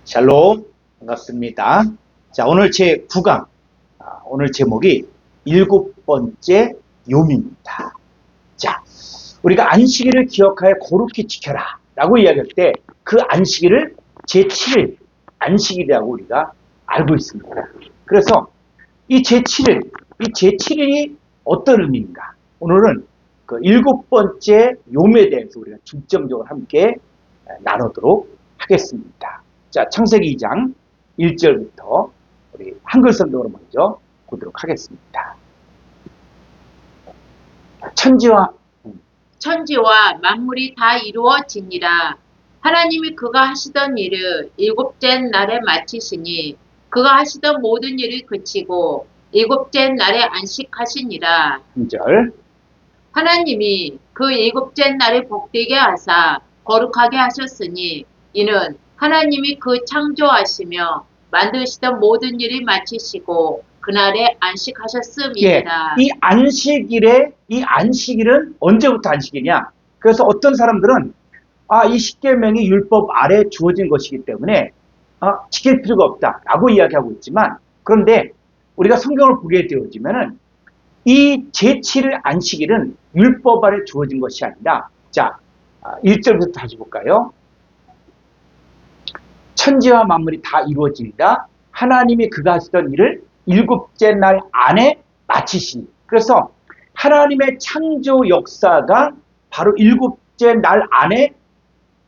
샬롬, 반갑습니다. 자, 오늘 제 9강, 오늘 제목이 일곱 번째 요미입니다. 자, 우리가 안식일을 기억하여 거룩히 지켜라 라고 이야기할 때 그 안식일을 제7일 안식일이라고 우리가 알고 있습니다. 그래서 이 제7일이 어떤 의미인가? 오늘은 그 일곱 번째 요미에 대해서 우리가 중점적으로 함께 나누도록 하겠습니다. 자, 창세기 2장 1절부터 우리 한글 성경으로 먼저 보도록 하겠습니다. 천지와 만물이 다 이루어지니라. 하나님이 그가 하시던 일을 일곱째 날에 마치시니 그가 하시던 모든 일을 그치고 일곱째 날에 안식하시니라. 2절. 하나님이 그 일곱째 날을 복되게 하사 거룩하게 하셨으니 이는 하나님이 그 창조하시며 만드시던 모든 일을 마치시고 그날에 안식하셨음이니라. 이 안식일은 언제부터 안식이냐? 그래서 어떤 사람들은 이 십계명이 율법 아래 주어진 것이기 때문에 지킬 필요가 없다라고 이야기하고 있지만, 그런데 우리가 성경을 보게 되어지면은 이 제7일 안식일은 율법 아래 주어진 것이 아니라, 자, 1절부터 다시 볼까요? 천지와 만물이 다 이루어지리라. 하나님이 그가 하시던 일을 일곱째 날 안에 마치시니. 그래서 하나님의 창조 역사가 바로 일곱째 날 안에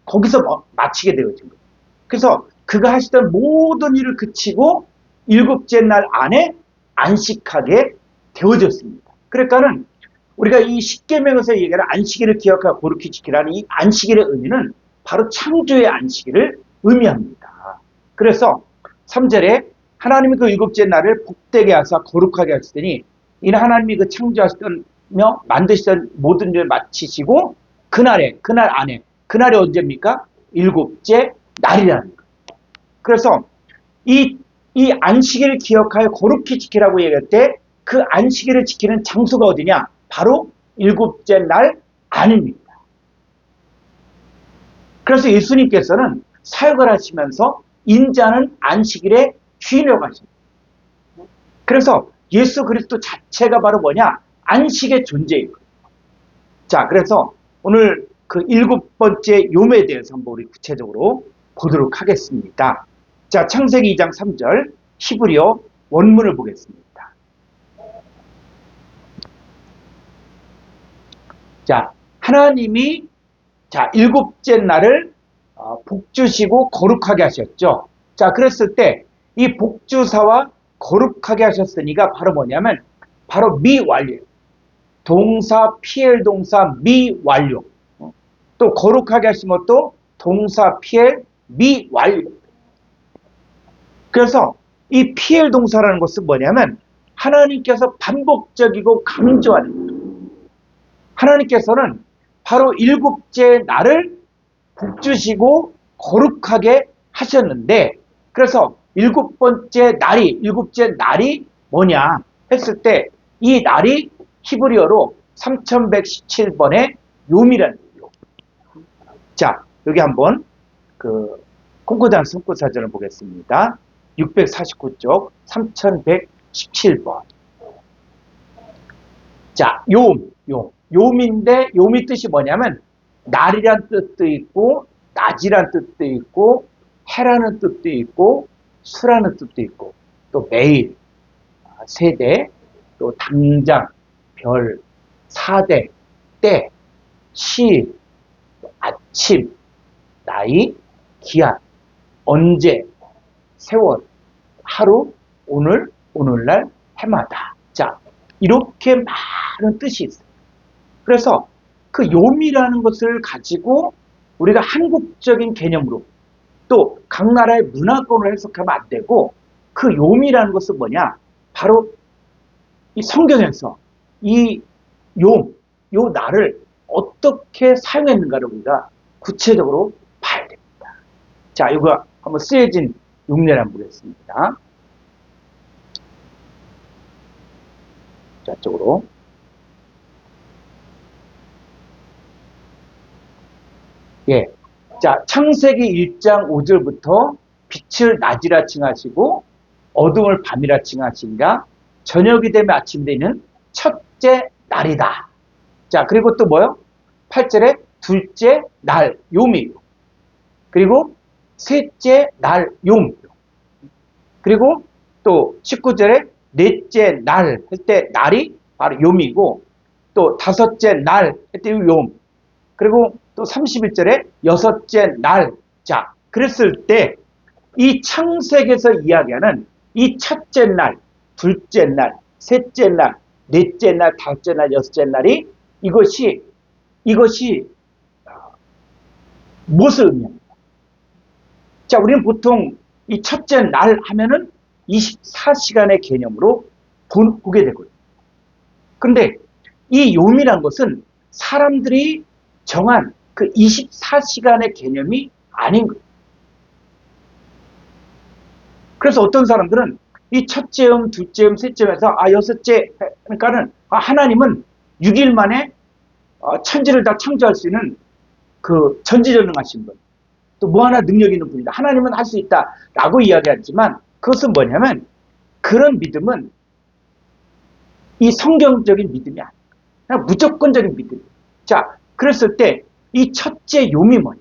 거기서 마치게 되어진 거예요. 그래서 그가 하시던 모든 일을 그치고 일곱째 날 안에 안식하게 되어졌습니다. 그러니까는 우리가 이 십계명에서 얘기하는 안식일을 기억하고 거룩히 지키라는 이 안식일의 의미는 바로 창조의 안식일을 의미합니다. 그래서 3절에 하나님이 그 일곱째 날을 복되게 하사 거룩하게 하시더니 이는 하나님이 그 창조하시며 만드시던 모든 일을 마치시고 그날 안에, 그날이 언제입니까? 일곱째 날이라는 거예요. 그래서 이 안식일을 기억하여 거룩히 지키라고 얘기할 때 그 안식일을 지키는 장소가 어디냐? 바로 일곱째 날 안입니다. 그래서 예수님께서는 사역을 하시면서 인자는 안식일에 쉬려고 하십니다. 그래서 예수 그리스도 자체가 바로 뭐냐? 안식의 존재인 거예요. 자, 그래서 오늘 그 일곱 번째 요미에 대해서 한번 우리 구체적으로 보도록 하겠습니다. 자, 창세기 2장 3절 히브리어 원문을 보겠습니다. 자, 하나님이 일곱째 날을 복주시고 거룩하게 하셨죠. 자, 그랬을 때 이 복주사와 거룩하게 하셨으니까 바로 뭐냐면 바로 미완료. 동사 피엘 동사 미완료. 또 거룩하게 하신 것도 동사 피엘 미완료. 그래서 이 피엘 동사라는 것은 뭐냐면 하나님께서 반복적이고 강조하는 거예요. 하나님께서는 바로 일곱째 날을 복주시고 거룩하게 하셨는데, 그래서 일곱째 날이 뭐냐 했을 때 이 날이 히브리어로 3117번의 요미라는 거예요. 자, 여기 한번 그 콩코단 성구사전을 보겠습니다. 649쪽 3117번. 자, 요미인데 요미 뜻이 뭐냐면 날이란 뜻도 있고 낮이란 뜻도 있고 해라는 뜻도 있고 수라는 뜻도 있고 또 매일, 세대, 또 당장, 별, 사대, 때, 시, 아침, 나이, 기한, 언제, 세월, 하루, 오늘, 오늘날, 해마다. 자, 이렇게 많은 뜻이 있어요. 그래서 그 요미라는 것을 가지고 우리가 한국적인 개념으로 또 각 나라의 문화권으로 해석하면 안 되고, 그 요미라는 것은 뭐냐? 바로 이 성경에서 요 날을 어떻게 사용했는가를 우리가 구체적으로 봐야 됩니다. 자, 이거 한번 쓰여진 용례를 한번 보겠습니다. 자, 쪽으로. 예. 자, 창세기 1장 5절부터 빛을 낮이라 칭하시고 어둠을 밤이라 칭하신가 저녁이 되면 아침 되는 첫째 날이다. 자, 그리고 또 뭐요? 8절에 둘째 날 요미, 그리고 셋째 날 용, 그리고 또 19절에 넷째 날 할 때 날이 바로 요미고, 또 다섯째 날 할 때 용, 그리고 또 31절에 여섯째 날. 자, 그랬을 때 이 창세기에서 이야기하는 이 첫째 날, 둘째 날, 셋째 날, 넷째 날, 다섯째 날, 여섯째 날이 이것이 무엇을 의미합니까? 자, 우리는 보통 이 첫째 날 하면은 24시간의 개념으로 보게 되거든요. 그런데 이 요미란 것은 사람들이 정한 그 24시간의 개념이 아닌 거예요. 그래서 어떤 사람들은 이 첫째 음, 둘째 음, 셋째 음에서 여섯째, 그러니까는 하나님은 6일 만에 천지를 다 창조할 수 있는 그 전지전능하신 분, 또 뭐 하나 능력 있는 분이다. 하나님은 할 수 있다라고 이야기하지만 그것은 뭐냐면 그런 믿음은 이 성경적인 믿음이 아니에요. 그냥 무조건적인 믿음이에요. 자, 그랬을 때 이 첫째 요미 뭐냐,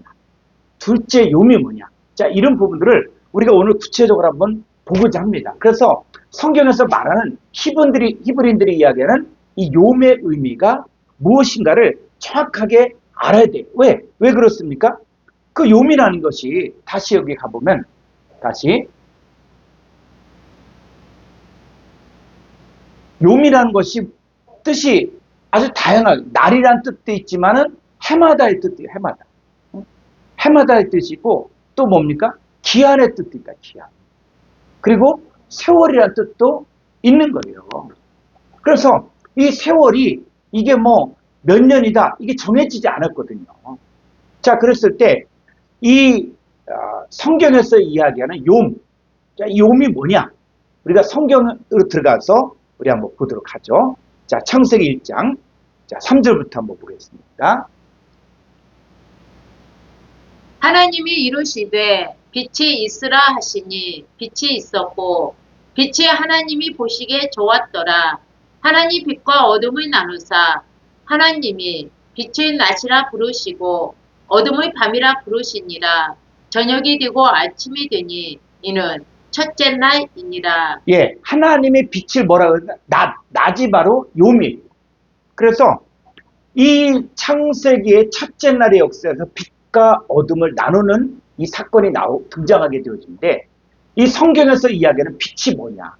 둘째 요미 뭐냐, 자, 이런 부분들을 우리가 오늘 구체적으로 한번 보고자 합니다. 그래서 성경에서 말하는 히브리인들이 이야기하는 이 요미의 의미가 무엇인가를 정확하게 알아야 돼요. 왜 그렇습니까? 그 요미라는 것이, 다시 여기 가보면, 다시 요미라는 것이 뜻이 아주 다양하게, 날이란 뜻도 있지만은 해마다의 뜻도 있어요. 해마다. 해마다의 뜻이고, 또 뭡니까? 기한의 뜻도 있다. 기한. 그리고 세월이라는 뜻도 있는 거예요. 그래서 이 세월이 이게 뭐 몇 년이다, 이게 정해지지 않았거든요. 자, 그랬을 때 이 성경에서 이야기하는 욤, 자, 이 욤이 뭐냐? 우리가 성경으로 들어가서 우리 한번 보도록 하죠. 자, 창세기 1장, 자, 3절부터 한번 보겠습니다. 하나님이 이르시되 빛이 있으라 하시니 빛이 있었고 빛이 하나님이 보시기에 좋았더라. 하나님 빛과 어둠을 나누사 하나님이 빛을 낮이라 부르시고 어둠을 밤이라 부르시니라. 저녁이 되고 아침이 되니 이는 첫째 날이니라. 예, 하나님의 빛을 뭐라 그러나? 낮이 바로 요미. 그래서 이 창세기의 첫째 날의 역사에서 빛과 어둠을 나누는 이 사건이 등장하게 되어지는데, 이 성경에서 이야기하는 빛이 뭐냐?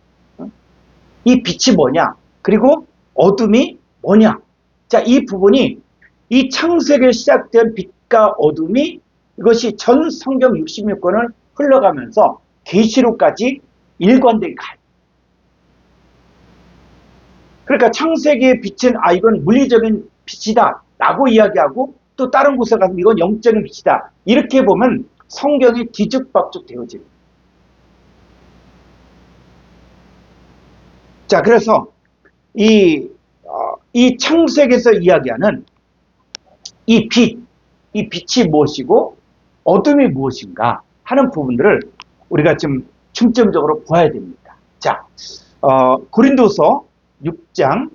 이 빛이 뭐냐? 그리고 어둠이 뭐냐? 자, 이 부분이 이 창세기에 시작된 빛과 어둠이 이것이 전 성경 66권을 흘러가면서 계시록까지 일관되게 가요. 그러니까 창세기의 빛은 이건 물리적인 빛이다 라고 이야기하고, 또 다른 곳에 가서 이건 영적인 빛이다, 이렇게 보면 성경이 뒤죽박죽 되어집니다. 자, 그래서 이 창세기에서 이야기하는 이 빛이 무엇이고 어둠이 무엇인가 하는 부분들을 우리가 좀 중점적으로 보아야 됩니다. 자, 고린도서 6장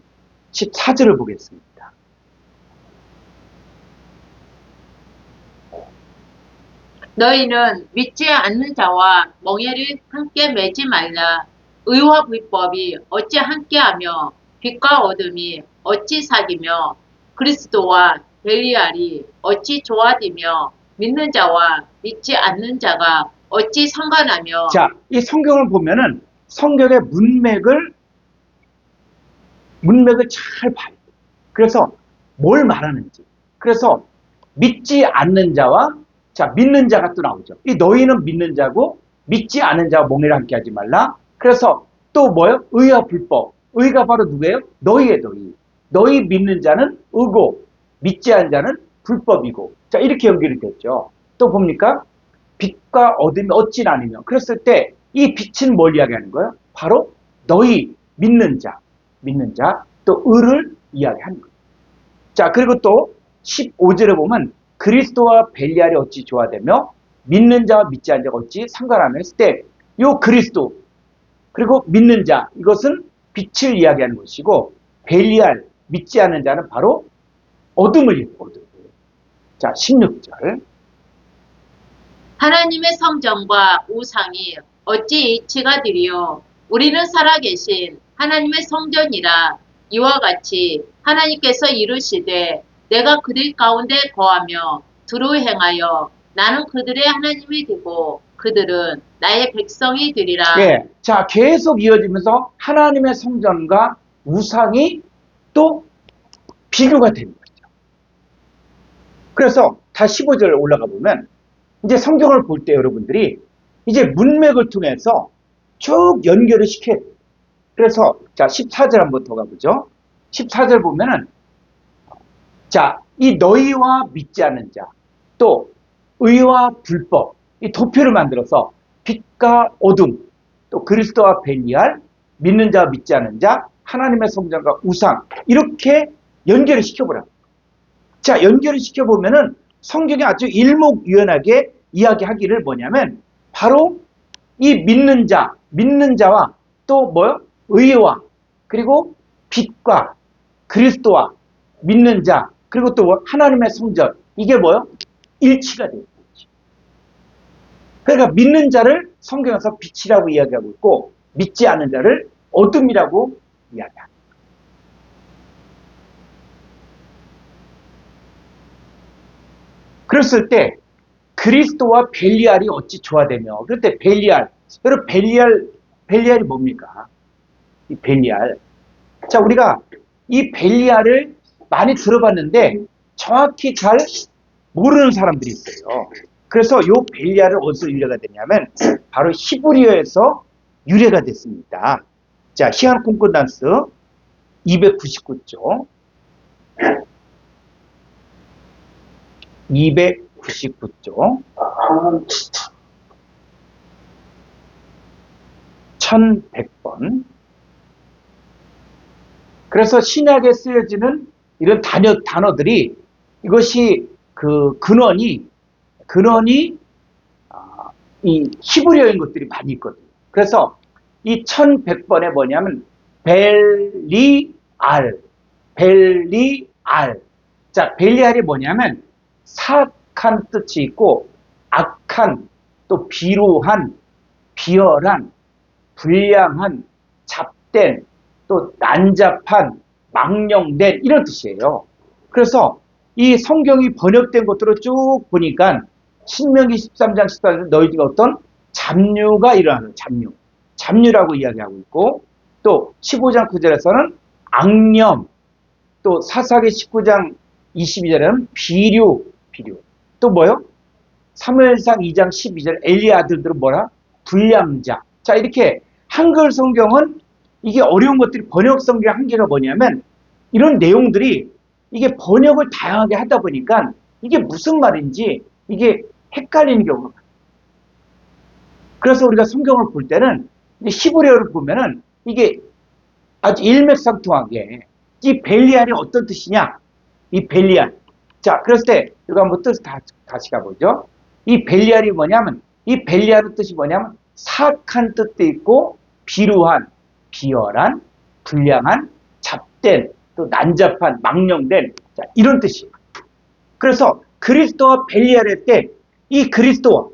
14절을 보겠습니다. 너희는 믿지 않는 자와 멍에를 함께 매지 말라. 의와 불법이 어찌 함께하며 빛과 어둠이 어찌 사귀며 그리스도와 벨리알이 어찌 조화되며 믿는 자와 믿지 않는 자가 어찌 상관하며. 자, 이 성경을 보면은 성경의 문맥을 잘 봐야 돼요. 그래서 뭘 말하는지. 그래서 믿지 않는 자와, 자, 믿는 자가 또 나오죠. 이 너희는 믿는 자고 믿지 않는 자와 멍에를 함께 하지 말라. 그래서 또 뭐예요? 의와 불법. 의가 바로 누구예요? 너희의 너희. 너희 믿는 자는 의고 믿지 않는 자는 불법이고. 자, 이렇게 연결이 됐죠. 또 봅니까? 빛과 어둠이 어찌 나뉘며. 그랬을 때 이 빛은 뭘 이야기하는 거예요? 바로 너희 믿는 자, 또 의를 이야기하는 거예요. 자, 그리고 또 15절에 보면 그리스도와 벨리알이 어찌 조화되며 믿는 자와 믿지 않는 자가 어찌 상관하며 했을 때 요 그리스도 그리고 믿는 자 이것은 빛을 이야기하는 것이고 벨리알 믿지 않는 자는 바로 어둠을 얘기해요. 어둠. 자 16절 하나님의 성전과 우상이 어찌 일치가 되리요? 우리는 살아계신 하나님의 성전이라. 이와 같이 하나님께서 이르시되 내가 그들 가운데 거하며 두루 행하여 나는 그들의 하나님이 되고 그들은 나의 백성이 되리라. 예, 자 계속 이어지면서 하나님의 성전과 우상이 또 비교가 되는 거죠. 그래서 다 15절 올라가 보면 이제 성경을 볼 때 여러분들이 이제 문맥을 통해서 쭉 연결을 시켜야 돼요. 그래서 자 14절 한번 더 가보죠. 14절 보면은 자 이 너희와 믿지 않는 자 또 의와 불법 이 도표를 만들어서 빛과 어둠 또 그리스도와 벨리알 믿는 자와 믿지 않는 자 하나님의 성전과 우상 이렇게 연결을 시켜보라. 자 연결을 시켜보면은 성경이 아주 일목요연하게 이야기하기를 뭐냐면 바로 이 믿는 자와 또 뭐요? 의와 그리고 빛과 그리스도와 믿는 자 그리고 또 하나님의 성전 이게 뭐요? 일치가 돼요. 그러니까 믿는 자를 성경에서 빛이라고 이야기하고 있고 믿지 않는 자를 어둠이라고 이야기합니다. 그랬을 때 그리스도와 벨리알이 어찌 조화되며 그럴 때 벨리알 여러분 벨리알이 뭡니까? 이 벨리알 자 우리가 이 벨리알을 많이 들어봤는데 정확히 잘 모르는 사람들이 있어요. 그래서 이 벨리알은 어디서 유래가 되냐면 바로 히브리어에서 유래가 됐습니다. 자 시간 콘코단스 299쪽 299쪽 1100번 그래서 신약에 쓰여지는 이런 단어들이 이것이 그 근원이 이 히브리어인 것들이 많이 있거든요. 그래서 이 1100번에 뭐냐면 벨리알 자 벨리알이 뭐냐면 사악한 뜻이 있고 악한 또 비루한 비열한 불량한 잡된 또 난잡한 망령된 이런 뜻이에요. 그래서 이 성경이 번역된 것들을 쭉 보니까 신명기 13장 14절에 너희가 어떤 잡류가 일어나는 잡류라고 이야기하고 있고 또 15장 9절에서는 악념 또 사사기 19장 22절에는 비류 또 뭐요? 사무엘상 2장 12절 엘리 아들들은 뭐라? 불량자. 자 이렇게 한글 성경은 이게 어려운 것들이 번역 성경 한계가 뭐냐면 이런 내용들이 이게 번역을 다양하게 하다 보니까 이게 무슨 말인지 이게 헷갈리는 경우가 많아요. 그래서 우리가 성경을 볼 때는 히브리어를 보면은 이게 아주 일맥상통하게 이 벨리알이 어떤 뜻이냐? 이 벨리알. 자, 그랬을 때 이거 한번 뜻 다시 가보죠. 이 벨리알이 뭐냐면 이 벨리알의 뜻이 뭐냐면 사악한 뜻도 있고 비루한, 비열한, 불량한, 잡된, 또 난잡한, 망령된 자, 이런 뜻이에요. 그래서 그리스도와 벨리알일 때 이 그리스도가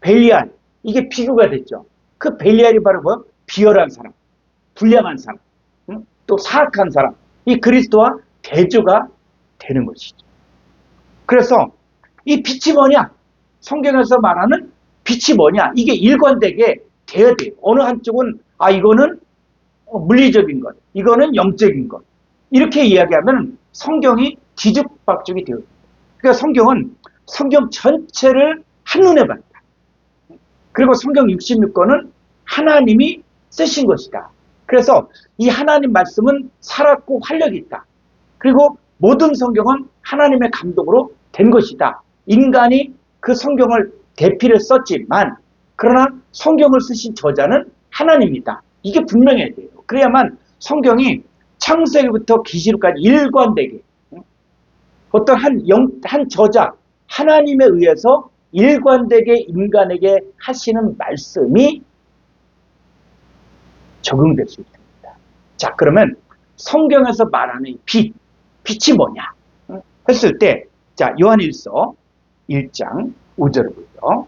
벨리알 이게 비교가 됐죠. 그 벨리알이 바로 뭐 비열한 사람, 불량한 사람, 또 사악한 사람. 이 그리스도와 대조가 되는 것이죠. 그래서 이 빛이 뭐냐? 성경에서 말하는 빛이 뭐냐? 이게 일관되게 돼야 돼요. 어느 한쪽은 이거는 물리적인 것, 이거는 영적인 것. 이렇게 이야기하면 성경이 뒤죽박죽이 되어요. 그러니까 성경 전체를 한눈에 봤다. 그리고 성경 66권은 하나님이 쓰신 것이다. 그래서 이 하나님 말씀은 살았고 활력이 있다. 그리고 모든 성경은 하나님의 감동으로 된 것이다. 인간이 그 성경을 대피를 썼지만 그러나 성경을 쓰신 저자는 하나님이다. 이게 분명해야 돼요. 그래야만 성경이 창세기부터 계시록까지 일관되게 어떤 한 저자 하나님에 의해서 일관되게 인간에게 하시는 말씀이 적용될 수 있습니다. 자, 그러면 성경에서 말하는 빛이 뭐냐? 했을 때, 자, 요한일서 1장 5절을 보죠.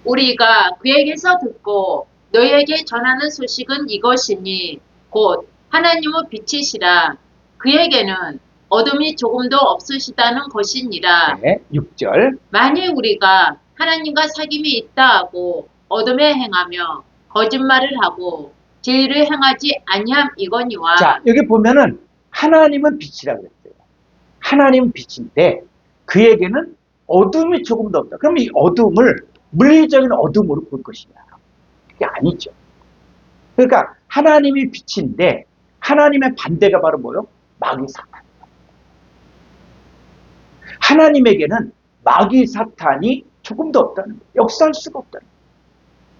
우리가 그에게서 듣고 너희에게 전하는 소식은 이것이니 곧 하나님의 빛이시라. 그에게는 어둠이 조금도 없으시다는 것이니라. 네, 6절. 만일 우리가 하나님과 사귐이 있다 하고 어둠에 행하며 거짓말을 하고 진리를 행하지 아니함 이거니와. 자, 여기 보면은 하나님은 빛이라고 했어요. 하나님은 빛인데 그에게는 어둠이 조금도 없다. 그럼 이 어둠을 물리적인 어둠으로 볼 것이냐? 그게 아니죠. 그러니까 하나님이 빛인데 하나님의 반대가 바로 뭐요? 마귀 사탄. 하나님에게는 마귀 사탄이 조금도 없다는 거예요. 역사할 수가 없다는 거예요.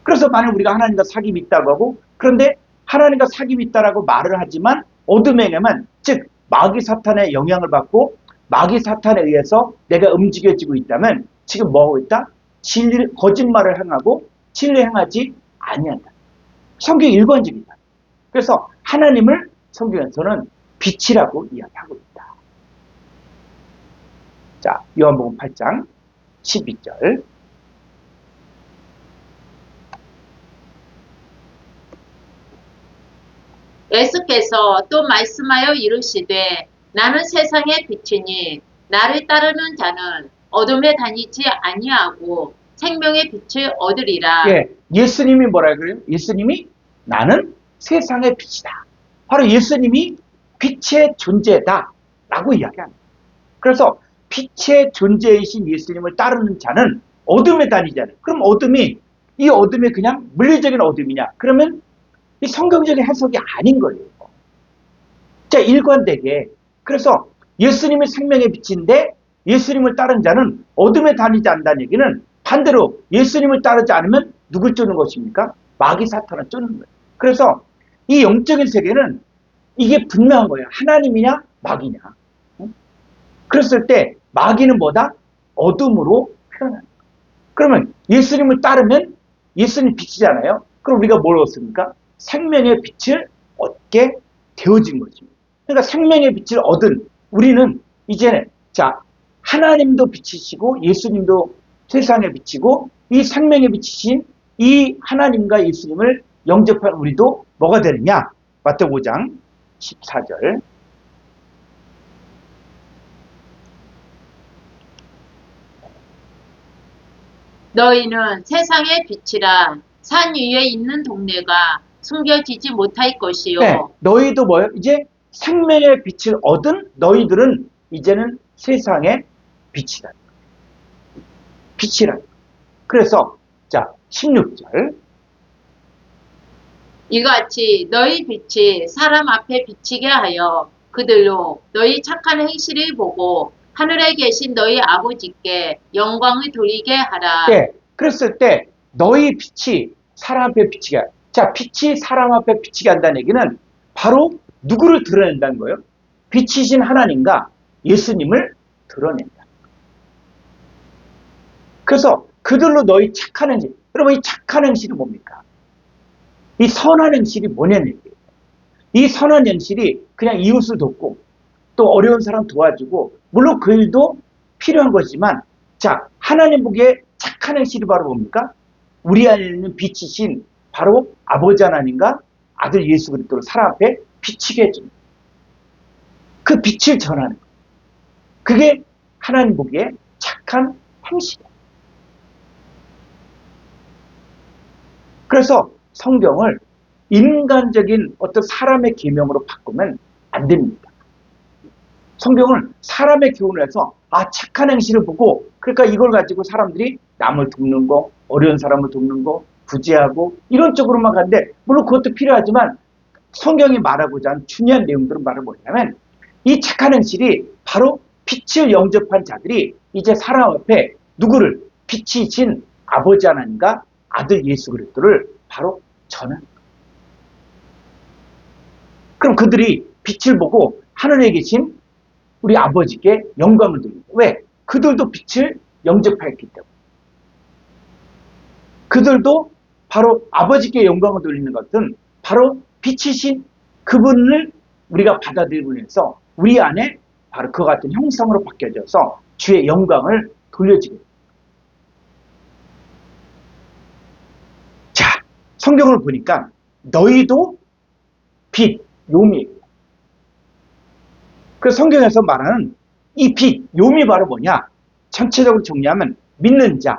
그래서 만약 우리가 하나님과 사귐이 있다고 하고 그런데 하나님과 사귐이 있다라고 말을 하지만 어둠에게만 즉 마귀 사탄의 영향을 받고 마귀 사탄에 의해서 내가 움직여지고 있다면 지금 뭐하고 있다? 거짓말을 행하고 진리 행하지 아니한다. 성경이 일관적이다. 그래서 하나님을 성경에서는 빛이라고 이야기하고 있다. 자, 요한복음 8장 12절. 예수께서 또 말씀하여 이르시되 나는 세상의 빛이니 나를 따르는 자는 어둠에 다니지 아니하고 생명의 빛을 얻으리라. 예, 예수님이 뭐라 그래요? 예수님이 나는 세상의 빛이다. 바로 예수님이 빛의 존재다 라고 이야기합니다. 그래서 빛의 존재이신 예수님을 따르는 자는 어둠에 다니잖아요. 그럼 이 어둠이 그냥 물리적인 어둠이냐? 그러면 이 성경적인 해석이 아닌 거예요. 자, 일관되게. 그래서 예수님이 생명의 빛인데 예수님을 따른 자는 어둠에 다니지 않는다는 얘기는 반대로 예수님을 따르지 않으면 누굴 쫓는 것입니까? 마귀 사탄을 쫓는 거예요. 그래서 이 영적인 세계는 이게 분명한 거예요. 하나님이냐 마귀냐. 그랬을 때 마귀는 뭐다? 어둠으로 표현하는 거예요. 그러면 예수님을 따르면 예수님 빛이잖아요. 그럼 우리가 뭘 얻습니까? 생명의 빛을 얻게 되어진 것입니다. 그러니까 생명의 빛을 얻은 우리는 이제는 자 하나님도 빛이시고 예수님도 세상의 빛이고 이 생명의 빛이신 이 하나님과 예수님을 영접한 우리도 뭐가 되느냐? 마태복음 5장 14절. 너희는 세상의 빛이라. 산 위에 있는 동네가 숨겨지지 못할 것이요. 네, 너희도 뭐예요? 이제 생명의 빛을 얻은 너희들은 이제는 세상의 빛이다. 빛이라. 그래서 자 16절. 이같이 너희 빛이 사람 앞에 비치게 하여 그들로 너희 착한 행실을 보고 하늘에 계신 너희 아버지께 영광을 돌리게 하라. 네, 그랬을 때 너희 빛이 사람 앞에 비치게 하라. 자, 빛이 사람 앞에 비치게 한다는 얘기는 바로 누구를 드러낸다는 거예요? 빛이신 하나님과 예수님을 드러낸다. 그래서 그들로 너희 착한 행실. 여러분 이 착한 행실이 뭡니까? 이 선한 행실이 뭐냐는 얘기예요. 이 선한 행실이 그냥 이웃을 돕고 또 어려운 사람 도와주고 물론 그 일도 필요한 거지만 자 하나님 보기에 착한 행실이 바로 뭡니까? 우리 안에 있는 빛이신 바로 아버지 하나님과 아들 예수 그리스도를 사람 앞에 비치게 해줍니다. 그 빛을 전하는 거예요. 그게 하나님 보기에 착한 행실이에요. 그래서 성경을 인간적인 어떤 사람의 계명으로 바꾸면 안 됩니다. 성경을 사람의 교훈을 해서 착한 행실을 보고 그러니까 이걸 가지고 사람들이 남을 돕는 거, 어려운 사람을 돕는 거, 구제하고 이런 쪽으로만 가는데 물론 그것도 필요하지만 성경이 말하고자 하는 중요한 내용들은 바로 뭐냐면 이 착한 행실이 바로 빛을 영접한 자들이 이제 사람 앞에 누구를 빛이신 아버지 하나님과 아들 예수 그리스도를 바로 전하는 거예요. 그럼 그들이 빛을 보고 하늘에 계신 우리 아버지께 영광을 돌리고. 왜? 그들도 빛을 영접하였기 때문에. 그들도 바로 아버지께 영광을 돌리는 것은 바로 빛이신 그분을 우리가 받아들이고 해서 우리 안에 바로 그 같은 형상으로 바뀌어져서 주의 영광을 돌려지게 됩니다. 자, 성경을 보니까 너희도 빛, 요미. 그 성경에서 말하는 이 빛, 요미 바로 뭐냐? 전체적으로 정리하면 믿는 자,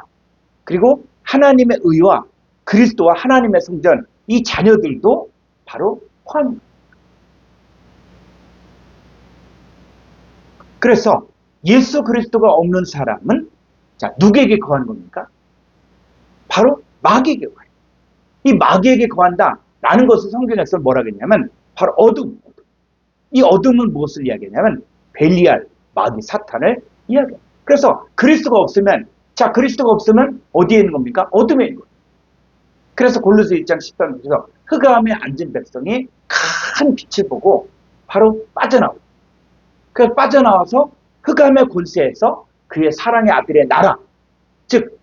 그리고 하나님의 의와 그리스도와 하나님의 성전, 이 자녀들도 바로 포함입니다. 그래서 예수 그리스도가 없는 사람은 자, 누구에게 거하는 겁니까? 바로 마귀에게 거해요. 이 마귀에게 거한다라는 것을 성경에서 뭐라고 했냐면 바로 어둠. 이 어둠은 무엇을 이야기하냐면 벨리알, 마귀, 사탄을 이야기해요. 그래서 그리스도가 없으면 자, 그리스도가 없으면 어디에 있는 겁니까? 어둠에 있는 거예요. 그래서 골로새 1장 13절에서 흑암에 앉은 백성이 큰 빛을 보고 바로 빠져나오고 그래서 빠져나와서 흑암의 권세에서 그의 사랑의 아들의 나라 즉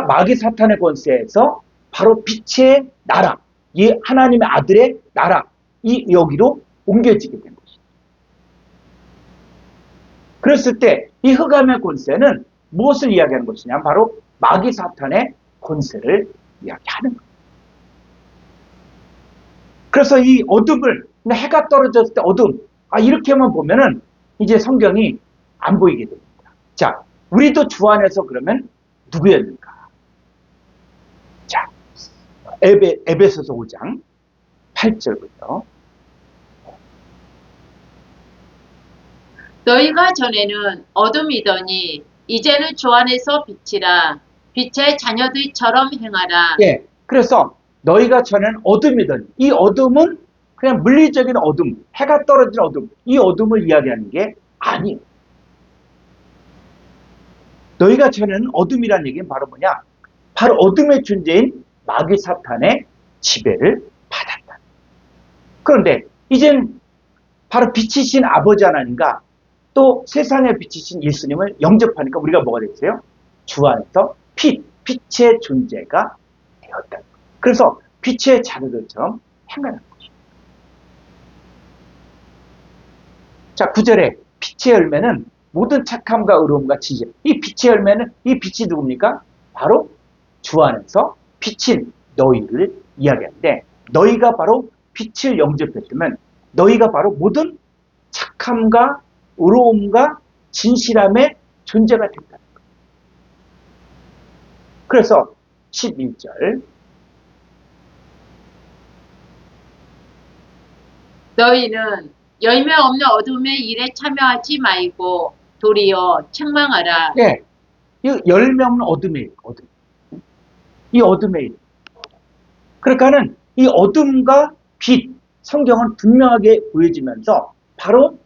마귀 사탄의 권세에서 바로 빛의 나라 이 하나님의 아들의 나라 이 여기로 옮겨지게 된 것이죠. 그랬을 때 이 흑암의 권세는 무엇을 이야기하는 것이냐 바로 마귀 사탄의 권세를 이야기하는 거예요. 그래서 이 어둠을 해가 떨어졌을 때 어둠 이렇게만 보면은 이제 성경이 안 보이게 됩니다. 자, 우리도 주 안에서 그러면 누구였는가? 자, 에베소서 5장 8절부터 너희가 전에는 어둠이더니 이제는 주 안에서 빛이라 빛의 자녀들처럼 행하라. 예, 그래서 너희가 전에는 어둠이더니 이 어둠은 그냥 물리적인 어둠, 해가 떨어진 어둠, 이 어둠을 이야기하는 게 아니에요. 너희가 전에는 어둠이라는 얘기는 바로 뭐냐? 바로 어둠의 존재인 마귀 사탄의 지배를 받았다. 그런데 이젠 바로 빛이신 아버지 하나님과 또 세상의 빛이신 예수님을 영접하니까 우리가 뭐가 됐어요? 주 안에서 빛의 존재가 되었다. 그래서 빛의 자녀들처럼 행하는 것입니다. 자, 9절에 빛의 열매는 모든 착함과 의로움과 지혜. 이 빛의 열매는 이 빛이 누굽니까? 바로 주 안에서 빛인 너희를 이야기하는데 너희가 바로 빛을 영접했으면 너희가 바로 모든 착함과 의로움과 진실함의 존재가 된다는 거예요. 그래서 11절 너희는 열매 없는 어둠의 일에 참여하지 말고 도리어 책망하라. 예, 이 열매 없는 어둠의 일, 어둠. 이 어둠의 일. 그러니까는 이 어둠과 빛, 성경은 분명하게 보여지면서 바로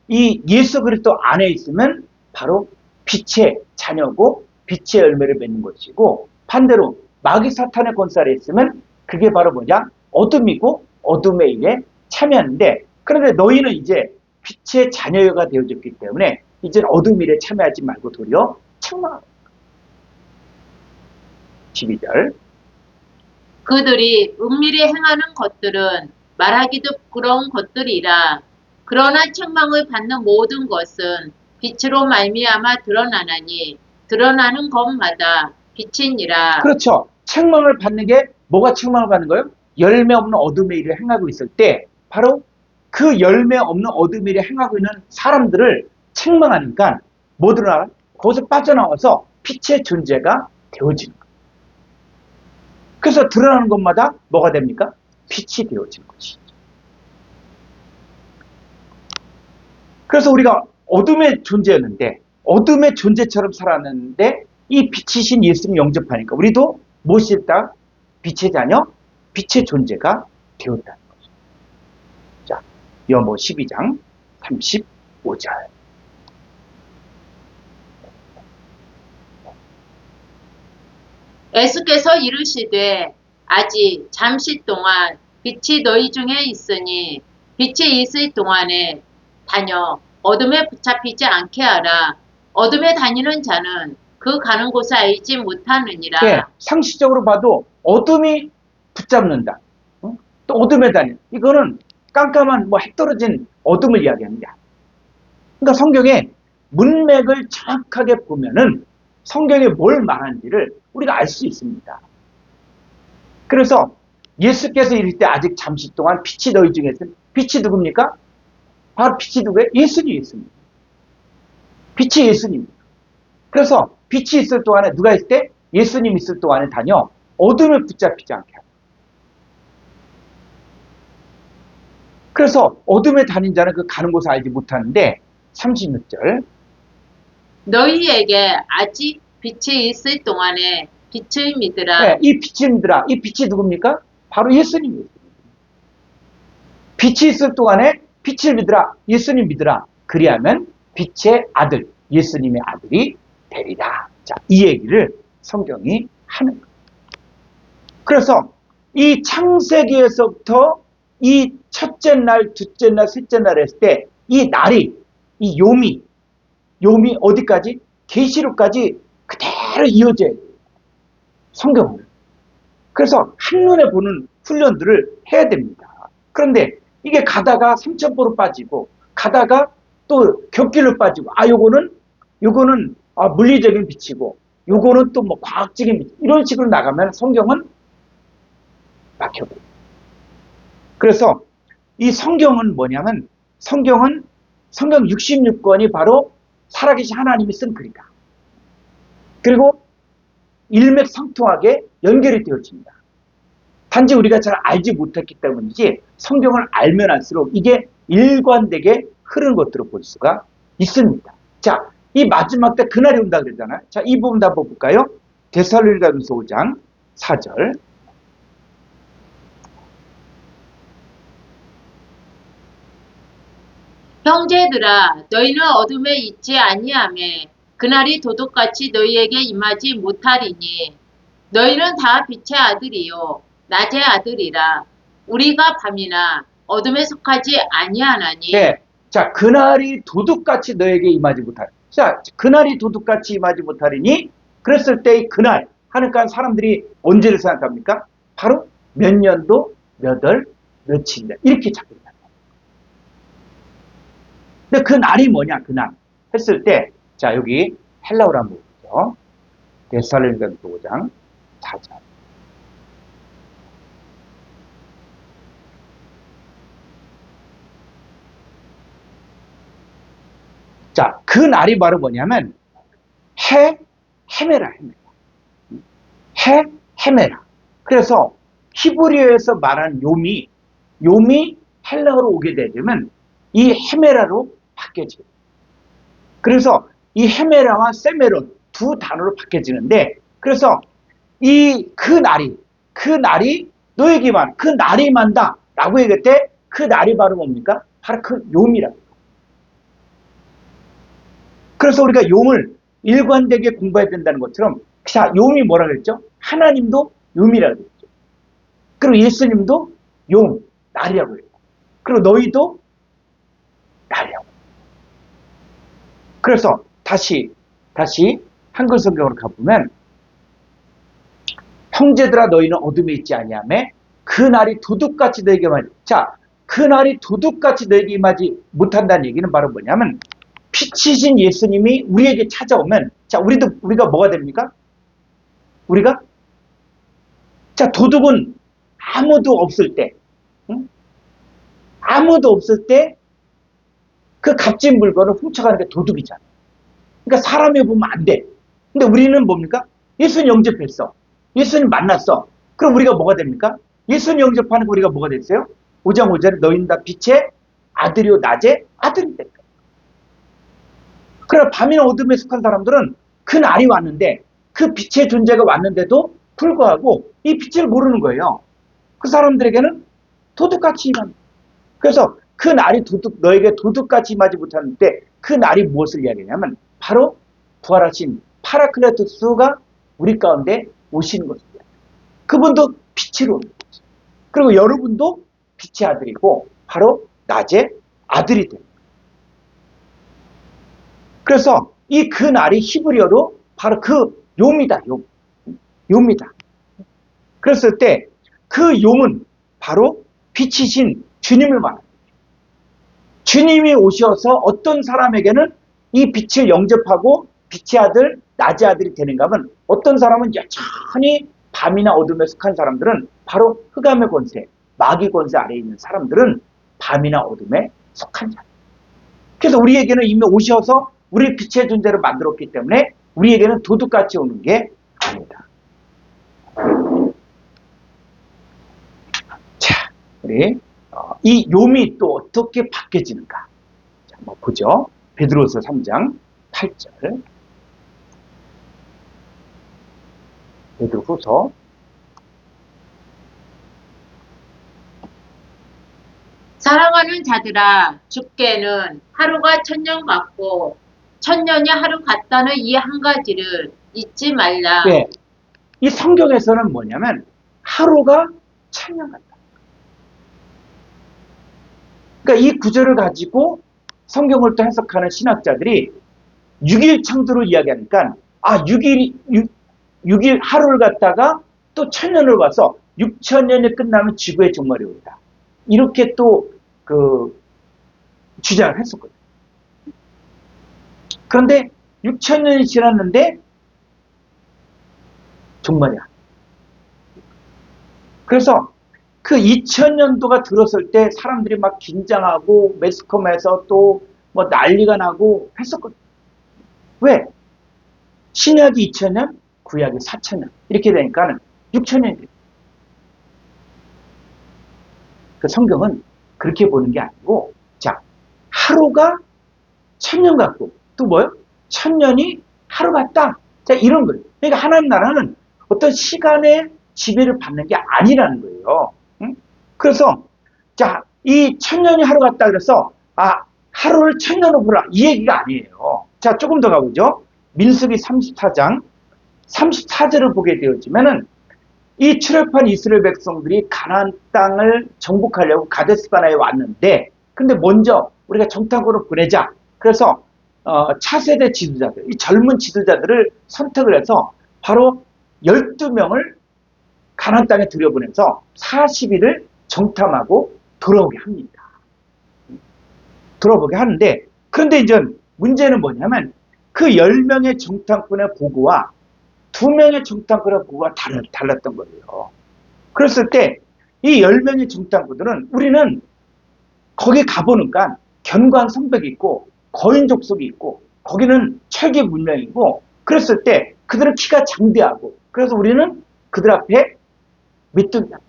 이 예수 그리스도 안에 있으면 바로 빛의 자녀고 빛의 열매를 맺는 것이고 반대로 마귀 사탄의 권세 아래 있으면 그게 바로 뭐냐? 어둠이고 어둠의 일에 참여하는데 그런데 너희는 이제 빛의 자녀가 되어졌기 때문에 이제 어둠 일에 참여하지 말고 도리어 책망하라. 12절 그들이 은밀히 행하는 것들은 말하기도 부끄러운 것들이라. 그러나 책망을 받는 모든 것은 빛으로 말미암아 드러나나니 드러나는 것마다 빛이니라. 그렇죠. 책망을 받는 게 뭐가 책망을 받는 거예요? 열매 없는 어둠의 일을 행하고 있을 때 바로 그 열매 없는 어둠의 일을 행하고 있는 사람들을 책망하니까 뭐 드러나? 거기서 빠져나와서 빛의 존재가 되어지는 거예요. 그래서 드러나는 것마다 뭐가 됩니까? 빛이 되어지는 것이죠. 그래서 우리가 어둠의 존재였는데 어둠의 존재처럼 살았는데 이 빛이신 예수님 영접하니까 우리도 무엇이다? 빛의 자녀, 빛의 존재가 되었다는 거죠. 자, 요한복음 12장 35절. 예수께서 이르시되 아직 잠시 동안 빛이 너희 중에 있으니 빛이 있을 동안에 다녀 어둠에 붙잡히지 않게 하라. 어둠에 다니는 자는 그 가는 곳을 알지 예, 못하느니라. 상식적으로 봐도 어둠이 붙잡는다. 또 어둠에 다니. 이거는 깜깜한 해 떨어진 어둠을 이야기합니다. 그러니까 성경에 문맥을 정확하게 보면은 성경에 뭘 말하는지를 우리가 알 수 있습니다. 그래서 예수께서 이럴 때 아직 잠시 동안 빛이 너희 중에서 빛이 누굽니까? 바로 빛이 누구예요? 예수님. 빛이 예수님. 그래서 빛이 있을 동안에 누가 있을 때? 예수님 있을 동안에 다녀 어둠을 붙잡히지 않게 하고. 그래서 어둠에 다닌 자는 그 가는 곳을 알지 못하는데 36절 너희에게 아직 빛이 있을 동안에 빛을 믿으라. 네, 이 빛입니다. 이 빛이 누굽니까? 바로 예수님입니다. 빛이 있을 동안에 빛을 믿으라. 예수님 믿으라. 그리하면 빛의 아들, 예수님의 아들이 되리라. 자, 이 얘기를 성경이 하는 거예요. 그래서 이 창세기에서부터 이 첫째 날, 둘째 날, 셋째 날 했을 때 이 날이, 이 요미 어디까지? 계시록까지 그대로 이어져야 돼요. 성경을. 그래서 한눈에 보는 훈련들을 해야 됩니다. 그런데 이게 가다가 삼천포로 빠지고 가다가 또 곁길로 빠지고 요거는 물리적인 빛이고 요거는 또 과학적인 빛 이런 식으로 나가면 성경은 막혀버려요. 그래서 이 성경은 뭐냐면 성경 66권이 바로 살아계신 하나님이 쓴 글이다. 그리고 일맥상통하게 연결이 되어집니다. 단지 우리가 잘 알지 못했기 때문이지 성경을 알면 알수록 이게 일관되게 흐르는 것들을 볼 수가 있습니다. 자, 이 마지막 때 그날이 온다 그러잖아요. 자, 이 부분 한번 볼까요? 데살로니가전서 5장 4절. 형제들아, 너희는 어둠에 있지 아니하매 그날이 도둑같이 너희에게 임하지 못하리니 너희는 다 빛의 아들이요 낮의 아들이라. 우리가 밤이나 어둠에 속하지 아니하나니. 네. 자, 그날이 도둑같이 너에게 임하지 못하리. 자, 그날이 도둑같이 임하지 못하리니 그랬을 때의 그날 하니까 사람들이 언제를 생각합니까? 바로 몇 년도 몇 월 며칠이다. 이렇게 잡힌다. 근데 그 날이 뭐냐? 그 날 했을 때 자, 여기 헬라어로 한번 보죠. 데살로니가전서 5장 4절. 자, 그 날이 바로 뭐냐면 헤메라. 헤메라. 그래서 히브리어에서 말하는 요미 헬라어로 오게 되면 이 헤메라로 바뀌어져요. 그래서 이 헤메라와 세메론 두 단어로 바뀌어지는데 그래서 그 날이 너에게만 그 날이 만다라고 얘기할 때 그 날이 바로 뭡니까? 바로 그 요미라고. 그래서 우리가 용을 일관되게 공부해야 된다는 것처럼 자, 용이 뭐라 그랬죠? 하나님도 용이라고 그랬죠. 그리고 예수님도 용, 날이라고 그랬고 그리고 너희도 날이라고. 그래서 다시 한글 성경으로 가보면 형제들아 너희는 어둠에 있지 아니하매 그 날이 도둑같이 너에게만. 자, 그 날이 도둑같이 너에게 임하지 못한다는 얘기는 바로 뭐냐면 빛이신 예수님이 우리에게 찾아오면 자, 우리가 뭐가 됩니까? 자, 도둑은 아무도 없을 때 그 값진 물건을 훔쳐가는 게 도둑이잖아요. 그러니까 사람이 보면 안 돼. 근데 우리는 뭡니까? 예수님 영접했어. 예수님 만났어. 그럼 우리가 뭐가 됩니까? 예수님 영접하는 거 우리가 뭐가 됐어요? 5장 5절에 너희는 다 빛의 아들이요 낮의 아들이 됐다. 그러나 밤이나 어둠에 속한 사람들은 그 날이 왔는데 그 빛의 존재가 왔는데도 불구하고 이 빛을 모르는 거예요. 그 사람들에게는 도둑같이 임합니다. 그래서 그 날이 너에게 도둑같이 임하지 못하는데 그 날이 무엇을 이야기하냐면 바로 부활하신 파라클레토스가 우리 가운데 오시는 것입니다. 그분도 빛으로 오는 거죠. 그리고 여러분도 빛의 아들이고 바로 낮의 아들이 됩니다. 그래서 이 그 날이 히브리어로 바로 그 욤이다, 욤. 욤이다. 그랬을 때 그 욤은 바로 빛이신 주님을 말합니다. 주님이 오셔서 어떤 사람에게는 이 빛을 영접하고 빛의 아들, 낮의 아들이 되는가 하면 어떤 사람은 여전히 밤이나 어둠에 속한 사람들은 바로 흑암의 권세, 마귀 권세 아래에 있는 사람들은 밤이나 어둠에 속한 자들. 그래서 우리에게는 이미 오셔서 우리 빛의 존재를 만들었기 때문에 우리에게는 도둑같이 오는 게 아니다. 자, 우리 이 욤이 또 어떻게 바뀌어지는가? 자, 한번 보죠. 베드로서 3장 8절. 베드로후서 사랑하는 자들아, 주께는 하루가 천년 같고 천년이 하루 같다는 이 한 가지를 잊지 말라. 네, 이 성경에서는 뭐냐면 하루가 천년 같다. 그러니까 이 구절을 가지고 성경을 또 해석하는 신학자들이 6일 창조로 이야기하니까 6일 하루를 갖다가 또 천년을 봐서 6천년이 끝나면 지구의 종말이 온다. 이렇게 또 주장을 했었거든요. 그런데 6천년이 지났는데 종말이야. 그래서 그 2000년도가 들었을 때 사람들이 막 긴장하고 매스컴에서 또 뭐 난리가 나고 했었거든요. 왜? 신약이 2000년, 구약이 4000년 이렇게 되니까는 6000년이 돼요. 그 성경은 그렇게 보는 게 아니고, 자, 하루가 천년 같고, 또 뭐요? 천년이 하루 같다. 자, 이런 거예요. 그러니까 하나님 나라는 어떤 시간의 지배를 받는 게 아니라는 거예요. 응? 그래서, 자, 이 천년이 하루 같다 그래서, 하루를 천년으로 보라. 이 얘기가 아니에요. 자, 조금 더 가보죠. 민수기 34장 34절을 보게 되어지면은, 이 출애굽한 이스라엘 백성들이 가나안 땅을 정복하려고 가데스바나에 왔는데, 근데 먼저 우리가 정탐꾼을 보내자. 그래서 차세대 지도자들, 이 젊은 지도자들을 선택을 해서 바로 12명을 가나안 땅에 들여보내서 40일을 정탐하고 돌아오게 합니다. 돌아보게 하는데, 그런데 이제 문제는 뭐냐면 그 10명의 정탐꾼의 보고와 2명의 정탐꾼의 보고가 달랐던 거예요. 그랬을 때 이 10명의 정탐꾼들은 우리는 거기 가보니까 견고한 성벽이 있고 거인 족속이 있고 거기는 철기 문명이고, 그랬을 때 그들은 키가 장대하고, 그래서 우리는 그들 앞에 밑둥이 났다.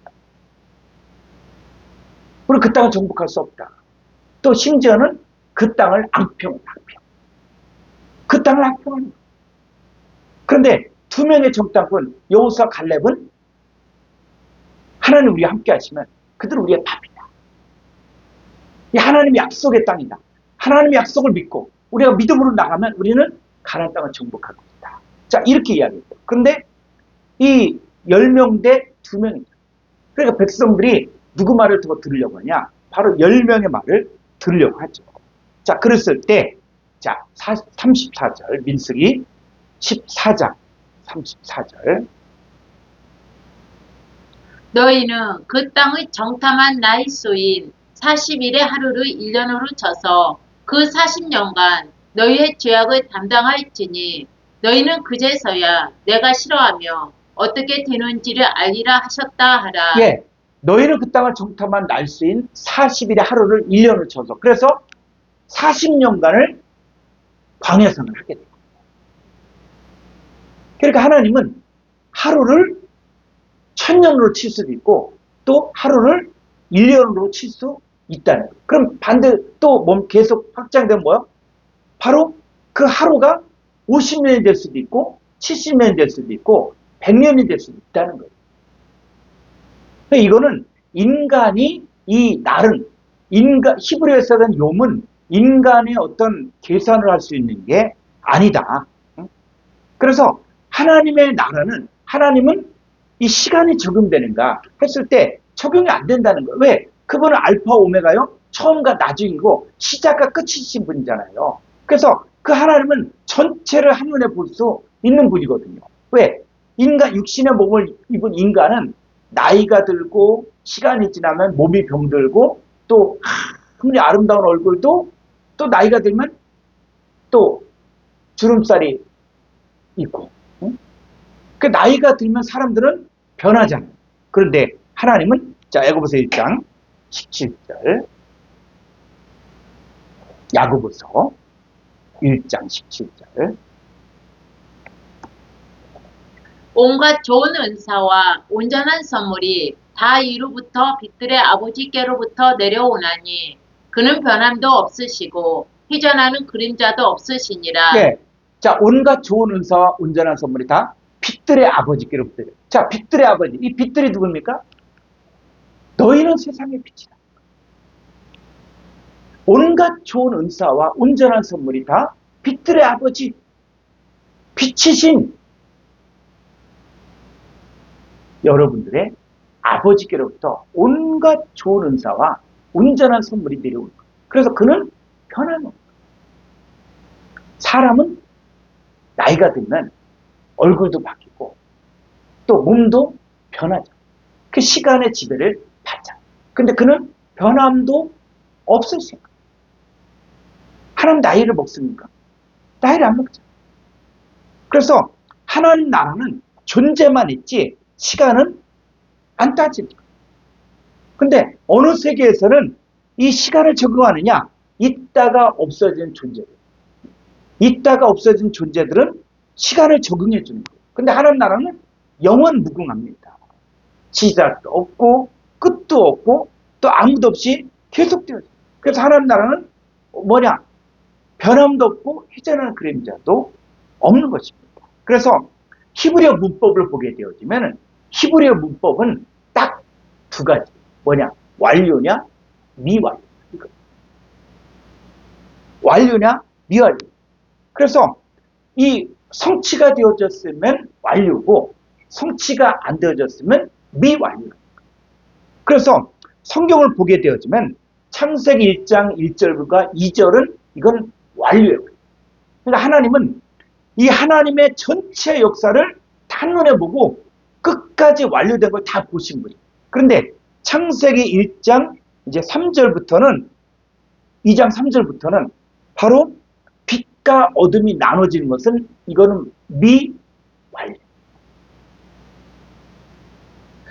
우리 그 땅을 정복할 수 없다. 또 심지어는 그 땅을 악평. 그 땅을 악평하는 거예요. 그런데 2명의 정탐꾼 여호수아 갈렙은 하나님 우리와 함께 하시면 그들은 우리의 밥이다. 이 하나님 약속의 땅이다. 하나님의 약속을 믿고 우리가 믿음으로 나가면 우리는 가나안 땅을 정복할 것이다. 자, 이렇게 이야기했다. 그런데 이 10명 대 2명이다. 그러니까 백성들이 누구 말을 더 들으려고 하냐? 바로 10명의 말을 들으려고 하죠. 자, 그랬을 때, 자, 34절, 민수기 14장 34절. 너희는 그 땅의 정탐한 나이수인 40일의 하루를 1년으로 쳐서 그 40년간 너희의 죄악을 담당할지니 너희는 그제서야 내가 싫어하며 어떻게 되는지를 알리라 하셨다 하라. 예, 너희는 그 땅을 정탐한 날수인 40일의 하루를 1년으로 쳐서, 그래서 40년간을 광야생을 하게 돼요. 그러니까 하나님은 하루를 1000년으로 칠 수도 있고 또 하루를 1년으로 칠 수 있다는 거예요. 그럼 반대 또 계속 확장되면 뭐요? 바로 그 하루가 50년이 될 수도 있고 70년이 될 수도 있고 100년이 될 수도 있다는 거예요. 이거는 인간이 이 날은 히브리어에서는 욤은 인간의 어떤 계산을 할 수 있는 게 아니다. 그래서 하나님의 나라는, 하나님은 이 시간이 적용되는가 했을 때 적용이 안 된다는 거예요. 왜? 그분은 알파 오메가요. 처음과 나중이고 시작과 끝이신 분이잖아요. 그래서 그 하나님은 전체를 한눈에 볼 수 있는 분이거든요. 왜? 인간, 육신의 몸을 입은 인간은 나이가 들고 시간이 지나면 몸이 병들고 또 아무리 아름다운 얼굴도 또 나이가 들면 또 주름살이 있고, 응? 그 나이가 들면 사람들은 변하잖아요. 그런데 하나님은, 자, 야고보서 1장 17절, 야고보서 1장 17절, 온갖 좋은 은사와 온전한 선물이 다 이로부터 빛들의 아버지께로부터 내려오나니 그는 변함도 없으시고 희전하는 그림자도 없으시니라. 네. 자, 온갖 좋은 은사와 온전한 선물이 다 빛들의 아버지께로부터. 자, 빛들의 아버지. 이 빛들이 누굽니까? 너희는 세상의 빛이다. 온갖 좋은 은사와 온전한 선물이 다 빛들의 아버지, 빛이신 여러분들의 아버지께로부터 온갖 좋은 은사와 온전한 선물이 내려오는 거예요. 그래서 그는 변함없는 거예요. 사람은 나이가 들면 얼굴도 바뀌고 또 몸도 변하죠. 그 시간의 지배를 받잖아요. 근데 그는 변함도 없으신 거예요. 하나님 나이를 먹습니까? 나이를 안 먹죠. 그래서 하나님 나라는 존재만 있지 시간은 안 따집니다. 근데 어느 세계에서는 이 시간을 적용하느냐? 있다가 없어진 존재들. 있다가 없어진 존재들은 시간을 적응해 주는 거예요. 근데 하나님 나라는 영원 무궁합니다. 시작도 없고 끝도 없고 또 아무도 없이 계속되어요. 그래서 하나님 나라는 뭐냐? 변함도 없고 희전하는 그림자도 없는 것입니다. 그래서 히브리어 문법을 보게 되어지면 히브리어 문법은 딱 두 가지. 뭐냐? 완료냐? 미완료. 완료냐? 미완료. 그래서 이 성취가 되어졌으면 완료고 성취가 안 되어졌으면 미완료. 그래서 성경을 보게 되어지면 창세기 1장 1절과 2절은 이건 완료예요. 그러니까 하나님은 이 하나님의 전체 역사를 한눈에 보고 끝까지 완료된 걸 다 보신 분이에요. 그런데 창세기 1장 이제 3절부터는 2장 3절부터는 바로 빛과 어둠이 나눠지는 것은 이거는 미완료.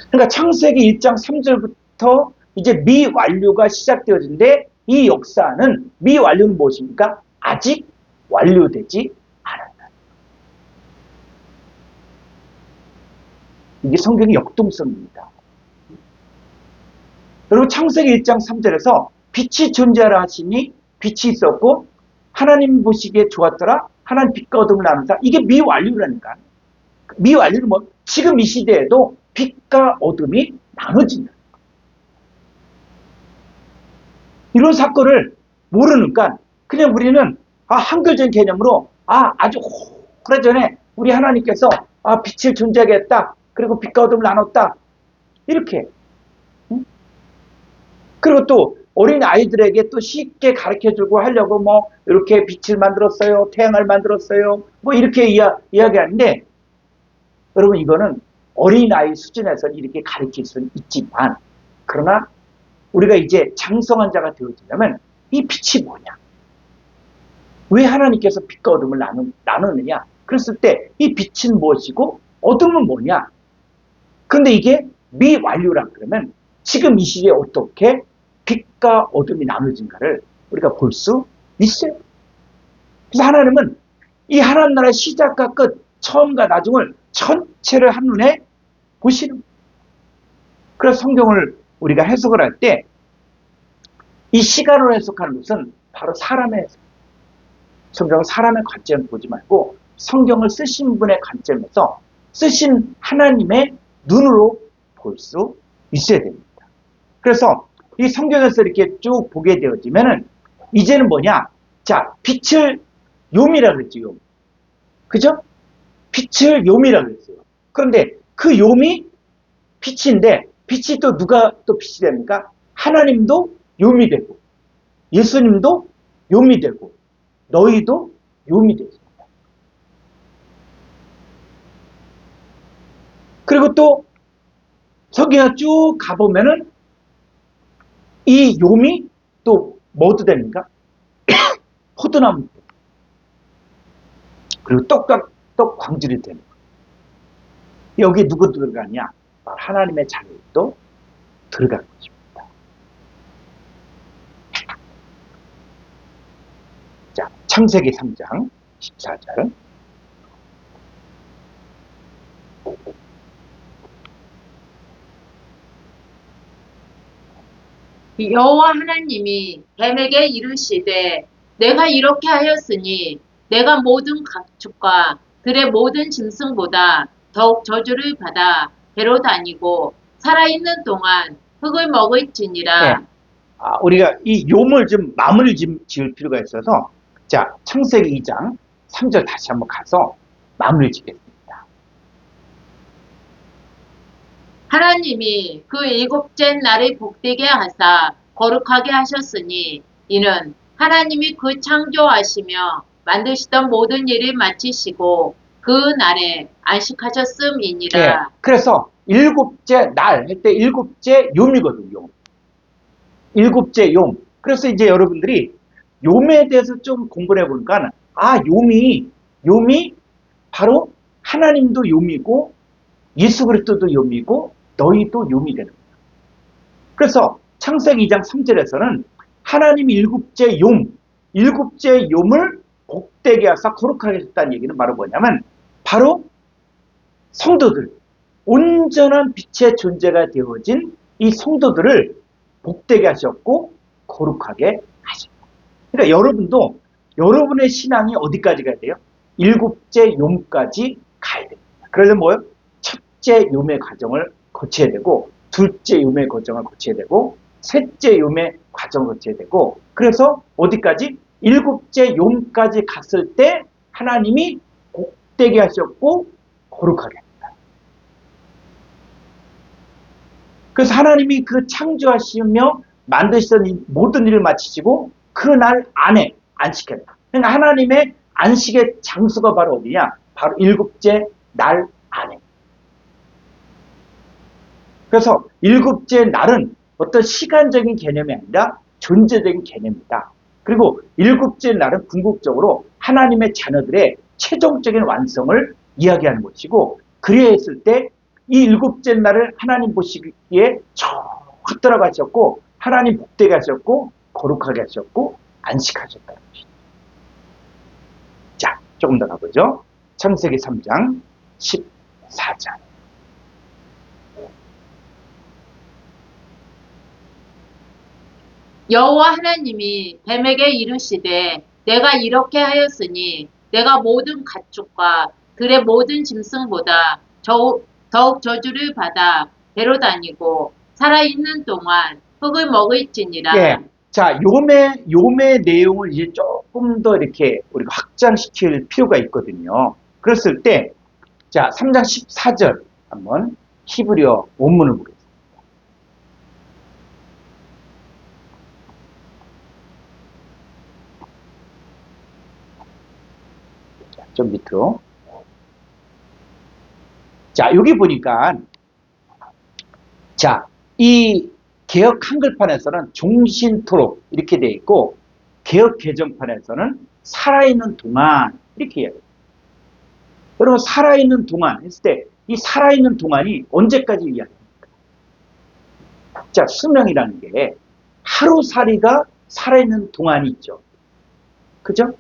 그러니까 창세기 1장 3절부터 이제 미완료가 시작되어진데 이 역사는 미완료는 무엇입니까? 아직 완료되지 않았다. 이게 성경의 역동성입니다. 여러분 창세기 1장 3절에서 빛이 존재하라 하시니 빛이 있었고 하나님 보시기에 좋았더라. 하나님 빛과 어둠을 나눈다. 이게 미완료라니까. 미완료는 뭐 지금 이 시대에도 빛과 어둠이 나눠진다. 이런 사건을 모르니까 그냥 우리는 한글적인 개념으로 아주 오래전에 우리 하나님께서 빛을 존재하게 했다. 그리고 빛과 어둠을 나눴다. 이렇게. 그리고 또 어린 아이들에게 또 쉽게 가르쳐주고 하려고 뭐 이렇게 빛을 만들었어요. 태양을 만들었어요. 뭐 이렇게 이야기하는데 여러분 이거는 어린아이 수준에서 이렇게 가르칠 수는 있지만 그러나 우리가 이제 장성한 자가 되어지려면 이 빛이 뭐냐? 왜 하나님께서 빛과 어둠을 나누느냐? 그랬을 때 이 빛은 무엇이고 어둠은 뭐냐? 그런데 이게 미완료라 그러면 지금 이 시대에 어떻게 빛과 어둠이 나눠진가를 우리가 볼 수 있어요. 그래서 하나님은 이 하나님 나라의 시작과 끝, 처음과 나중을 전체를 한눈에 보시는 거예요. 그래서 성경을 우리가 해석을 할 때 이 시간으로 해석하는 것은 바로 사람의 해석. 성경은 사람의 관점을 보지 말고 성경을 쓰신 분의 관점에서 쓰신 하나님의 눈으로 볼 수 있어야 됩니다. 그래서 이 성경에서 이렇게 쭉 보게 되어지면은 이제는 뭐냐? 자, 빛을 요미라 그랬죠, 요. 그죠? 빛을 요미라 그랬어요. 그런데 그 요미 빛인데 빛이 또 누가 또 빛이 됩니까? 하나님도 요미 되고 예수님도 요미 되고 너희도 욤이 되죠. 그리고 또 성경에 쭉 가보면은 이 욤이 또 뭐도 됩니까? 포도나무. 그리고 똑 광질이 되는 거예요. 여기 누구 들어가냐? 하나님의 자녀도 들어간 것입니다. 자, 창세기 3장 14절. 여호와 하나님이 뱀에게 이르시되 내가 이렇게 하였으니 내가 모든 가축과 들의 모든 짐승보다 더욱 저주를 받아 배로 다니고 살아있는 동안 흙을 먹을지니라. 네. 우리가 이 욤을 좀 마무리 좀 지을 필요가 있어서 자, 창세기 2장 3절 다시 한번 가서 마무리 짓겠습니다. 하나님이 그 일곱째 날을 복되게 하사 거룩하게 하셨으니 이는 하나님이 그 창조하시며 만드시던 모든 일을 마치시고 그 날에 안식하셨음이니라. 예, 그래서 일곱째 날 할 때 일곱째 욤이거든요. 일곱째 욤. 그래서 이제 여러분들이 욤에 대해서 좀 공부를 해보니까 욤이 바로 하나님도 욤이고 예수 그리스도도 욤이고 너희도 욤이 되는 거예요. 그래서 창세기 2장 3절에서는 하나님이 일곱째 욤을 복되게 하사 거룩하게 하셨다는 얘기는 바로 뭐냐면 바로 성도들, 온전한 빛의 존재가 되어진 이 성도들을 복되게 하셨고 거룩하게 하셨다. 그러니까 여러분도 여러분의 신앙이 어디까지 가야 돼요? 일곱째 욤까지 가야 됩니다. 그러려면 뭐예요? 첫째 욤의 과정을 거쳐야 되고 둘째 욤의 과정을 거쳐야 되고 셋째 욤의 과정을 거쳐야 되고 그래서 어디까지? 일곱째 욤까지 갔을 때 하나님이 복되게 하셨고 거룩하게 합니다. 그래서 하나님이 그 창조하시며 만드시던 이 모든 일을 마치시고 그 날 안에 안식했다. 그러니까 하나님의 안식의 장소가 바로 어디냐? 바로 일곱째 날 안에. 그래서 일곱째 날은 어떤 시간적인 개념이 아니라 존재적인 개념이다. 그리고 일곱째 날은 궁극적으로 하나님의 자녀들의 최종적인 완성을 이야기하는 것이고 그래야 했을 때 이 일곱째 날을 하나님 보시기에 저 들어가셨고 하나님 복되게 하셨고 거룩하게 하셨고 안식하셨다는 것입니다. 자, 조금 더 가보죠. 창세기 3장 14절. 여호와 하나님이 뱀에게 이르시되 내가 이렇게 하였으니 내가 모든 가축과 들의 모든 짐승보다 더욱 저주를 받아 배로 다니고 살아있는 동안 흙을 먹을지니라. 예. 자, 욤의 내용을 이제 조금 더 이렇게 우리가 확장시킬 필요가 있거든요. 그랬을 때, 자, 3장 14절 한번 히브리어 원문을 보겠습니다. 자, 좀 밑으로. 자, 여기 보니까, 자, 이 개역 한글판에서는 종신토록 이렇게 되어 있고, 개역 개정판에서는 살아있는 동안 이렇게 이야기해요. 여러분, 살아있는 동안 했을 때, 이 살아있는 동안이 언제까지 이야기합니까? 자, 수명이라는 게 하루살이가 살아있는 동안이 있죠. 그죠?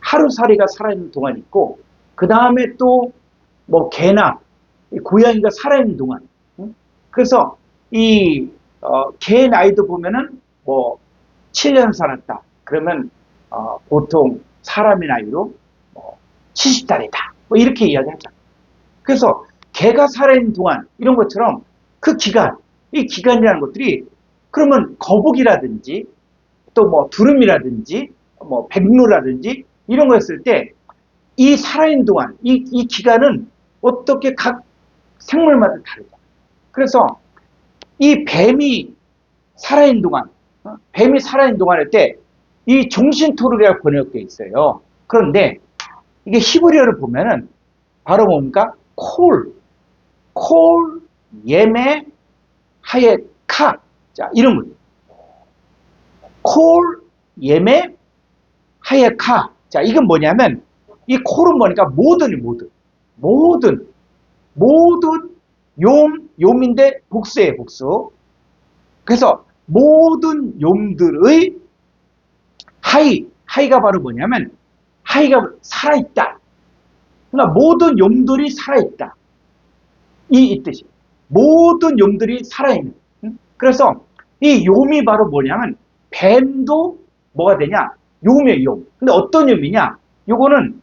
하루살이가 살아있는 동안이 있고, 그 다음에 또, 뭐, 개나, 고양이가 살아있는 동안. 그래서, 개 나이도 보면은, 뭐, 7년 살았다. 그러면, 보통 사람의 나이로, 70살이다. 뭐, 이렇게 이야기하잖아요. 그래서, 개가 살아있는 동안, 이런 것처럼, 그 기간, 이 기간이라는 것들이, 그러면 거북이라든지, 또 뭐, 두루미라든지, 뭐, 백로라든지, 이런 거 했을 때, 이 살아있는 동안, 이 기간은 어떻게 각 생물마다 다르죠. 그래서 이 뱀이 살아있는 동안, 뱀이 살아있는 동안 할 때 이 종신토르라고 번역되어 있어요. 그런데 이게 히브리어를 보면은 바로 뭡니까? 콜, 예매, 하예, 카. 자, 이런 거예요. 콜, 예매, 하예, 카. 자, 이건 뭐냐면, 이 콜은 뭐니까 모든 욤인데 복수예요, 복수. 그래서 모든 욤들의 하이가 바로 뭐냐면, 하이가 살아있다. 그러니까 모든 욤들이 살아있다. 이 뜻이에요. 모든 욤들이 살아있는. 그래서 이 욤이 바로 뭐냐면, 뱀도 뭐가 되냐? 욤이에요, 욤. 근데 어떤 욤이냐? 요거는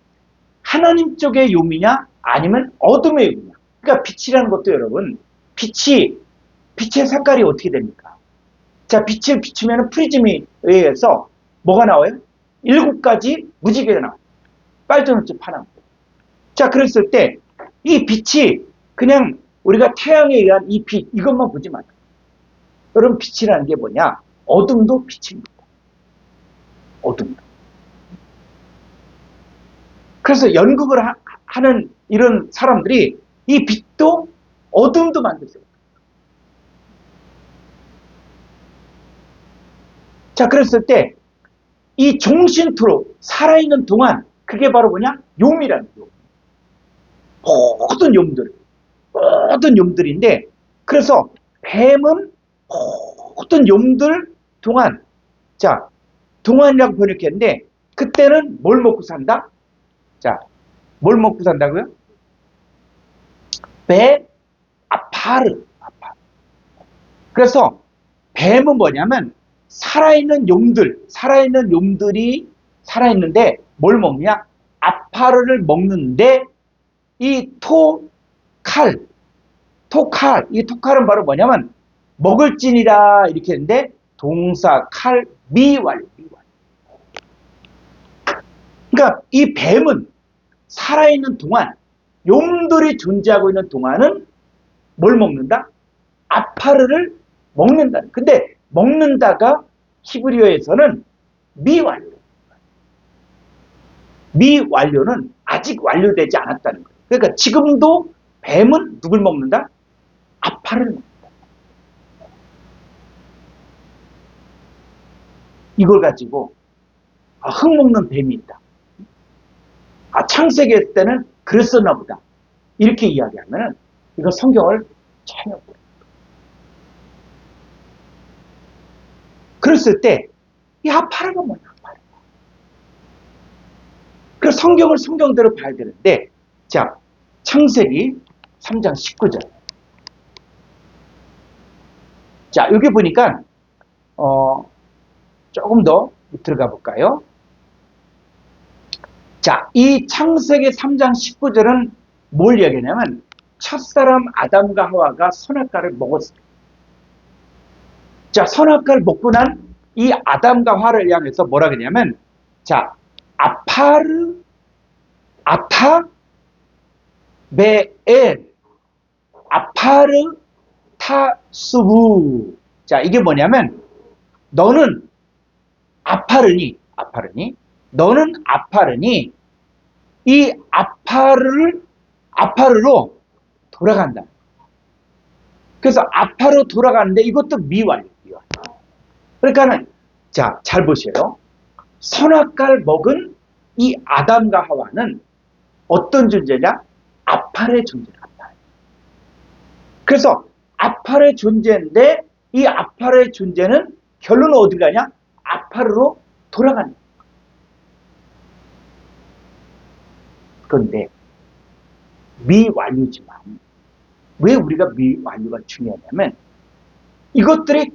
하나님 쪽의 욤이냐? 아니면 어둠의 욤이냐? 그러니까 빛이라는 것도 여러분, 빛의 색깔이 어떻게 됩니까? 자, 빛을 비추면 프리즘에 의해서 뭐가 나와요? 7가지 무지개가 나와요. 빨주노초 파란. 자, 그랬을 때 이 빛이 그냥 우리가 태양에 의한 이 빛, 이것만 보지 말아요. 여러분, 빛이라는 게 뭐냐? 어둠도 빛입니다. 어둠도. 그래서 연극을 하는 이런 사람들이 이 빛도 어둠도 만들어요. 자, 그랬을 때 이 종신토록 살아있는 동안 그게 바로 뭐냐? 욤이라는 욤. 모든 욤들인데, 그래서 뱀은 모든 욤들 동안, 자, 동안이라고 번역했는데, 그때는 뭘 먹고 산다? 자, 뭘 먹고 산다고요? 아파르. 그래서 뱀은 뭐냐면 살아있는 욤들이 살아있는데 뭘 먹냐? 아파르를 먹는데 이 이 토칼은 바로 뭐냐면 먹을지니라 이렇게 했는데 동사 칼 미완료. 그러니까 이 뱀은 살아있는 동안, 욤들이 존재하고 있는 동안은 뭘 먹는다? 아파르를 먹는다. 근데 먹는다가 히브리어에서는 미완료는 아직 완료되지 않았다는 거예요. 그러니까 지금도 뱀은 누굴 먹는다? 아파르를 먹는다. 이걸 가지고 흙 먹는 뱀이 있다. 창세기 때는 그랬었나 보다. 이렇게 이야기하면 이건 성경을 전혀 모릅니다. 그랬을 때 이 아파르가 뭐냐? 그래서 성경을 성경대로 봐야 되는데, 자, 창세기 3장 19절. 자, 여기 보니까 조금 더 들어가 볼까요? 자, 이 창세기 3장 19절은 뭘 이야기하냐면 첫사람 아담과 하와가 선악과를 먹었습니다. 자, 선악과를 먹고 난 이 아담과 하와를 향해서 뭐라 그러냐면, 자, 아파르 타수부. 자, 이게 뭐냐면 너는 아파르니 이 아파르로 돌아간다. 그래서 아파르로 돌아가는데 이것도 미완료. 그러니까는, 자, 잘 보세요. 선악과를 먹은 이 아담과 하와는 어떤 존재냐? 아파르의 존재다. 그래서 아파르의 존재인데 이 아파르의 존재는 결론은 어디 가냐? 아파르로 돌아간다. 그런데 미완료지만 왜 우리가 미완료가 중요하냐면 이것들이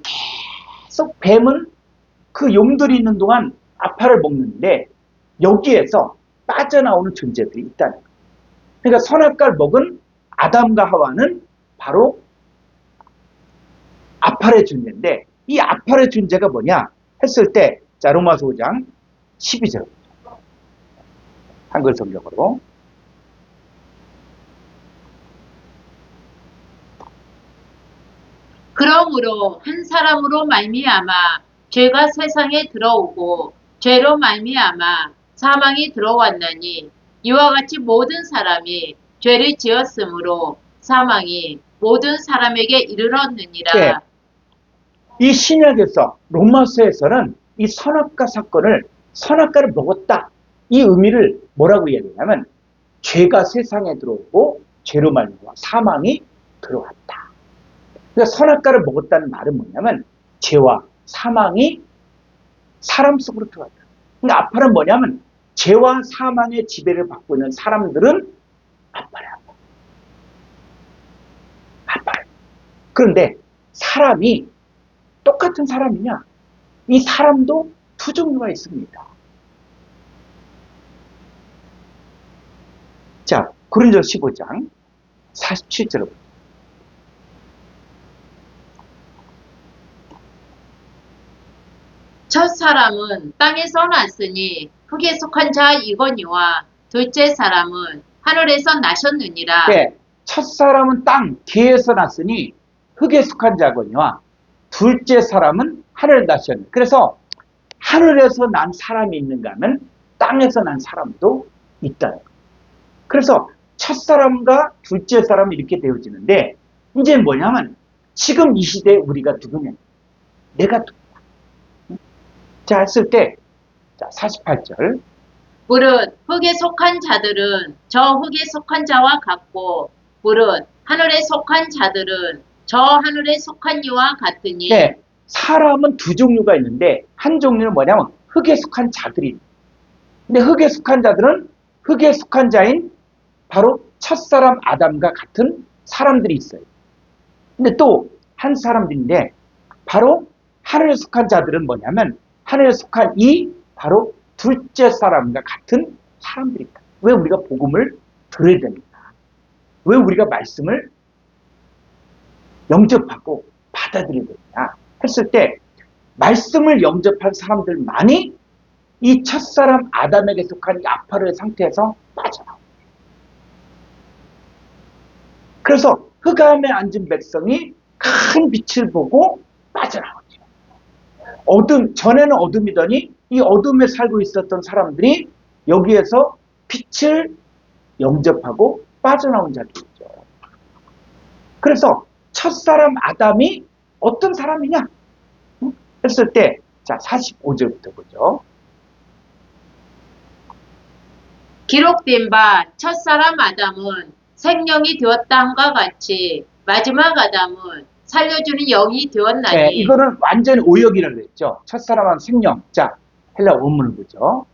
계속 뱀은 그 욤들이 있는 동안 아파를 먹는데 여기에서 빠져나오는 존재들이 있다는 거예요. 그러니까 선악과를 먹은 아담과 하와는 바로 아파의 존재인데 이 아파의 존재가 뭐냐 했을 때, 자, 로마서 5장 12절 한글 성경으로. 그러므로 한 사람으로 말미암아 죄가 세상에 들어오고 죄로 말미암아 사망이 들어왔나니 이와 같이 모든 사람이 죄를 지었으므로 사망이 모든 사람에게 예. 이르렀느니라. 이 신약에서 로마서에서는 이 선악과 사건을 선악과를 먹었다. 이 의미를 뭐라고 이야기하냐면 죄가 세상에 들어오고 죄로 말미암아 사망이 들어왔다. 그러니까 선악과를 먹었다는 말은 뭐냐면 죄와 사망이 사람 속으로 들어왔다. 그러니까 아파는 뭐냐면 죄와 사망의 지배를 받고 있는 사람들은 아파요. 아파요. 그런데 사람이 똑같은 사람이냐? 이 사람도 두 종류가 있습니다. 자, 고린도서 15장 47절을 첫 사람은 땅에서 났으니 흙에 속한 자 이거니와 둘째 사람은 하늘에서 나셨느니라. 때 첫 사람은 땅 뒤에서 났으니 흙에 속한 자거니와 둘째 사람은 하늘에 나셨네. 그래서 하늘에서 난 사람이 있는가 하면 땅에서 난 사람도 있다. 그래서 첫 사람과 둘째 사람이 이렇게 되어지는데 이제 뭐냐면 지금 이 시대에 우리가 누구냐? 내가 누구냐? 자 했을 때 자, 48절 무릇 흙에 속한 자들은 저 흙에 속한 자와 같고 무릇 하늘에 속한 자들은 저 하늘에 속한 이와 같으니. 네, 사람은 두 종류가 있는데 한 종류는 뭐냐면 흙에 속한 자들이. 근데 흙에 속한 자들은 흙에 속한 자인 바로 첫사람 아담과 같은 사람들이 있어요. 근데 또 한 사람들인데 바로 하늘에 속한 자들은 뭐냐면 하늘에 속한 이 바로 둘째 사람과 같은 사람들이다. 왜 우리가 복음을 들어야 됩니까? 왜 우리가 말씀을 영접하고 받아들여야 되냐 했을 때 말씀을 영접한 사람들만이 이 첫사람 아담에게 속한 이 아파르의 상태에서 빠져나옵니다. 그래서 흑암에 앉은 백성이 큰 빛을 보고 빠져나오죠. 전에는 어둠이더니 이 어둠에 살고 있었던 사람들이 여기에서 빛을 영접하고 빠져나온 자들이죠. 그래서 첫사람 아담이 어떤 사람이냐 했을 때 자 45절부터 보죠. 기록된 바 첫사람 아담은 생명이 되었다 함과 같이 마지막 아담은 살려주는 영이 되었나니. 네, 이거는 완전히 오역이라고 했죠. 첫사람은 생명. 자, 헬라 원문을 보죠.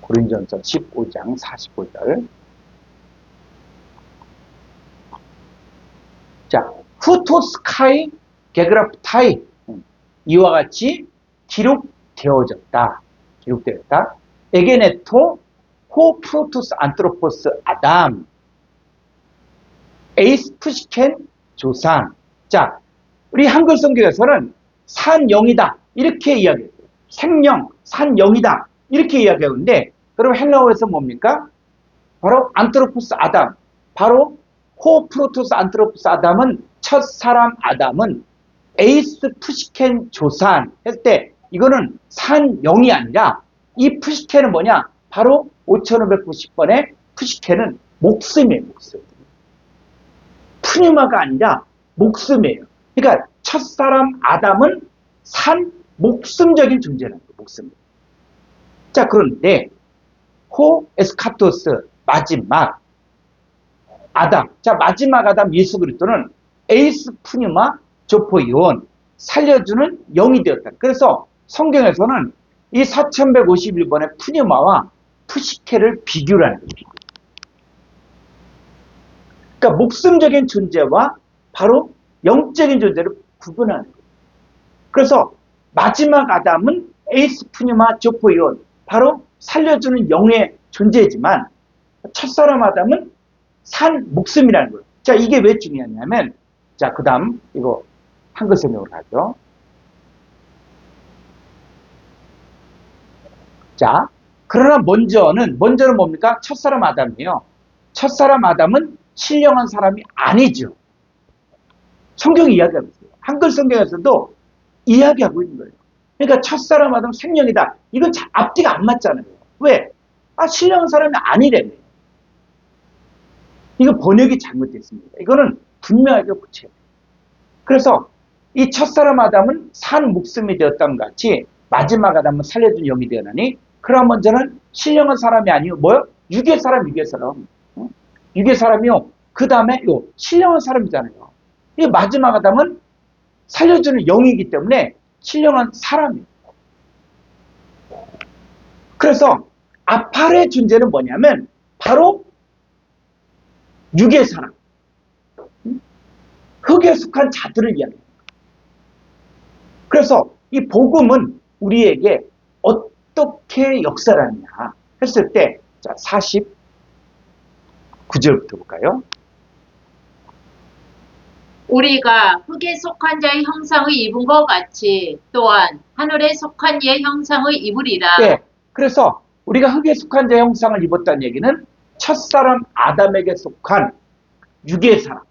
고린전서 15장 45절. 자, 후토스카이 게그라프타이 이와 같이 기록되어졌다. 기록되었다. 에게네토 호 프로토스 안트로포스 아담 에이스 푸시켄 조상. 자, 우리 한글 성경에서는 산영이다 이렇게 이야기해요. 생명, 산영이다 이렇게 이야기하는데 그럼 헬라어에서 뭡니까? 바로 안트로포스 아담, 바로 호 프로토스 안트로포스 아담은 첫 사람 아담은 에이스 푸시켄 조산 했을 때 이거는 산영이 아니라 이 푸시켄은 뭐냐? 바로 5590번의 푸시켄은 목숨이에요. 목숨. 푸뉴마가 아니라 목숨이에요. 그러니까 첫사람 아담은 산 목숨적인 존재라는 거예요. 목숨. 자, 그런데 호 에스카토스 마지막 아담. 자, 마지막 아담 예수 그리스도는 에이스 푸뉴마 조포이온 살려주는 영이 되었다. 그래서 성경에서는 이 4151번의 푸뉴마와 푸시케를 비교를 하는 거예요. 그러니까 목숨적인 존재와 바로 영적인 존재를 구분하는 거예요. 그래서 마지막 아담은 에이스 푸뉴마 조포이온 바로 살려주는 영의 존재지만 첫사람 아담은 산 목숨이라는 거예요. 자, 이게 왜 중요하냐면 자, 그 다음 이거 한글 설명으로 가죠. 자, 그러나 먼저는 뭡니까? 첫사람 아담이에요. 첫사람 아담은 신령한 사람이 아니죠. 성경이 이야기하고 있어요. 한글 성경에서도 이야기하고 있는 거예요. 그러니까 첫사람 아담 생명이다. 이건 앞뒤가 안 맞잖아요. 왜? 신령한 사람이 아니래며. 이거 번역이 잘못됐습니다. 이거는 분명하게 고쳐야 돼요. 그래서 이 첫사람 아담은 산 목숨이 되었던 것 같이 마지막 아담은 살려준 영이 되었나니 그럼 먼저는 신령한 사람이 아니요 뭐요? 육의 사람. 육의 사람이요. 그 다음에 신령한 사람이잖아요. 이 마지막 아담은 살려주는 영이기 때문에 신령한 사람이에요. 그래서 아팔의 존재는 뭐냐면 바로 육의 사람, 흙에 속한 자들을 이야기합니다. 그래서 이 복음은 우리에게 어떻게 역사를 하느냐 했을 때 49절부터 볼까요? 우리가 흙에 속한 자의 형상을 입은 것 같이 또한 하늘에 속한 이의 형상을 입으리라. 네, 그래서 우리가 흙에 속한 자의 형상을 입었다는 얘기는 첫사람 아담에게 속한 육의 사람,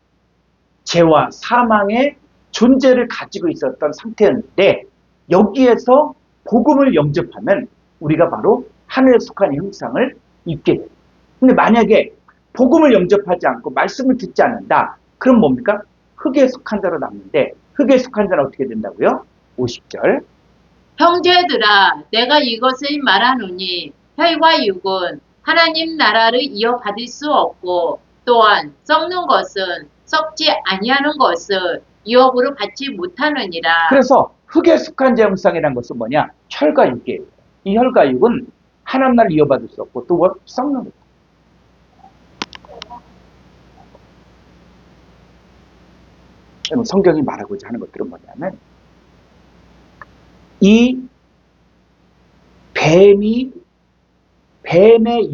죄와 사망의 존재를 가지고 있었던 상태였는데 여기에서 복음을 영접하면 우리가 바로 하늘에 속한 형상을 입게 돼요. 근데 만약에 복음을 영접하지 않고 말씀을 듣지 않는다. 그럼 뭡니까? 흙에 속한 자로 남는데 흙에 속한 자는 어떻게 된다고요? 50절. 형제들아, 내가 이것을 말하노니 혈과 육은 하나님 나라를 이어받을 수 없고 또한 썩는 것은 썩지 아니하는 것을 유업으로 받지 못하느니라. 그래서 흙에 속한 자 형상이라는 것은 뭐냐? 혈과 육이에요. 이 혈과 육은 하나님 나라를 이어받을 수 없고 또 뭐? 썩는 것. 성경이 말하고자 하는 것들은 뭐냐면 이 뱀의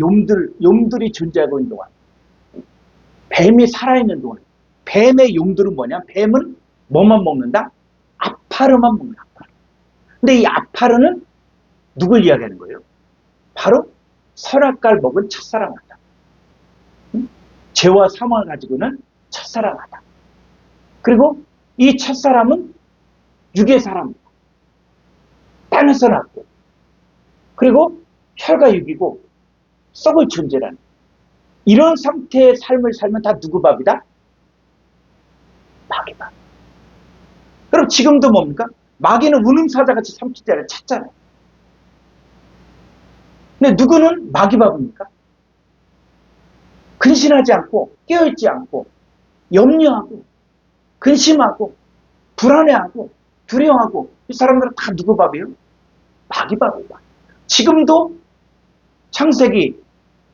용들이 존재하고 있는 동안 뱀이 살아있는 동안 뱀의 용들은 뭐냐? 뱀은 뭐만 먹는다? 아파르만 먹는다. 근데 이 아파르는 누굴 이야기하는 거예요? 바로 선악과를 먹은 첫사랑하다. 죄와 사망을 가지고는 첫사랑하다. 그리고 이 첫사람은 육의 사람입니다. 땅에서 났고 그리고 혈과 육이고 썩을 존재라는 이런 상태의 삶을 살면 다 누구 밥이다? 마귀 밥. 그럼 지금도 뭡니까? 마귀는 우능사자같이 삼키자를 찾잖아요. 근데 누구는 마귀 밥입니까? 근신하지 않고 깨어있지 않고 염려하고 근심하고 불안해하고 두려워하고 이 사람들은 다 누구 밥이에요? 마귀 밥이다. 지금도 창세기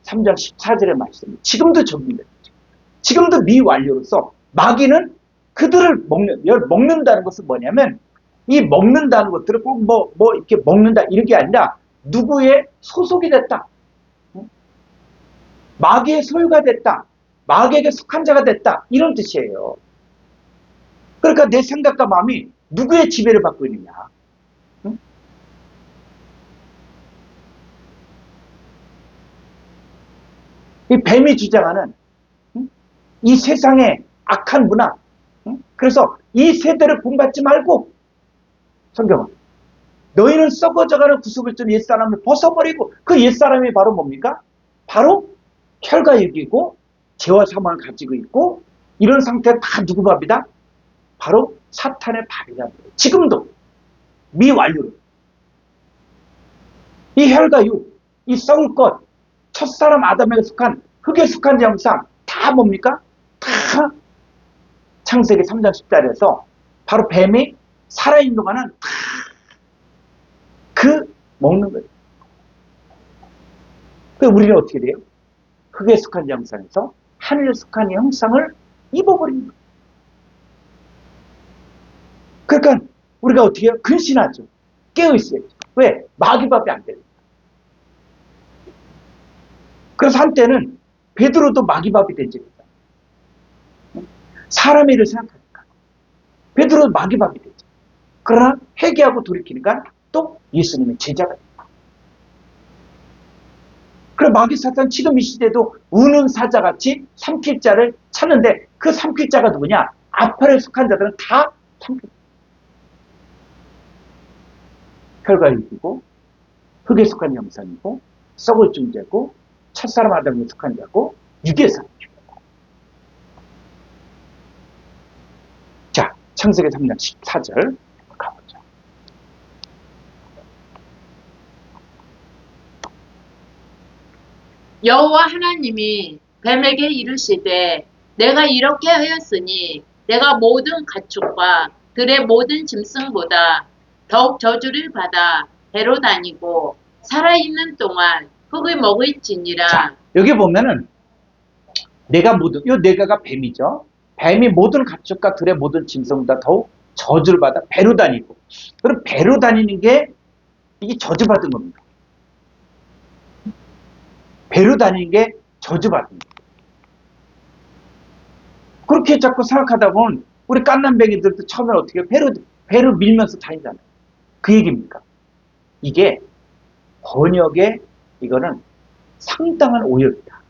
3장 14절의 말씀 지금도 적용됩니다. 지금도 미완료로서 마귀는 그들을 먹는다는 것은 뭐냐면 이 먹는다는 것들을 꼭 이렇게 먹는다 이런 게 아니라 누구의 소속이 됐다. 마귀의 소유가 됐다. 마귀에게 속한 자가 됐다. 이런 뜻이에요. 그러니까 내 생각과 마음이 누구의 지배를 받고 있느냐. 응? 이 뱀이 주장하는 이 세상의 악한 문화. 그래서 이 세대를 본받지 말고 성경은 너희는 썩어져가는 구속을 준 옛사람을 벗어버리고 그 옛사람이 바로 뭡니까? 바로 혈과 육이고 죄와 사망을 가지고 있고 이런 상태는 다 누구 밥이다? 바로 사탄의 밥이다. 지금도 미완료로 이 혈과 육, 이 썩을 것, 첫사람 아담에게 속한 흙에 속한 형상 다 뭡니까? 다 창세기 3장 10절에서 바로 뱀이 살아있는 동안은 다 그 먹는 거예요. 그래서 우리는 어떻게 돼요? 흙에 속한 형상에서 하늘에 속한 형상을 입어버리는 거예요. 그러니까 우리가 어떻게 해요? 근신하죠. 깨어있어야죠. 왜? 마귀밥이 안 되니까. 그래서 한때는 베드로도 마귀밥이 된 적이 있어요. 사람의 일을 생각하니까. 베드로도 마귀밥이 되죠. 그러나 회개하고 돌이키니까 또 예수님의 제자가 됩니다. 그럼 마귀 사탄 지금 이 시대도 우는 사자같이 삼킬 자를 찾는데 그 삼킬 자가 누구냐? 아팔에 속한 자들은 다 삼킬. 혈관이고 흙에 속한 영성이고 썩을 존재고 첫사람 아담에 속한 자고 육의 사람이고. 자, 창세기 3장 14절 가보죠. 여호와 하나님이 뱀에게 이르시되 내가 이렇게 하였으니 내가 모든 가축과 들의 모든 짐승보다 더욱 저주를 받아 배로 다니고 살아있는 동안 흙을 먹을지니라. 자, 여기 보면은 내가 모든, 요 내가가 뱀이죠. 뱀이 모든 가축과 들의 모든 짐승보다 더욱 저주를 받아 배로 다니고. 그럼 배로 다니는 게 이게 저주받은 겁니다. 배로 다니는 게 저주받은 겁니다. 그렇게 자꾸 생각하다 보면 우리 깐난뱅이들도 처음에 어떻게 배로 밀면서 다니잖아요. 그 얘기입니까? 이게 번역에 이거는 상당한 오역이다.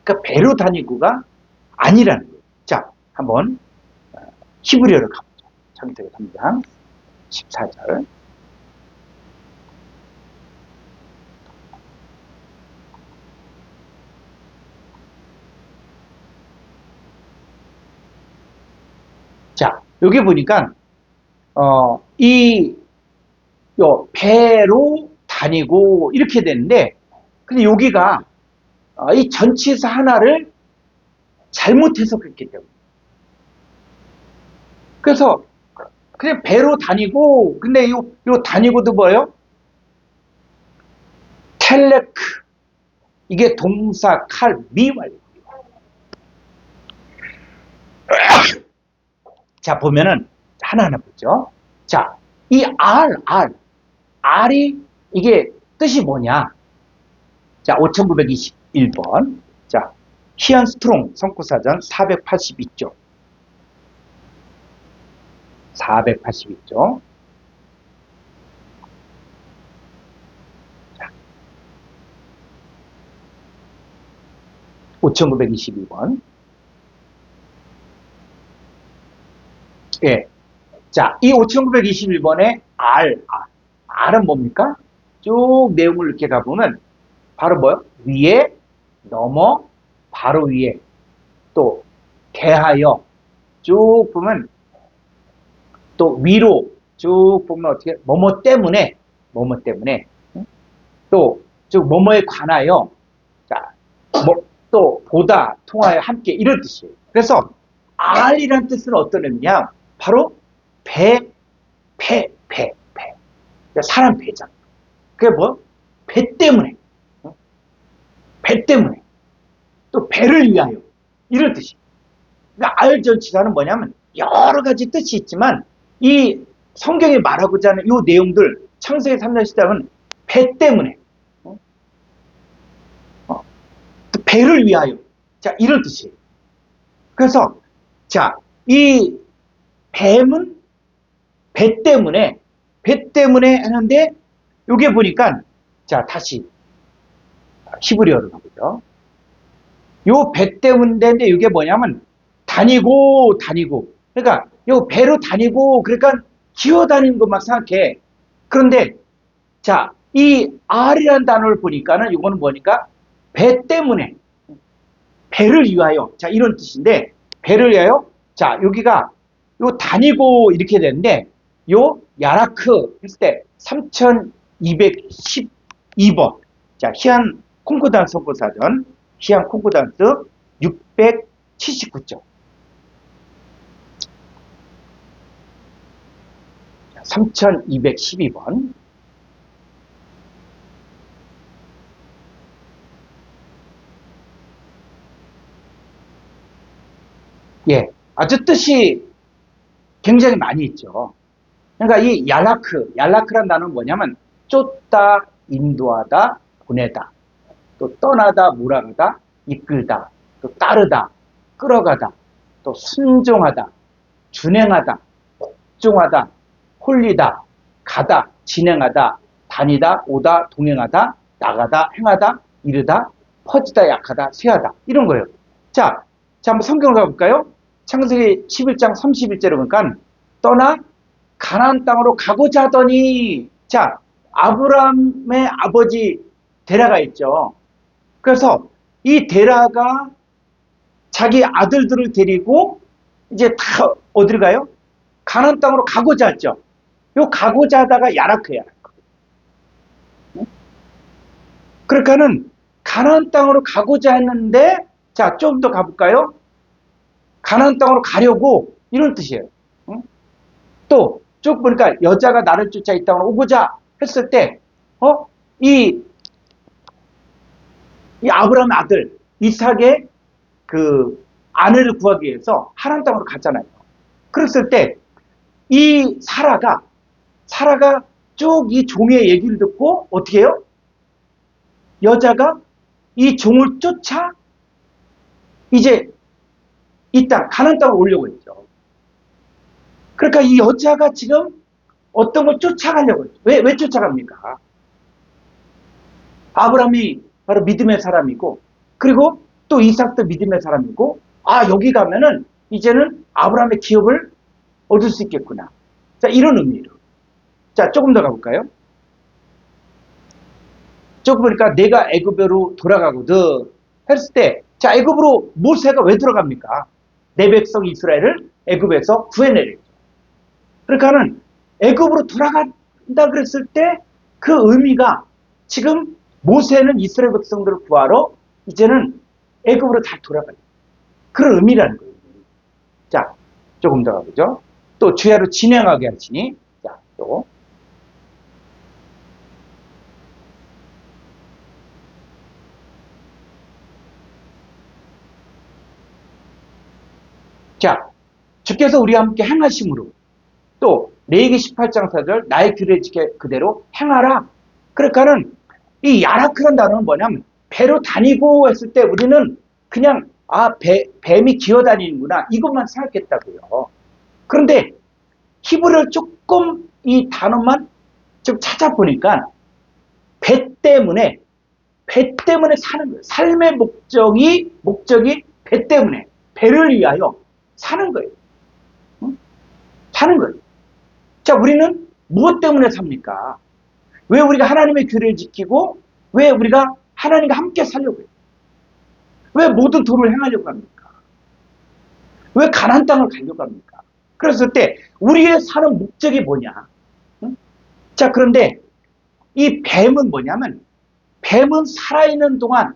그러니까 배로 다니고가 아니라는 거예요. 자, 한번 히브리어로 가보죠. 창세기 3장 14절. 자, 여기 보니까 배로 다니고 이렇게 되는데, 근데 여기가 이 전치사 하나를 잘못해서 그랬기 때문에. 그래서 그냥 배로 다니고, 근데 요 다니고도 뭐예요? 텔레크. 이게 동사 칼 미완료. 자, 보면은 하나하나 보죠. 자, 이 R이 이게 뜻이 뭐냐? 자, 5921번. 자, 희안 스트롱 성구사전 482쪽. 482쪽. 5922번. 예. 자, 이 5921번에 R은 뭡니까? 쭉 내용을 이렇게 가보면, 바로 뭐요? 위에, 넘어, 바로 위에, 또, 대하여, 쭉 보면, 또 위로, 쭉 보면 어떻게, 뭐뭐 때문에, 또, 쭉 뭐뭐에 관하여, 자, 또, 보다, 통하여, 함께, 이런 뜻이에요. 그래서, R이란 뜻은 어떤 의미냐? 바로 배. 사람 배잖아. 그게 뭐? 배 때문에. 또 배를 위하여. 이런 뜻이에요. 그러니까 R 전치사는 뭐냐면 여러 가지 뜻이 있지만 이 성경이 말하고자 하는 이 내용들 창세기 3장 14절은 배 때문에. 또 배를 위하여. 자, 이런 뜻이에요. 그래서 자, 이 뱀은 배 때문에 하는데, 요게 보니까, 자, 다시, 히브리어로 가보죠. 요 배 때문인데, 이게 뭐냐면, 다니고. 그러니까, 요 배로 다니고, 그러니까, 기어 다니는 것만 생각해. 그런데, 자, 이 R이라는 단어를 보니까는, 요거는 뭐니까, 배 때문에, 배를 위하여. 자, 이런 뜻인데, 배를 위하여. 자, 여기가, 요 다니고 이렇게 되는데, 요 야라크 했을 때 3212번. 자, 희안 콩코단스 성구사전, 희안 콩코단스 679쪽. 3212번. 예, 아주 뜻이 굉장히 많이 있죠. 그러니까 이 얄라크란 단어는 뭐냐면 쫓다, 인도하다, 보내다, 또 떠나다, 몰아가다, 이끌다, 또 따르다, 끌어가다, 또 순종하다, 준행하다, 복종하다, 홀리다, 가다, 진행하다, 다니다, 오다, 동행하다, 나가다, 행하다, 이르다, 퍼지다, 약하다, 쇠하다, 이런 거예요. 자, 한번 성경을 가볼까요? 창세기 11장 31절에 보니까 떠나 가나안 땅으로 가고자 하더니, 자, 아브라함의 아버지 데라가 있죠. 그래서 이 데라가 자기 아들들을 데리고 이제 다 어디를 가요? 가나안 땅으로 가고자 했죠. 요 가고자 하다가 야라크야. 그러니까는 가나안 땅으로 가고자 했는데 자, 좀 더 가볼까요? 가나안 땅으로 가려고 이런 뜻이에요. 응? 또 쭉 보니까 여자가 나를 쫓아 이 땅으로 오고자 했을 때, 이 아브라함의 아들 이삭의 그 아내를 구하기 위해서 하란 땅으로 갔잖아요. 그랬을 때 이 사라가 쭉 이 종의 얘기를 듣고 어떻게 해요? 여자가 이 종을 쫓아 이제 이 땅 가나안 땅으로 오려고 했죠. 그러니까 이 여자가 지금 어떤 걸 쫓아가려고 했죠. 왜 쫓아갑니까? 아브라함이 바로 믿음의 사람이고, 그리고 또 이삭도 믿음의 사람이고, 아, 여기 가면은 이제는 아브라함의 기업을 얻을 수 있겠구나. 자, 이런 의미로. 자, 조금 더 가볼까요? 조금 보니까 내가 애굽으로 돌아가거든 했을 때, 자, 애굽으로 모세가 왜 들어갑니까? 내 백성 이스라엘을 애굽에서 구해내랬죠. 그러니까는 애굽으로 돌아간다 그랬을 때 그 의미가 지금 모세는 이스라엘 백성들을 구하러 이제는 애굽으로 다 돌아가요. 그런 의미라는 거예요. 자, 조금 더 가보죠. 또 주야로 진행하게 하시니, 자, 또. 자, 주께서 우리와 함께 행하심으로 또 레위기 18장 4절 나의 규례 지켜 그대로 행하라. 그러니까는 이 야라크란 단어는 뭐냐면 배로 다니고 했을 때 우리는 그냥 뱀이 기어다니는구나 이것만 생각했다고요. 그런데 히브리를 조금 이 단어만 좀 찾아보니까 배 때문에 사는 거예요. 삶의 목적이 배 때문에 배를 위하여 사는 거예요. 응? 사는 거예요. 자, 우리는 무엇 때문에 삽니까? 왜 우리가 하나님의 규례를 지키고 왜 우리가 하나님과 함께 살려고 해요? 왜 모든 도를 행하려고 합니까? 왜 가나안 땅을 가려고 합니까? 그랬을 때 우리의 사는 목적이 뭐냐? 응? 자, 그런데 이 뱀은 뭐냐면 뱀은 살아있는 동안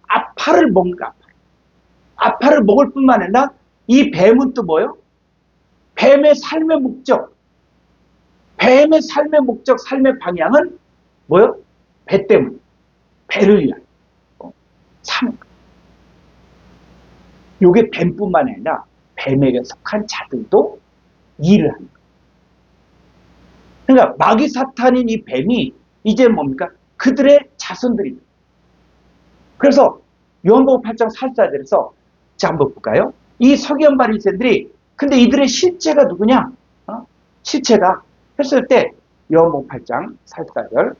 아파를 먹는가? 아파를 먹을 뿐만 아니라 이 뱀은 또 뭐예요? 뱀의 삶의 목적, 삶의 방향은 뭐요? 배 때문에. 배를 위한. 사는 거. 요게 뱀뿐만 아니라 뱀에게 속한 자들도 일을 하는 거예요. 그러니까 마귀 사탄인 이 뱀이 이제 뭡니까? 그들의 자손들입니다. 그래서 요한복음 8장 44절에서 자, 한번 볼까요? 이 서기관 바리새인들이 근데 이들의 실체가 누구냐? 실체가 했을 때 요한복음 8장 44절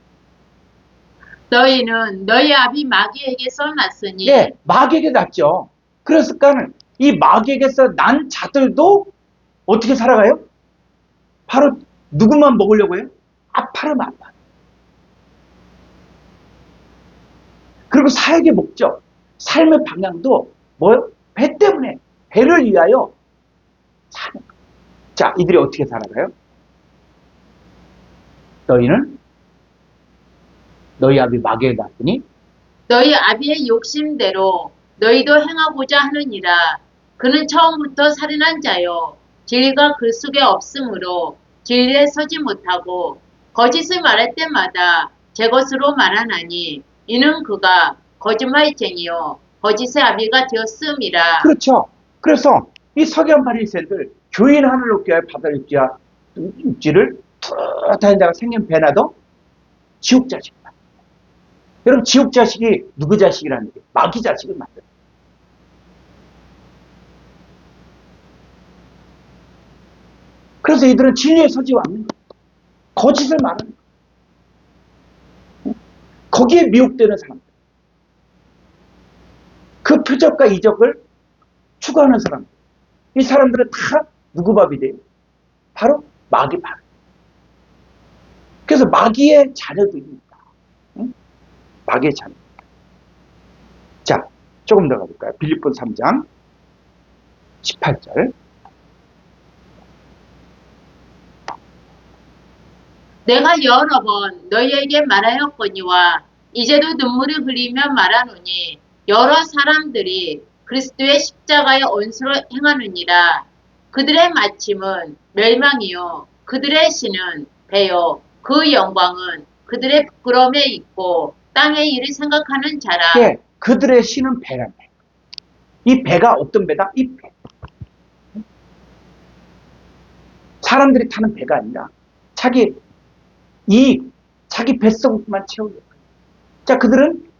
너희는 너희 아비 마귀에게서 났으니 네, 마귀에게 났죠. 그랬을까 이 마귀에게서 난 자들도 어떻게 살아가요? 바로 누구만 먹으려고 해요? 아파르만. 그리고 사역의 목적, 삶의 방향도 뭐요? 배 때문에, 배를 위하여 사는 거예요. 자, 이들이 어떻게 살아가요? 너희는 너희 아비 마귀에 났으니 너희 아비의 욕심대로 너희도 행하고자 하느니라. 그는 처음부터 살인한 자요 진리가 그 속에 없으므로 진리에 서지 못하고 거짓을 말할 때마다 제 것으로 말하나니 이는 그가 거짓말쟁이요 거짓의 아비가 되었음이라. 그렇죠. 그래서 이 서기관 바리새인들 교인 하늘 높게 바다를 육지를 툭 다니다가 생긴 배나도 지옥 자식이다. 여러분 지옥 자식이 누구 자식이라는 얘기예요? 마귀 자식을 만들어요. 그래서 이들은 진리에 서지 않는 거예요. 거짓을 말하는 거예요. 거기에 미혹되는 사람들. 그 표적과 이적을 추구하는 사람들. 이 사람들은 다 누구 밥이 돼요? 바로 마귀 밥. 그래서 마귀의 자녀들입니다. 응? 마귀의 자녀. 자, 조금 더 가볼까요? 빌립보서 3장 18절. 내가 여러 번 너희에게 말하였거니와 이제도 눈물이 흘리며 말하노니 여러 사람들이 그리스도의 십자가의 온수로 행하느니라. 그들의 마침은 멸망이요 그들의 신은 배요 그 영광은 그들의 부끄러움에 있고 땅의 일을 생각하는 자라. 예, 그들의 신은 배란 배. 이 배가 어떤 배다? 이 배. 사람들이 타는 배가 아니라 자기 뱃속만 채우는 거예요. 자, 그들은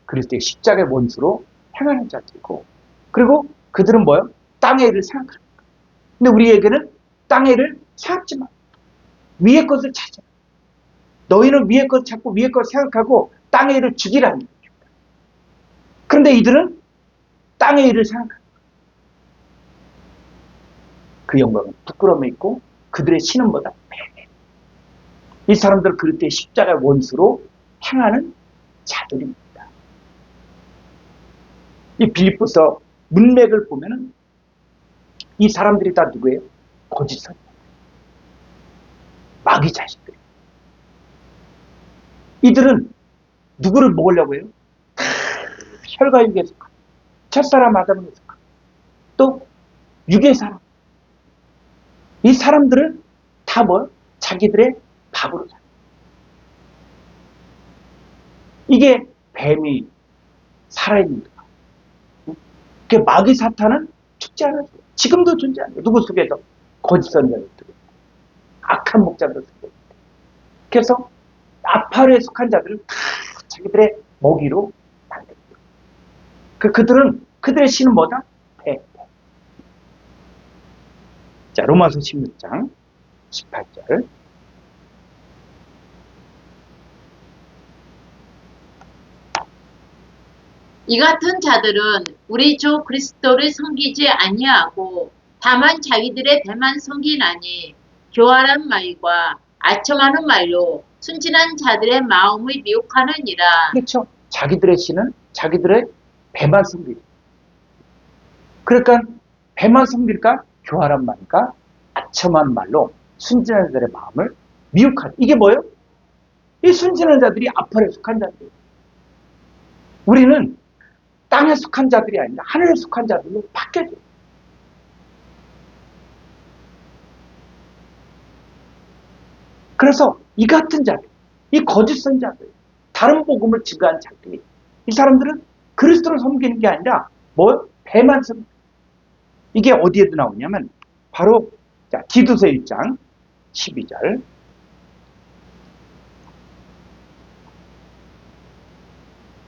그리스도의 십자가의 원수로 행하는 자들이고, 그리고 그들은 뭐요? 땅의 일을 생각하는 거예요. 근데 우리에게는 땅의 일을 생각지 마. 위의 것을 찾아. 너희는 위의 것을 찾고 위의 것을 생각하고 땅의 일을 죽이라는 거예요. 그런데 이들은 땅의 일을 생각하는 거예요. 그 영광은 부끄러움에 있고 그들의 신은 뭐다? 배. 이 사람들은 그리스도의 십자가의 원수로 행하는 자들입니다. 이 빌립보서 문맥을 보면은 이 사람들이 다 누구예요? 거짓 선지자, 마귀 자식들. 이들은 누구를 먹으려고 해요? 혈과육에 속한 첫사람 아담에 속한 또 육의 사람. 이 사람들을 다 뭐? 자기들의 밥으로 사. 이게 뱀이 살아있는 거야. 그 마귀 사탄은 죽지 않았어요. 지금도 존재한다. 누구 속에서? 거짓 선자들 속에. 악한 목자들 속에. 그래서 나팔에 속한 자들은 다 자기들의 먹이로 만듭니다. 그들은 그들의 신은 뭐다? 배. 자, 로마서 16장 18절. 이 같은 자들은 우리 주 그리스도를 섬기지 아니하고 다만 자기들의 배만 섬기나니 교활한 말과 아첨하는 말로 순진한 자들의 마음을 미혹하느니라. 그렇죠. 자기들의 신은 자기들의 배만 섬기죠. 그러니까 배만 섬길까? 교활한 말과 아첨한 말로 순진한 자들의 마음을 미혹하죠. 이게 뭐예요? 이 순진한 자들이 아팔에 속한 자들이에요. 우리는 땅에 속한 자들이 아니라 하늘에 속한 자들로 바뀌어져요. 그래서 이 같은 자들, 이 거짓 선자들, 다른 복음을 증거한 자들이, 이 사람들은 그리스도를 섬기는 게 아니라 뭐? 배만 섬기는. 이게 어디에도 나오냐면 바로 자, 디도서 1장 12절.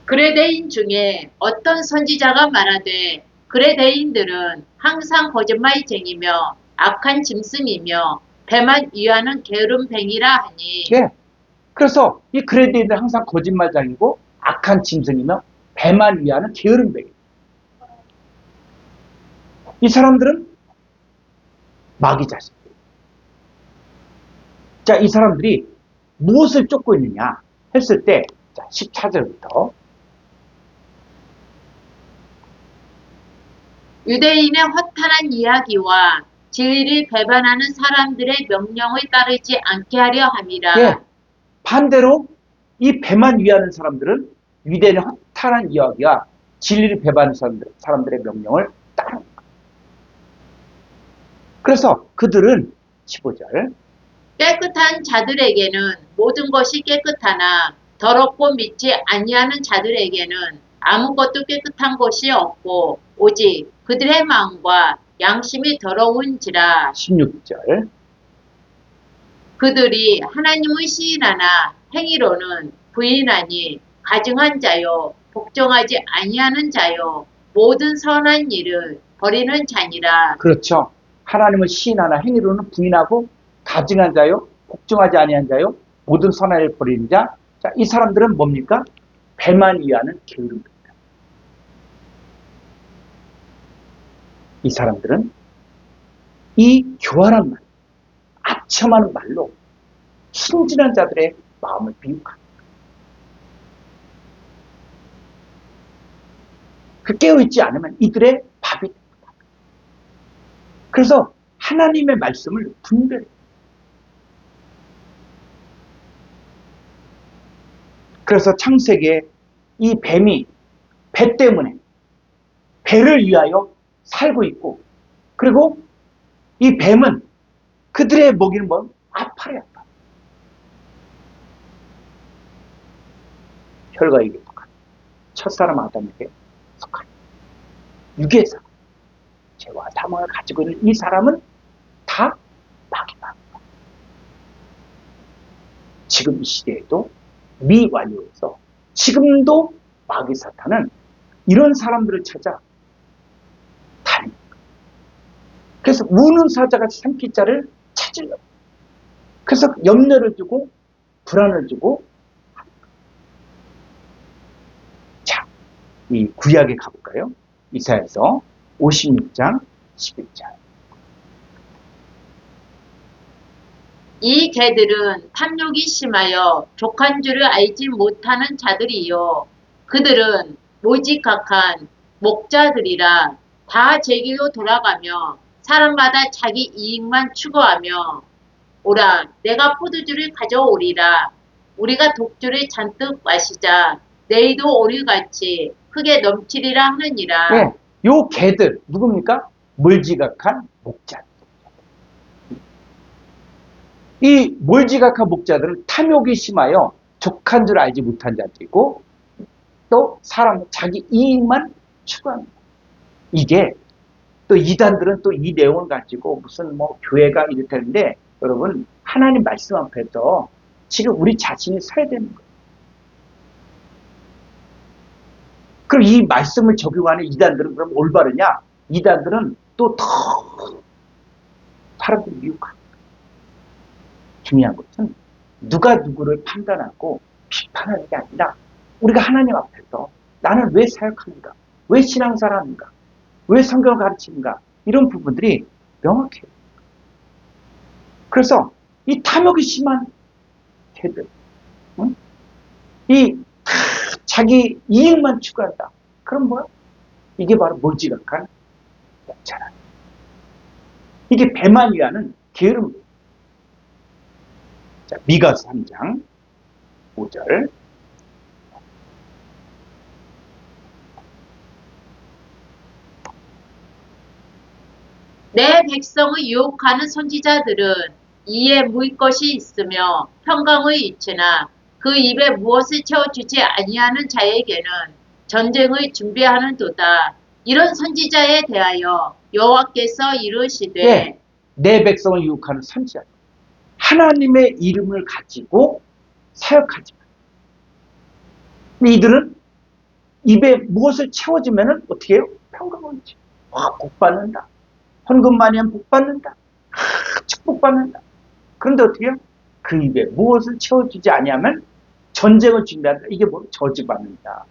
그레데인 중에 어떤 선지자가 말하되 그레데인들은 항상 거짓말쟁이며 악한 짐승이며 배만 위하는 게으름뱅이라 하니. 예. 그래서 이 그레데인들은 항상 거짓말장이고 악한 짐승이며 배만 위하는 게으름뱅이. 이 사람들은 마귀 자식. 자, 이 사람들이 무엇을 쫓고 있느냐 했을 때, 자, 14절부터. 유대인의 허탄한 이야기와 진리를 배반하는 사람들의 명령을 따르지 않게 하려 함이라. 예. 반대로 이 배만 위하는 사람들은 유대인의 허탄한 이야기와 진리를 배반하는 사람들의 명령을 따르는 거예요. 그래서 그들은 15절. 깨끗한 자들에게는 모든 것이 깨끗하나 더럽고 믿지 아니하는 자들에게는 아무것도 깨끗한 것이 없고 오직 그들의 마음과 양심이 더러운지라. 16절. 그들이 하나님을 시인하나 행위로는 부인하니 가증한 자요 복종하지 아니하는 자요 모든 선한 일을 버리는 자니라. 그렇죠. 하나님을 시인하나 행위로는 부인하고 가증한 자요, 복종하지 아니한 자요, 모든 선한을 버리는 자. 자, 이 사람들은 뭡니까? 배만 위하는 게으름입니다. 이 사람들은 이 교활한 말, 아첨하는 말로 순진한 자들의 마음을 미혹합니다. 그 깨어있지 않으면 이들의 밥이 됩니다. 그래서 하나님의 말씀을 분별해요. 그래서 창세기에 이 뱀이 배 때문에 배를 위하여 살고 있고, 그리고 이 뱀은 그들의 먹이는 뭐 아파요. 아파. 혈과에게 속한 첫사람 아담에게 속한 육의 사람, 죄와 사망을 가지고 있는 이 사람은 다 마귀다. 지금 이 시대에도 미완료에서 지금도 마귀 사탄은 이런 사람들을 찾아 다닙니다. 그래서 우는 사자같이 삼킬 자를 찾으려고. 그래서 염려를 주고 불안을 주고. 자, 이 구약에 가볼까요? 이사야서 56장 11절. 이 개들은 탐욕이 심하여 족한 줄을 알지 못하는 자들이요. 그들은 모지각한 목자들이라 다 제길로 돌아가며 사람마다 자기 이익만 추구하며 오라 내가 포도주를 가져오리라. 우리가 독주를 잔뜩 마시자. 내일도 오늘같이 크게 넘치리라 하느니라. 네, 요 개들 누굽니까? 몰지각한 목자들. 이 몰지각한 목자들은 탐욕이 심하여 족한 줄 알지 못한 자들이고, 또 사람 자기 이익만 추구합니다. 이게 또 이단들은 또 이 내용을 가지고 무슨 뭐 교회가 이렇다는데, 여러분 하나님 말씀 앞에서 지금 우리 자신이 서야 되는 거예요. 그럼 이 말씀을 적용하는 이단들은 그럼 올바르냐? 이단들은 또 더 사람들을 미혹합니다. 중요한 것은 누가 누구를 판단하고 비판하는 게 아니라 우리가 하나님 앞에서 나는 왜 사역하는가? 왜 신앙사람인가? 왜 성경을 가르치는가? 이런 부분들이 명확해요. 그래서 이 탐욕이 심한 개들, 응? 이 자기 이익만 추구한다. 그럼 뭐야? 이게 바로 몰지각한 목자라. 이게 배만 위하는 게으름이에요. 자, 미가 3장 5절. 내 백성을 유혹하는 선지자들은 이에 물 것이 있으며 평강의 이치나 그 입에 무엇을 채워주지 아니하는 자에게는 전쟁을 준비하는 도다. 이런 선지자에 대하여 여호와께서 이르시되 네, 내 백성을 유혹하는 선지자. 하나님의 이름을 가지고 사역하지 마. 이들은 입에 무엇을 채워주면 어떻게 해요? 평강을 이치. 복 받는다. 헌금 많이 하면 복 받는다. 축복받는다. 그런데 어떻게 해요? 그 입에 무엇을 채워주지 아니하면 전쟁을 준비한다. 이게 뭐 저주받는다.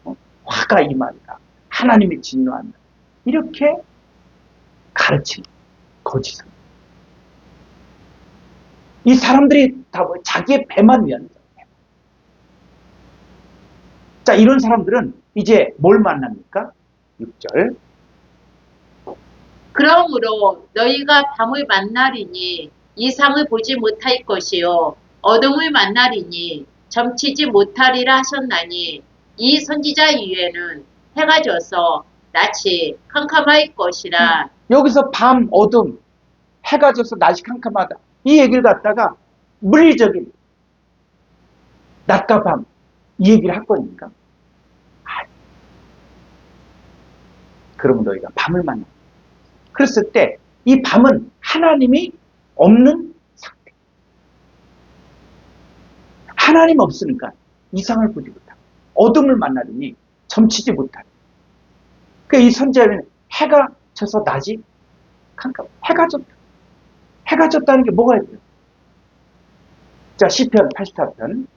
화가 임한다. 하나님이 진노한다. 이렇게 가르치는 거짓은. 이 사람들이 다 뭐 자기의 배만 위한 거예요. 자, 이런 사람들은 이제 뭘 만납니까? 6절. 그러므로 너희가 밤을 만나리니 이상을 보지 못할 것이요 어둠을 만나리니 점치지 못하리라 하셨나니 이 선지자 이외에는 해가 져서 낯이 캄캄할 것이라. 여기서 밤, 어둠, 해가 져서 낮이 캄캄하다. 이 얘기를 갖다가 물리적인 낮과 밤, 이 얘기를 할 겁니까? 아니. 그러면 너희가 밤을 만나. 그랬을 때 이 밤은 하나님이 없는 상태. 하나님 없으니까 이상을 보지 못하고 어둠을 만나더니 점치지 못하고. 그러니까 이 선지자는 해가 져서 낮이 캄캄. 해가 졌다. 해가 졌다는 게 뭐가 있어요? 자, 시편 84편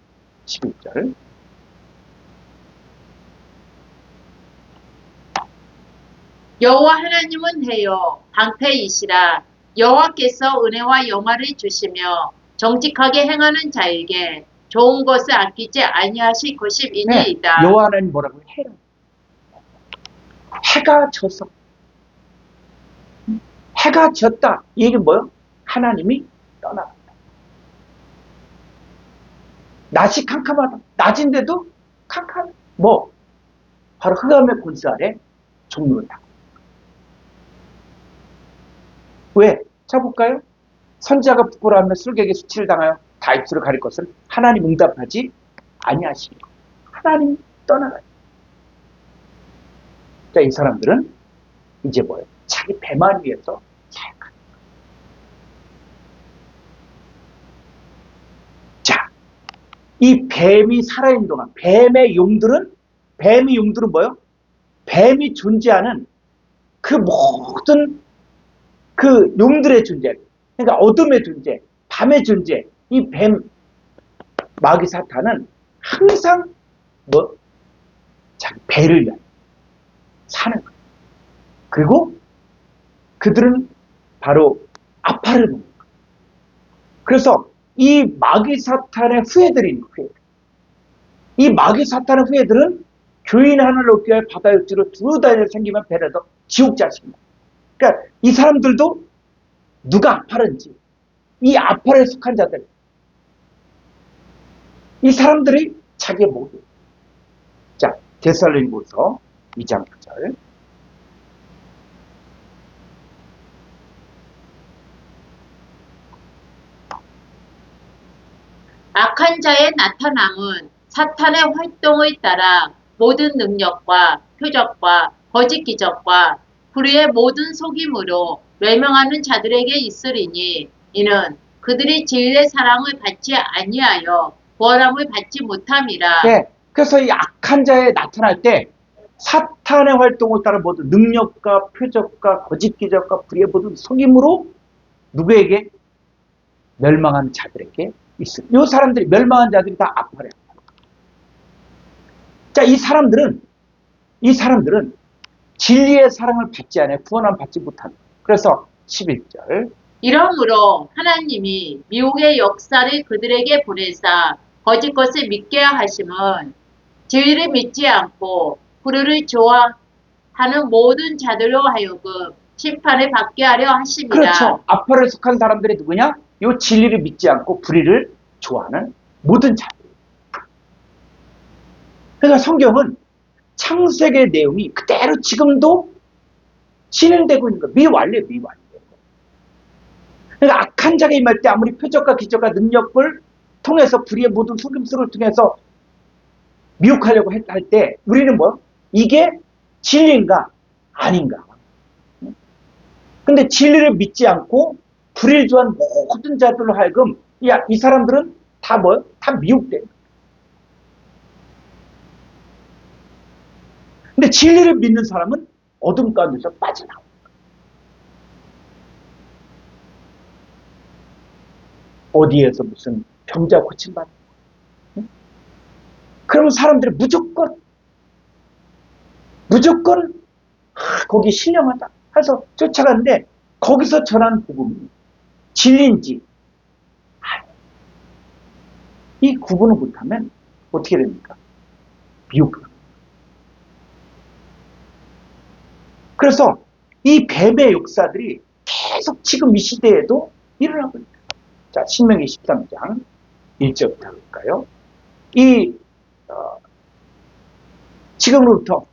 11절. 여호와 하나님은 해요 방패이시라. 여호와께서 은혜와 영화를 주시며 정직하게 행하는 자에게 좋은 것을 아끼지 아니하실 네, 것임이니이다. 여호와 하나님 뭐라고 해라. 해가 졌어. 해가 졌다. 이 얘기는 뭐예요? 하나님이 떠나간다. 낮이 캄캄하다. 낮인데도 캄캄해. 뭐? 바로 흑암의 권세 아래 종로다. 왜? 자 볼까요? 선지자가 부끄러워하며 술객에게 수치를 당하여 다 입술을 가릴 것을 하나님 응답하지 아니하시니 하나님 떠나가요. 자, 이 사람들은 이제 뭐예요? 자기 배만 위해서 살아가요. 자, 이 뱀이 살아있는 동안 뱀이 용들은 뭐예요? 뱀이 존재하는 그 모든 그 용들의 존재, 그러니까 어둠의 존재, 밤의 존재, 이 뱀, 마귀 사탄은 항상 뭐 자기 배를 위한 사는 거예요. 그리고 그들은 바로 아파를 먹는 거예요. 그래서 이 마귀 사탄의 후예들인 후예들, 이 마귀 사탄의 후예들은 교인 하나를 얻기 위해 바다 육지로 두루다니며 생기면 배려도 지옥 자식입니다. 그러니까 이 사람들도 누가 아파른지 이 아파에 속한 자들, 이 사람들이 자기의 모두. 자, 데살로니가서 2장 9절. 악한 자의 나타남은 사탄의 활동에 따라 모든 능력과 표적과 거짓 기적과 불의의 모든 속임으로 멸망하는 자들에게 있으리니 이는 그들이 진리의 사랑을 받지 아니하여 구원함을 받지 못함이라. 네, 그래서 이 악한 자에 나타날 때 사탄의 활동을 따라 모든 능력과 표적과 거짓 기적과 불의의 모든 속임으로 누구에게? 멸망한 자들에게 있습니다. 이 사람들이 멸망한 자들이 다 아파요. 자, 이 사람들은 진리의 사랑을 받지 않아 구원함 받지 못한다. 그래서 11절. 이러므로 하나님이 미혹의 역사를 그들에게 보내사 거짓 것을 믿게 하심은 진리를 믿지 않고 불의를 좋아하는 모든 자들로 하여금 심판을 받게 하려 하심이라. 그렇죠. 아파를 속한 사람들이 누구냐? 이 진리를 믿지 않고 불의를 좋아하는 모든 자들. 그러니까 성경은 창세기의 내용이 그대로 지금도 진행되고 있는 거예요. 미완료. 그러니까 악한 자가 임할 때 아무리 표적과 기적과 능력을 통해서 불의의 모든 속임수를 통해서 미혹하려고 할 때 우리는 뭐? 이게 진리인가? 아닌가? 근데 진리를 믿지 않고 불의를 좋아하는 모든 자들로 하여금 이 사람들은 다 뭐요? 다 미혹돼요. 근데 진리를 믿는 사람은 어둠 가운데서 빠져나옵니다. 어디에서 무슨 병자 고침받는 응? 그러면 사람들이 무조건 거기 신령하다 해서 쫓아가는데 거기서 전한 복음이 진리인지 이 구분을 못하면 어떻게 됩니까? 미혹합니다. 그래서 이 뱀의 역사들이 계속 지금 이 시대에도 일어나고 있다. 자, 신명기 13장 1절부터 볼까요? 지금으로부터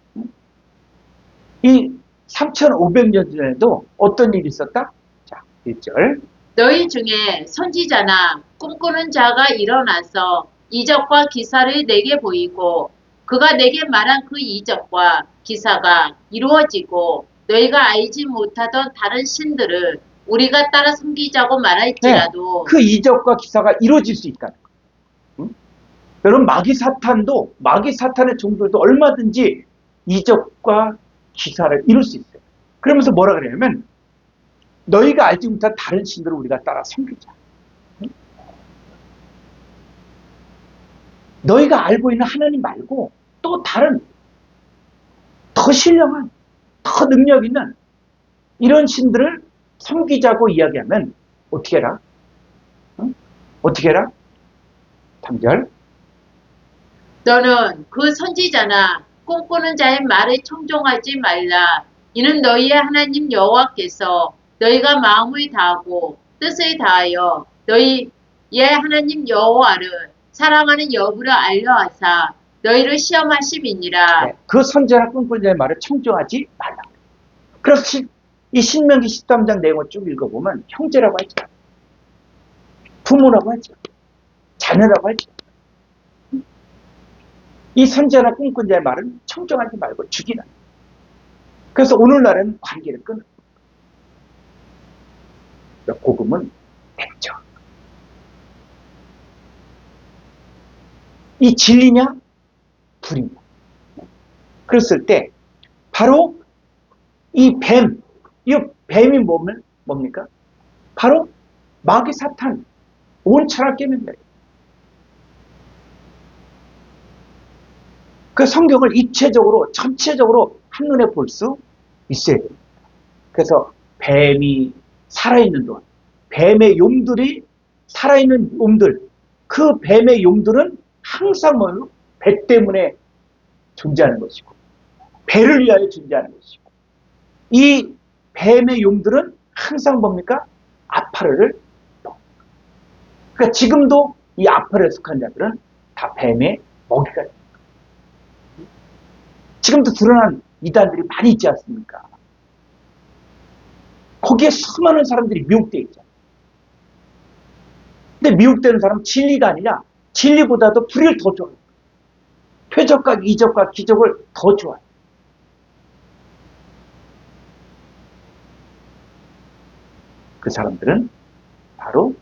이 3,500년 전에도 어떤 일이 있었다? 자, 1절. 너희 중에 선지자나 꿈꾸는 자가 일어나서 이적과 기사를 내게 보이고 그가 내게 말한 그 이적과 기사가 이루어지고 너희가 알지 못하던 다른 신들을 우리가 따라 섬기자고 말할지라도. 네, 그 이적과 기사가 이루어질 수 있다는 거예요. 응? 여러분 마귀 사탄의 종들도 얼마든지 이적과 기사를 이룰 수 있어요. 그러면서 뭐라 그러냐면 너희가 알지 못한 다른 신들을 우리가 따라 섬기자. 응? 너희가 알고 있는 하나님 말고 또 다른 더 신령한 더 능력 있는 이런 신들을 섬기자고 이야기하면 어떻게 해라? 응? 어떻게 해라? 3절. 너는 그 선지자나 꿈꾸는 자의 말에 청종하지 말라. 이는 너희의 하나님 여호와께서 너희가 마음을 다하고 뜻을 다하여 너희의 하나님 여호와를 사랑하는 여부를 알려하사 너희를 시험하심이니라. 네, 그 선지자나 꿈꾸는 자의 말을 청종하지 말라. 그래서 이 신명기 13장 내용을 쭉 읽어보면 형제라고 하지 않아요. 부모라고 하지 않아요. 자녀라고 하지 않아요. 이 선지자나 꿈꾸는 자의 말은 청종하지 말고 죽이라. 그래서 오늘날에는 관계를 끊어. 복음은 됐죠. 이 진리냐? 불이냐? 그랬을 때 바로 이 뱀이 뭡니까? 바로 마귀 사탄, 온 천하 깨는 거예요. 그 성경을 입체적으로, 전체적으로 한눈에 볼 수 있어야 됩니다. 그래서 뱀이 살아있는 동안, 뱀의 용들이, 살아있는 용들, 그 뱀의 용들은 항상 뭐예요? 배 때문에 존재하는 것이고, 배를 위하여 존재하는 것이고, 이 뱀의 용들은 항상 뭡니까? 아파르를 먹습니다. 그러니까 지금도 이 아파르에 속한 자들은 다 뱀의 먹이가 됩니다. 지금도 드러난 이단들이 많이 있지 않습니까? 거기에 수많은 사람들이 미혹되어 있잖아요. 근데 미혹되는 사람은 진리가 아니라 진리보다도 불의를 더 좋아해요. 표적과 이적과 기적을 더 좋아해요. 그 사람들은 바로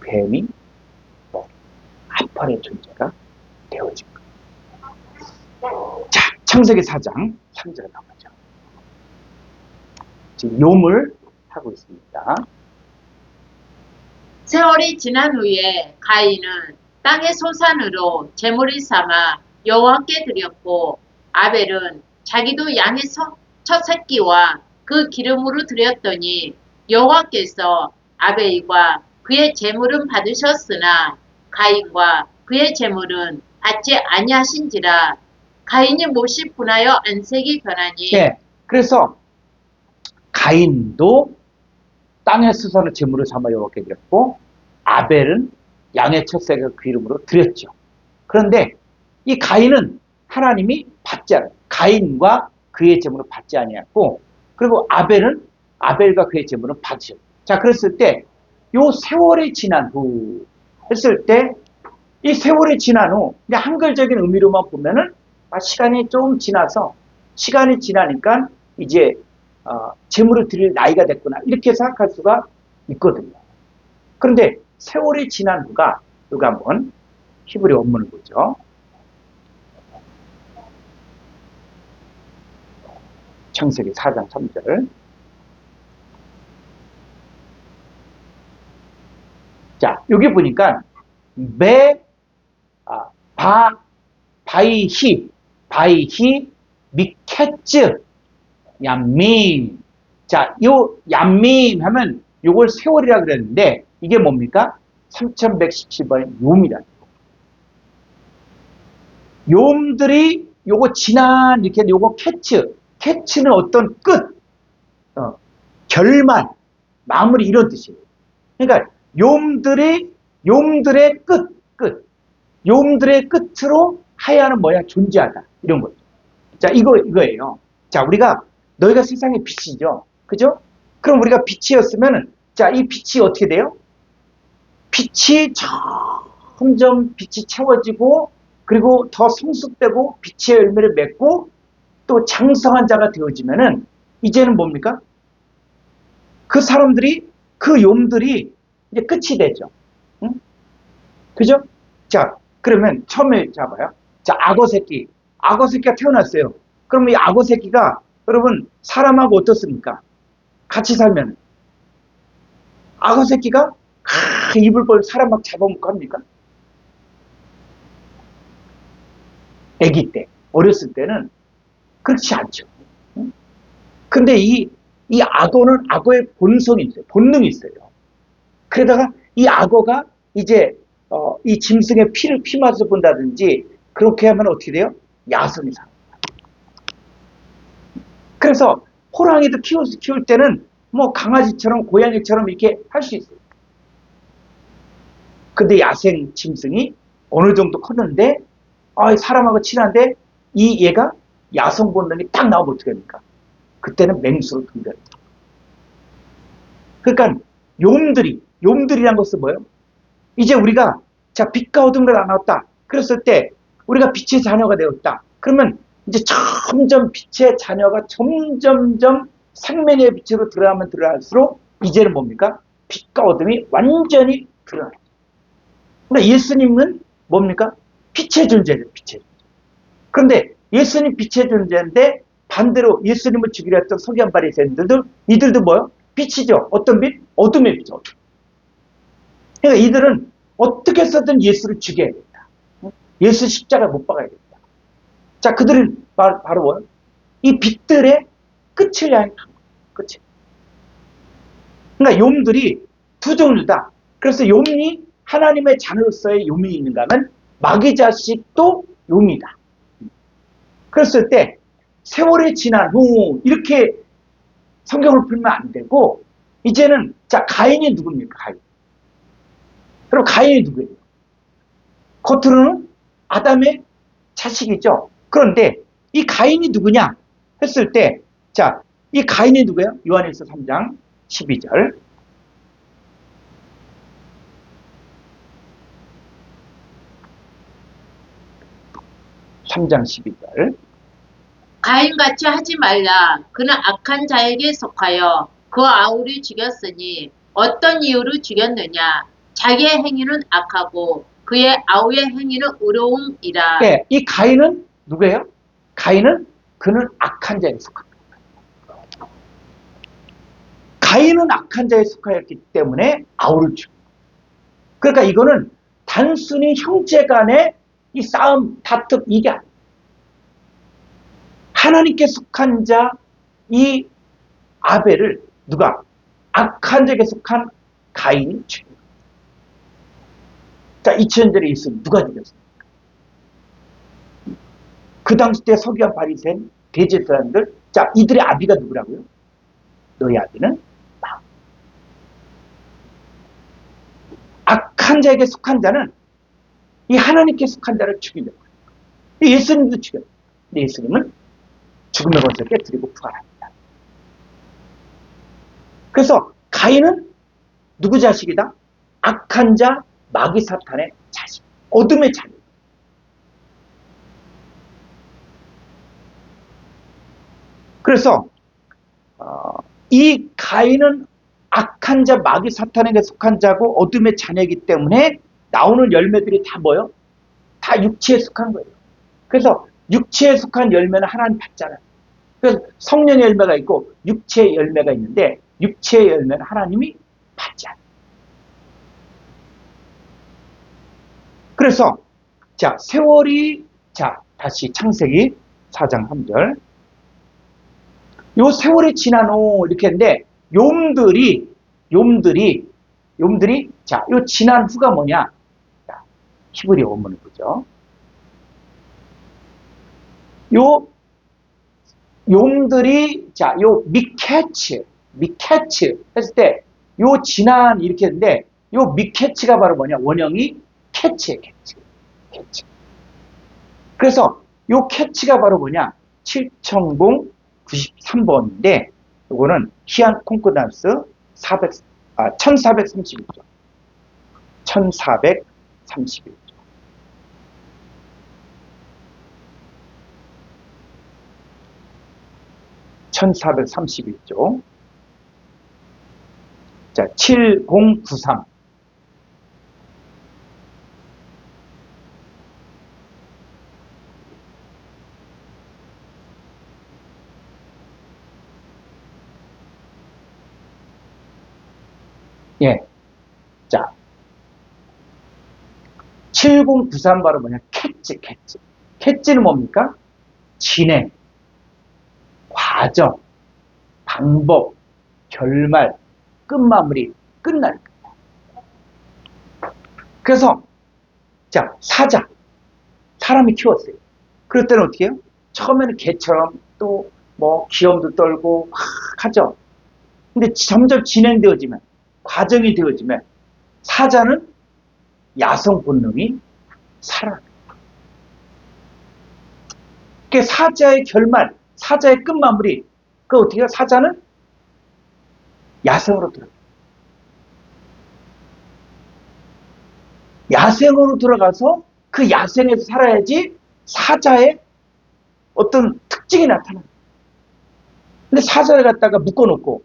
뱀이 아파의 존재가 되어진 거예요. 자, 창세기 4장 3절에 나오죠. 지금 요물 하고 있습니다. 세월이 지난 후에 가인은 땅의 소산으로 제물을 삼아 여호와께 드렸고 아벨은 자기도 양의 첫 새끼와 그 기름으로 드렸더니 여호와께서 아벨과 그의 제물은 받으셨으나 가인과 그의 제물은 받지 아니하신지라. 가인이 못이 분하여 안색이 변하니. 네, 그래서 가인도 땅의 수선을 제물을 삼아 여호와께 드렸고 아벨은 양의 첫 새끼 그 이름으로 드렸죠. 그런데 이 가인은 하나님이 받지 않아요. 가인과 그의 제물을 받지 아니했고, 그리고 아벨과 그의 제물은 받으셨어요. 자, 그랬을 때 요 세월이 지난 후 했을 때 이 세월이 지난 후 그냥 한글적인 의미로만 보면은 시간이 좀 지나서 시간이 지나니까 이제 제물을 드릴 나이가 됐구나 이렇게 생각할 수가 있거든요. 그런데 세월이 지난 후가 여기 한번 히브리 원문을 보죠. 창세기 4장 3절. 자, 여기 보니까 바이히 미켓즈 얌밈. 자, 요 얌밈 하면 요걸 세월이라 그랬는데 이게 뭡니까? 3117번 욤이다. 욤들이 요거 지난 이렇게 요거 캐츠는 어떤 끝, 결말, 마무리 이런 뜻이에요. 그러니까 욤들의 욤들의 끝으로 하야는 뭐야? 존재하다. 이런 거죠. 자, 이거예요. 자, 너희가 세상의 빛이죠. 그죠? 그럼 우리가 빛이었으면은, 자, 이 빛이 어떻게 돼요? 빛이 점점 빛이 채워지고, 그리고 더 성숙되고, 빛의 열매를 맺고, 또 장성한 자가 되어지면은, 이제는 뭡니까? 그 사람들이, 그 욤들이 이제 끝이 되죠. 응? 그죠? 자, 그러면 처음에 잡아요. 자, 악어 새끼가 태어났어요. 그럼 이 악어 새끼가 여러분 사람하고 어떻습니까? 같이 살면 악어 새끼가 입을 벌 사람 막 잡아먹고 합니까? 아기 때, 어렸을 때는 그렇지 않죠. 응? 근데 이 악어는 악어의 본성이 있어요. 본능이 있어요. 그러다가 이 악어가 이제 이 짐승의 피를 피마서 본다든지 그렇게 하면 어떻게 돼요? 야성이 상. 그래서 호랑이도 키울 때는 뭐 강아지처럼 고양이처럼 이렇게 할 수 있어요. 근데 야생 짐승이 어느 정도 컸는데 사람하고 친한데 이 얘가 야성 본능이 딱 나오면 어떻게 됩니까? 그때는 맹수로 분별해요. 그러니까 욤들이란 것은 뭐예요? 이제 우리가 자 빛과 어둠을 나눴다. 그랬을 때 우리가 빛의 자녀가 되었다. 그러면 이제 점점 빛의 자녀가 점점점 생명의 빛으로 들어가면 들어갈수록 이제는 뭡니까? 빛과 어둠이 완전히 드러나요. 그러니까 예수님은 뭡니까? 빛의 존재예요. 빛의 존재. 그런데 예수님 빛의 존재인데 반대로 예수님을 죽이려 했던 서기관 바리새인들도 이들도 뭐요? 빛이죠. 어떤 빛? 어둠의 빛이죠. 그러니까 이들은 어떻게 해서든 예수를 죽여야 된다. 예수 십자가 못 박아야 된다. 자, 그들은 바로 뭐요? 이 빛들의 끝을 향해 간 거예요. 끝을. 그러니까 욤들이 두 종류다. 그래서 욤이 하나님의 자녀로서의 욤이 있는가 하면 마귀 자식도 욤이다. 그랬을 때 세월이 지난 후 이렇게 성경을 풀면 안 되고 이제는 자 가인이 누굽니까? 가인. 그럼 가인이 누구예요? 겉으로는 아담의 자식이죠. 그런데 이 가인이 누구냐 했을 때 자, 이 가인이 누구예요? 요한일서 3장 12절. 가인같이 하지 말라. 그는 악한 자에게 속하여 그 아우를 죽였으니 어떤 이유로 죽였느냐. 자기의 행위는 악하고 그의 아우의 행위는 의로움이라. 네, 이 가인은 누구예요? 가인은 그는 악한 자에 속합니다. 가인은 악한 자에 속하였기 때문에 아우를 죽입니다. 그러니까 이거는 단순히 형제 간의 이 싸움, 다툼 이게 아니에요. 하나님께 속한 자, 이 아벨을 누가? 악한 자에게 속한 가인이 죽입니다. 자, 2000년 전에 예수님 누가 죽였습니까? 그 당시 때 서기관 바리새인 대제사장들, 자, 이들의 아비가 누구라고요? 너희 아비는 나. 악한 자에게 속한 자는 이 하나님께 속한 자를 죽이는 거예요. 예수님도 죽여요. 근데 예수님은 죽음의 권세를 깨뜨리고 부활합니다. 그래서 가인은 누구 자식이다? 악한 자, 마귀 사탄의 자식, 어둠의 자녀. 그래서 이 가인은 악한 자, 마귀 사탄에게 속한 자고 어둠의 자녀이기 때문에 나오는 열매들이 다 뭐예요? 다 육체에 속한 거예요. 그래서 육체에 속한 열매는 하나님 받잖아요. 그래서 성령의 열매가 있고 육체의 열매가 있는데 육체의 열매는 하나님이 받지 않아요. 그래서 자 세월이 자 다시 창세기 4장 3절 요 세월이 지난 후 이렇게 했는데 욤들이 자 요 지난 후가 뭐냐? 자, 히브리 원문을 보죠. 요 욤들이 자 요 미케츠 했을 때 요 지난 이렇게 했는데 요 미케츠가 바로 뭐냐? 원형이 캐치예요. 캐치. 그래서 요 캐치가 바로 뭐냐? 7093번인데 요거는 희안 콩코단스 1431조. 1431조. 자, 7093. 예. 자. 7093 바로 뭐냐? 캐치. 캐치는 뭡니까? 진행, 과정, 방법, 결말, 끝마무리, 끝날 거예요. 그래서 자, 사자. 사람이 키웠어요. 그럴 때는 어떻게 해요? 처음에는 개처럼 또 뭐 기염도 떨고 막 하죠. 근데 점점 진행되어지면, 과정이 되어지면 사자는 야성 본능이 살아납니다. 그 사자의 결말, 사자의 끝마무리, 그 어떻게 해요? 사자는 야생으로 들어가요. 야생으로 들어가서 그 야생에서 살아야지 사자의 어떤 특징이 나타납니다. 근데 사자를 갖다가 묶어놓고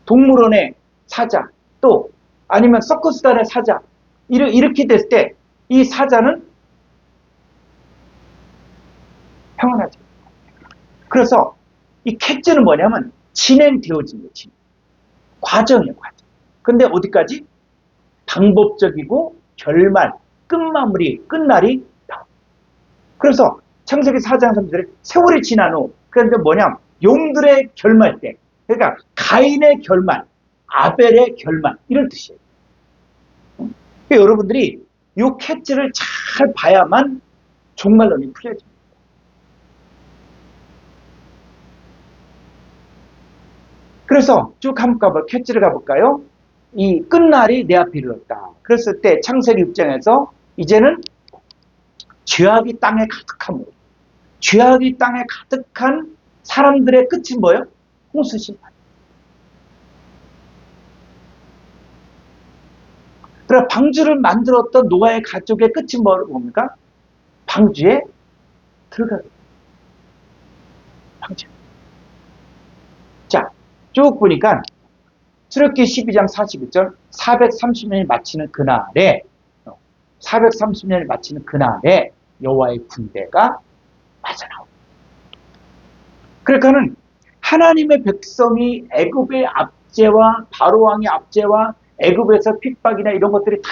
동물원의 사자 또 아니면 서커스단의 사자 이렇게 됐을 때 이 사자는 평안하죠. 그래서 이 캣즈는 뭐냐면 진행되어진 거예요. 과정이에요. 과정. 근데 어디까지? 방법적이고 결말, 끝마무리, 끝날이 나옵니다. 그래서 창세기 4장 3절에 세월이 지난 후 그런데 뭐냐? 용들의 결말 때 그러니까 가인의 결말, 아벨의 결말 이런 뜻이에요. 그러니까 여러분들이 이 캣즈를 잘 봐야만 종말론이 풀려집니다. 그래서 쭉 한번 가볼까요? 캣즈를 가볼까요? 이 끝날이 내 앞에 이르렀다. 그랬을 때 창세기 6장에서 이제는 죄악이 땅에 가득함으로 죄악이 땅에 가득한 사람들의 끝이 뭐예요? 홍수 심판. 그러나 방주를 만들었던 노아의 가족의 끝이 뭡니까? 방주에 들어가게. 방주. 자, 쭉 보니까 출애굽기 12장 41절 430년이 마치는 그날에 430년이 마치는 그날에 여호와의 군대가 빠져나옵니다. 그러니까는 하나님의 백성이 애굽의 압제와 바로왕의 압제와 애굽에서 핍박이나 이런 것들이 다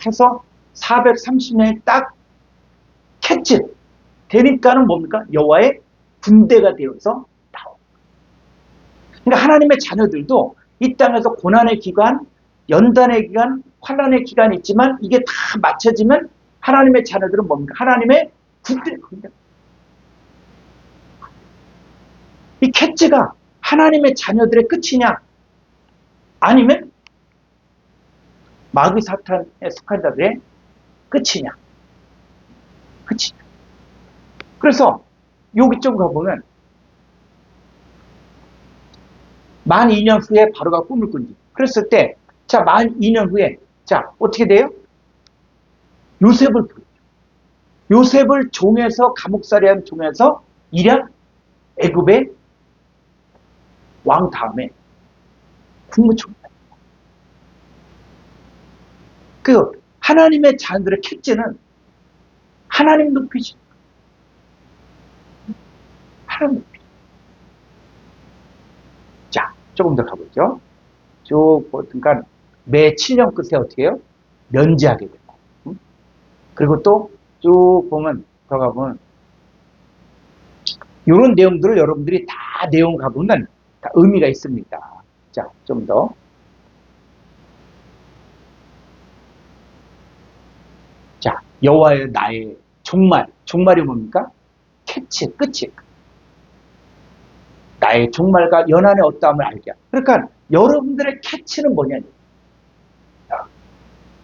해서 430년이 딱 캣즈 되니까는 뭡니까? 여호와의 군대가 되어서 나옵니다. 그러니까 하나님의 자녀들도 이 땅에서 고난의 기간, 연단의 기간, 환난의 기간이 있지만 이게 다 맞춰지면 하나님의 자녀들은 뭡니까? 하나님의 군대가 됩니다. 이 캣즈가 하나님의 자녀들의 끝이냐? 아니면 마귀 사탄에 속한 자들의 끝이냐? 끝이냐? 그래서 여기 좀 가보면 만 2년 후에 바로가 꿈을 꾼지. 그랬을 때, 자, 만 2년 후에, 자, 어떻게 돼요? 요셉을 부르죠. 요셉을 종에서, 감옥살이한 종에서 일약 애굽의 왕 다음에 국무총리. 그, 하나님의 자녀들의 캣즈는 하나님 높이죠. 하나님 높이죠. 자, 조금 더 가보죠. 쭉 보니까 매 7년 끝에 어떻게 해요? 면제하게 되고. 그리고 또 쭉 보면, 더 가보면, 이런 내용들을 여러분들이 다 내용 가보면 다 의미가 있습니다. 자, 좀 더. 자, 여호와의 나의 종말. 종말이 뭡니까? 캣츠, 끝이. 나의 종말과 연한의 어떠함을 알게 하고. 그러니까 여러분들의 캣츠는 뭐냐니.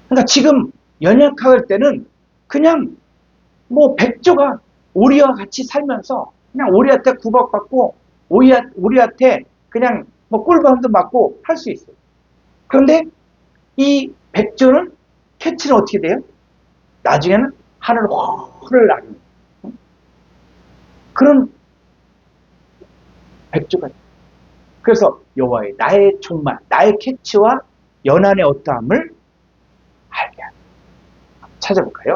그러니까 지금 연약할 때는 그냥 뭐 백조가 오리와 같이 살면서 그냥 오리한테 구박받고 오리한테 그냥 뭐 꿀밤도 맞고 할 수 있어요. 그런데 이 백조는 캣츠는 어떻게 돼요? 나중에는 하늘 훨을 나는 그런 백조가 돼요. 그래서 여호와의 나의 종말, 나의 캣츠와 연한의 어떠함을 알게 합니다. 찾아볼까요?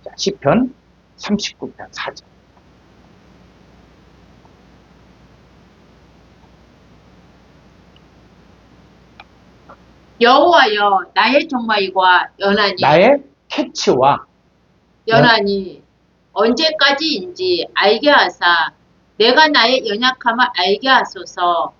자, 시편 39편 4절. 여호와여 나의 종말과 연한이 나의 캣츠와 언제까지인지 알게 하사 내가 나의 연약함을 알게 하소서.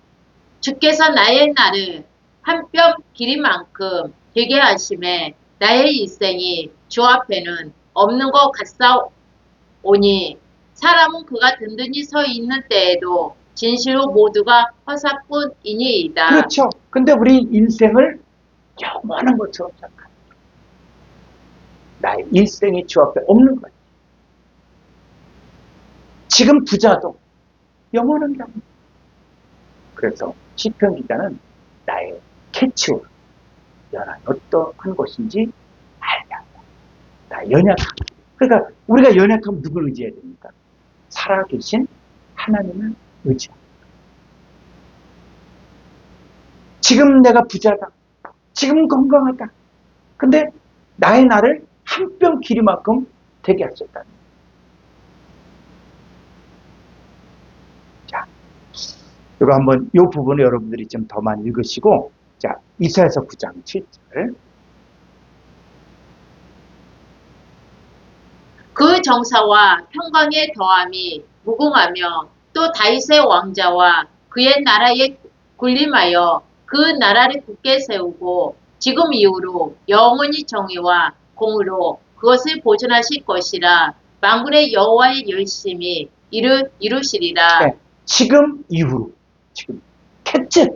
주께서 나의 날을 한 뼘 길이만큼 되게 하심에 나의 일생이 주 앞에는 없는 것 같사오니 사람은 그가 든든히 서 있는 때에도 진실로 모두가 허사뿐이니이다. 그렇죠. 근데 우리 인생을 영원한 것처럼 생각합니다. 나의 일생이 주 앞에 없는 거예요. 지금 부자도 영원한 게 아닙니다. 그래서 시편 기자는 나의 캐치워 연한 어떠한 것인지 알게 한다. 나 연약함. 그러니까 우리가 연약하면 누굴 의지해야 됩니까? 살아계신 하나님을 의지합니다. 지금 내가 부자다. 지금 건강하다. 근데 나의 나를 한 뼘 길이만큼 되게 하셨다. 자, 이거 한번 이 부분을 여러분들이 좀 더 많이 읽으시고, 자, 이사야서 9장 7절. 그 정사와 평강의 더함이 무궁하며 또 다윗의 왕자와 그의 나라에 군림하여 그 나라를 굳게 세우고 지금 이후로 영원히 정의와 공의로 그것을 보존하실 것이라. 만군의 여호와의 열심히 이를 이루시리라. 네, 지금 이후로. 지금. 캐치.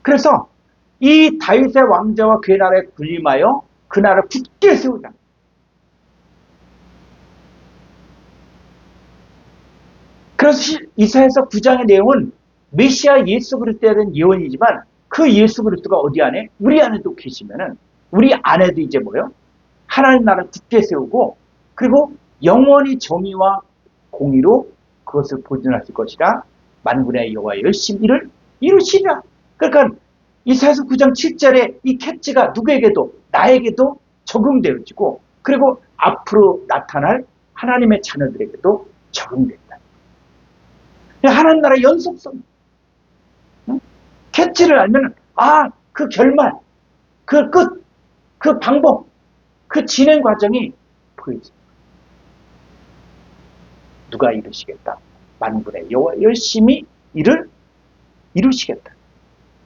그래서 이 다윗의 왕자와 그의 나라에 군림하여 그 나라를 굳게 세우자. 그래서 이사야서 9장의 내용은 메시아 예수 그리스도에 대한 예언이지만 그 예수 그리스도가 어디 안에? 우리 안에도 계시면은 우리 안에도 이제 뭐요? 하나님 나라를 굳게 세우고 그리고 영원히 정의와 공의로 그것을 보존하실 것이라. 만군의 여호와 열심히 일을 이루시리라. 그러니까 이사야서 9장 7절에 이 캐치가 누구에게도 나에게도 적용되어지고 그리고 앞으로 나타날 하나님의 자녀들에게도 적용된다. 하나님 나라의 연속성. 캐치를 알면 그 결말, 그 끝, 그 방법, 그 진행 과정이 보이지. 누가 이루시겠다? 만군의 여호와 열심히 일을 이루시겠다.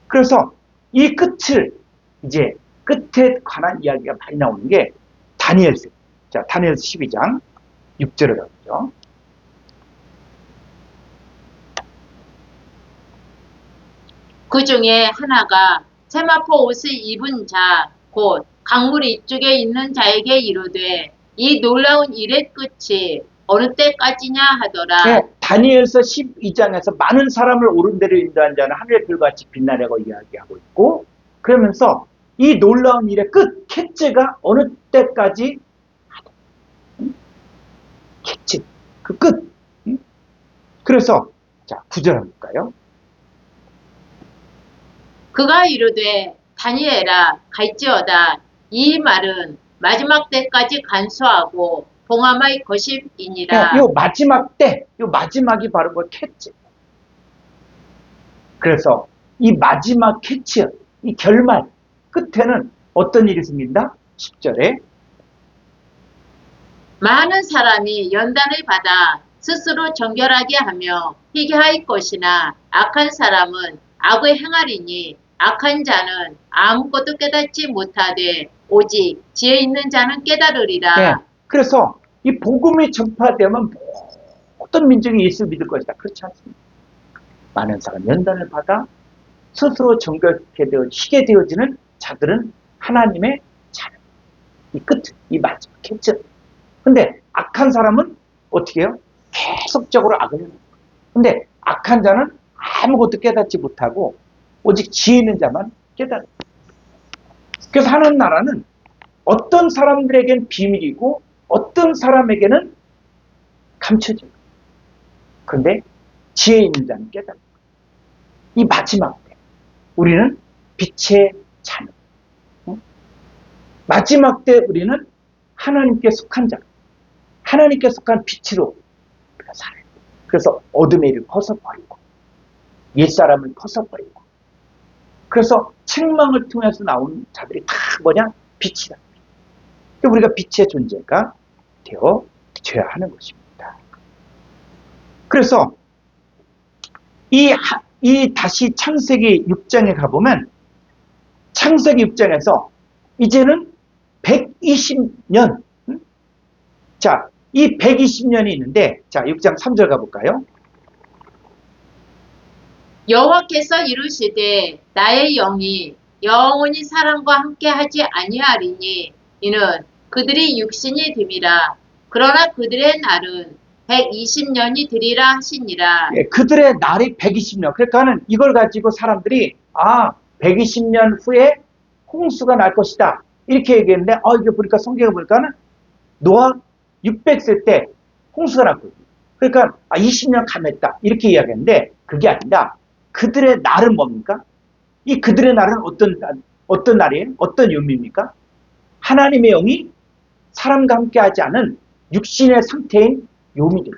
그래서 이 끝을 이제 끝에 관한 이야기가 많이 나오는 게 다니엘서. 자, 다니엘서 12장 6절에 가보죠. 그 중에 하나가 세마포 옷을 입은 자, 곧 강물 이쪽에 있는 자에게 이르되 이 놀라운 일의 끝이 어느 때까지냐 하더라. 네, 다니엘서 12장에서 많은 사람을 옳은 대로 인도한 자는 하늘의 별같이 빛나라고 이야기하고 있고 그러면서 이 놀라운 일의 끝, 캐치가 어느 때까지 하더라. 캐치, 그 끝. 그래서 자, 9절 한번 볼까요? 그가 이르되 다니엘아 갈지어다. 이 말은 마지막 때까지 간수하고 봉함의 것임이니라. 요 마지막 때, 요 마지막이 바로 그 캐치. 그래서 이 마지막 캐치, 이 결말 끝에는 어떤 일이 생긴다? 10절에 많은 사람이 연단을 받아 스스로 정결하게 하며 희귀할 것이나 악한 사람은 악을 행하리니 악한 자는 아무것도 깨닫지 못하되 오직 지혜 있는 자는 깨달으리라. 네, 그래서 이 복음이 전파되면 모든 민족이 예수를 믿을 것이다. 그렇지 않습니다. 많은 사람 연단을 받아 스스로 정결케 되어 희게 되어지는 자들은 하나님의 자녀. 이 끝, 이 마지막 캐치. 근데 악한 사람은 어떻게 해요? 계속적으로 악을 해요. 근데 악한 자는 아무것도 깨닫지 못하고 오직 지혜 있는 자만 깨달아요. 그래서 하나님 나라는 어떤 사람들에겐 비밀이고 어떤 사람에게는 감춰져요. 그런데 지혜 있는 자는 깨달아요. 이 마지막 때 우리는 빛의 자녀. 마지막 때 우리는 하나님께 속한 자, 하나님께 속한 빛으로 우리가 살아요. 그래서 어둠의 일을 벗어버리고 옛사람을 벗어버리고 그래서 책망을 통해서 나온 자들이 다 뭐냐? 빛이다. 우리가 빛의 존재가 되어져야 하는 것입니다. 그래서 이 다시 창세기 6장에 가보면 창세기 6장에서 이제는 120년, 자, 이 120년이 있는데, 자, 6장 3절 가볼까요? 여호와께서 이르시되 나의 영이 영원히 사람과 함께 하지 아니하리니 이는 그들이 육신이 됨이라. 그러나 그들의 날은 120년이 되리라 하시니라. 예, 그들의 날이 120년. 그러니까는 이걸 가지고 사람들이, 120년 후에 홍수가 날 것이다. 이렇게 얘기했는데, 이게 보니까 성경에 보니까는 노아 600세 때 홍수가 났거든요. 그러니까, 20년 감했다. 이렇게 이야기했는데, 그게 아니라, 그들의 날은 뭡니까? 이 그들의 날은 어떤 날이에요? 어떤 의미입니까? 하나님의 영이 사람과 함께 하지 않은 육신의 상태인 요미들.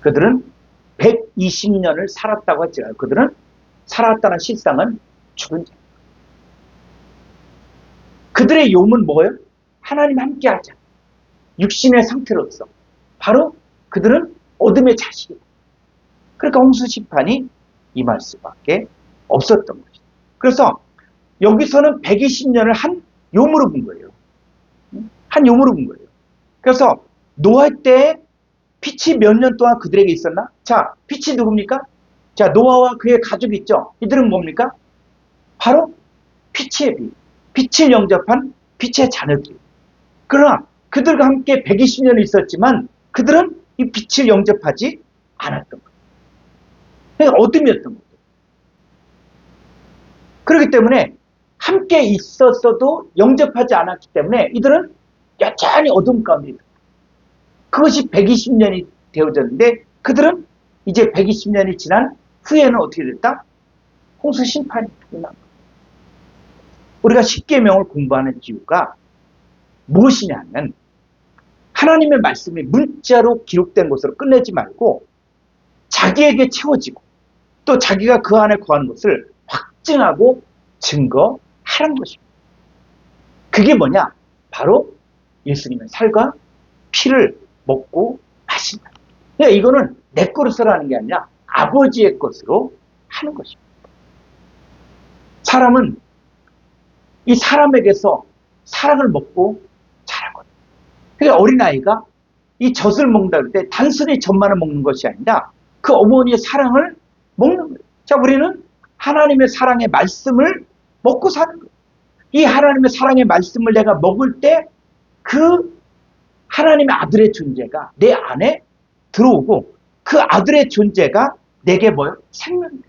그들은 120년을 살았다고 했죠. 그들은 살았다는 실상은 죽은 자. 그들의 요은 뭐예요? 하나님 함께 하자. 육신의 상태로서. 바로 그들은 어둠의 자식이다. 그러니까 홍수 심판이 임할 수밖에 없었던 것이다. 그래서 여기서는 120년을 한 요무로 본 거예요. 한 요무로 본 거예요. 그래서 노아 때 빛이 몇 년 동안 그들에게 있었나? 자, 빛이 누굽니까? 자, 노아와 그의 가족이 있죠. 이들은 뭡니까? 바로 빛의 빛. 빛을 영접한 빛의 자녀들. 그러나 그들과 함께 120년이 있었지만 그들은 이 빛을 영접하지 않았던 거예요. 그러니까 어둠이었던 거예요. 그렇기 때문에 함께 있었어도 영접하지 않았기 때문에 이들은 여전히 어둠 가운데 있어요. 그것이 120년이 되어졌는데 그들은 이제 120년이 지난 후에는 어떻게 됐다? 홍수 심판이 일어난 거예요. 우리가 십계명을 공부하는 이유가 무엇이냐면 하나님의 말씀이 문자로 기록된 것으로 끝내지 말고 자기에게 채워지고 또 자기가 그 안에 거하는 것을 확증하고 증거하는 것입니다. 그게 뭐냐? 바로 예수님의 살과 피를 먹고 마신다. 그러니까 이거는 내 것으로 하는 게 아니라 아버지의 것으로 하는 것입니다. 사람은 이 사람에게서 사랑을 먹고 자라거든요. 그러니까 어린아이가 이 젖을 먹는다 할 때 단순히 젖만을 먹는 것이 아니라 그 어머니의 사랑을 먹는 거예요. 자, 우리는 하나님의 사랑의 말씀을 먹고 사는 거예요. 이 하나님의 사랑의 말씀을 내가 먹을 때 그 하나님의 아들의 존재가 내 안에 들어오고 그 아들의 존재가 내게 뭐예요? 생명이에요.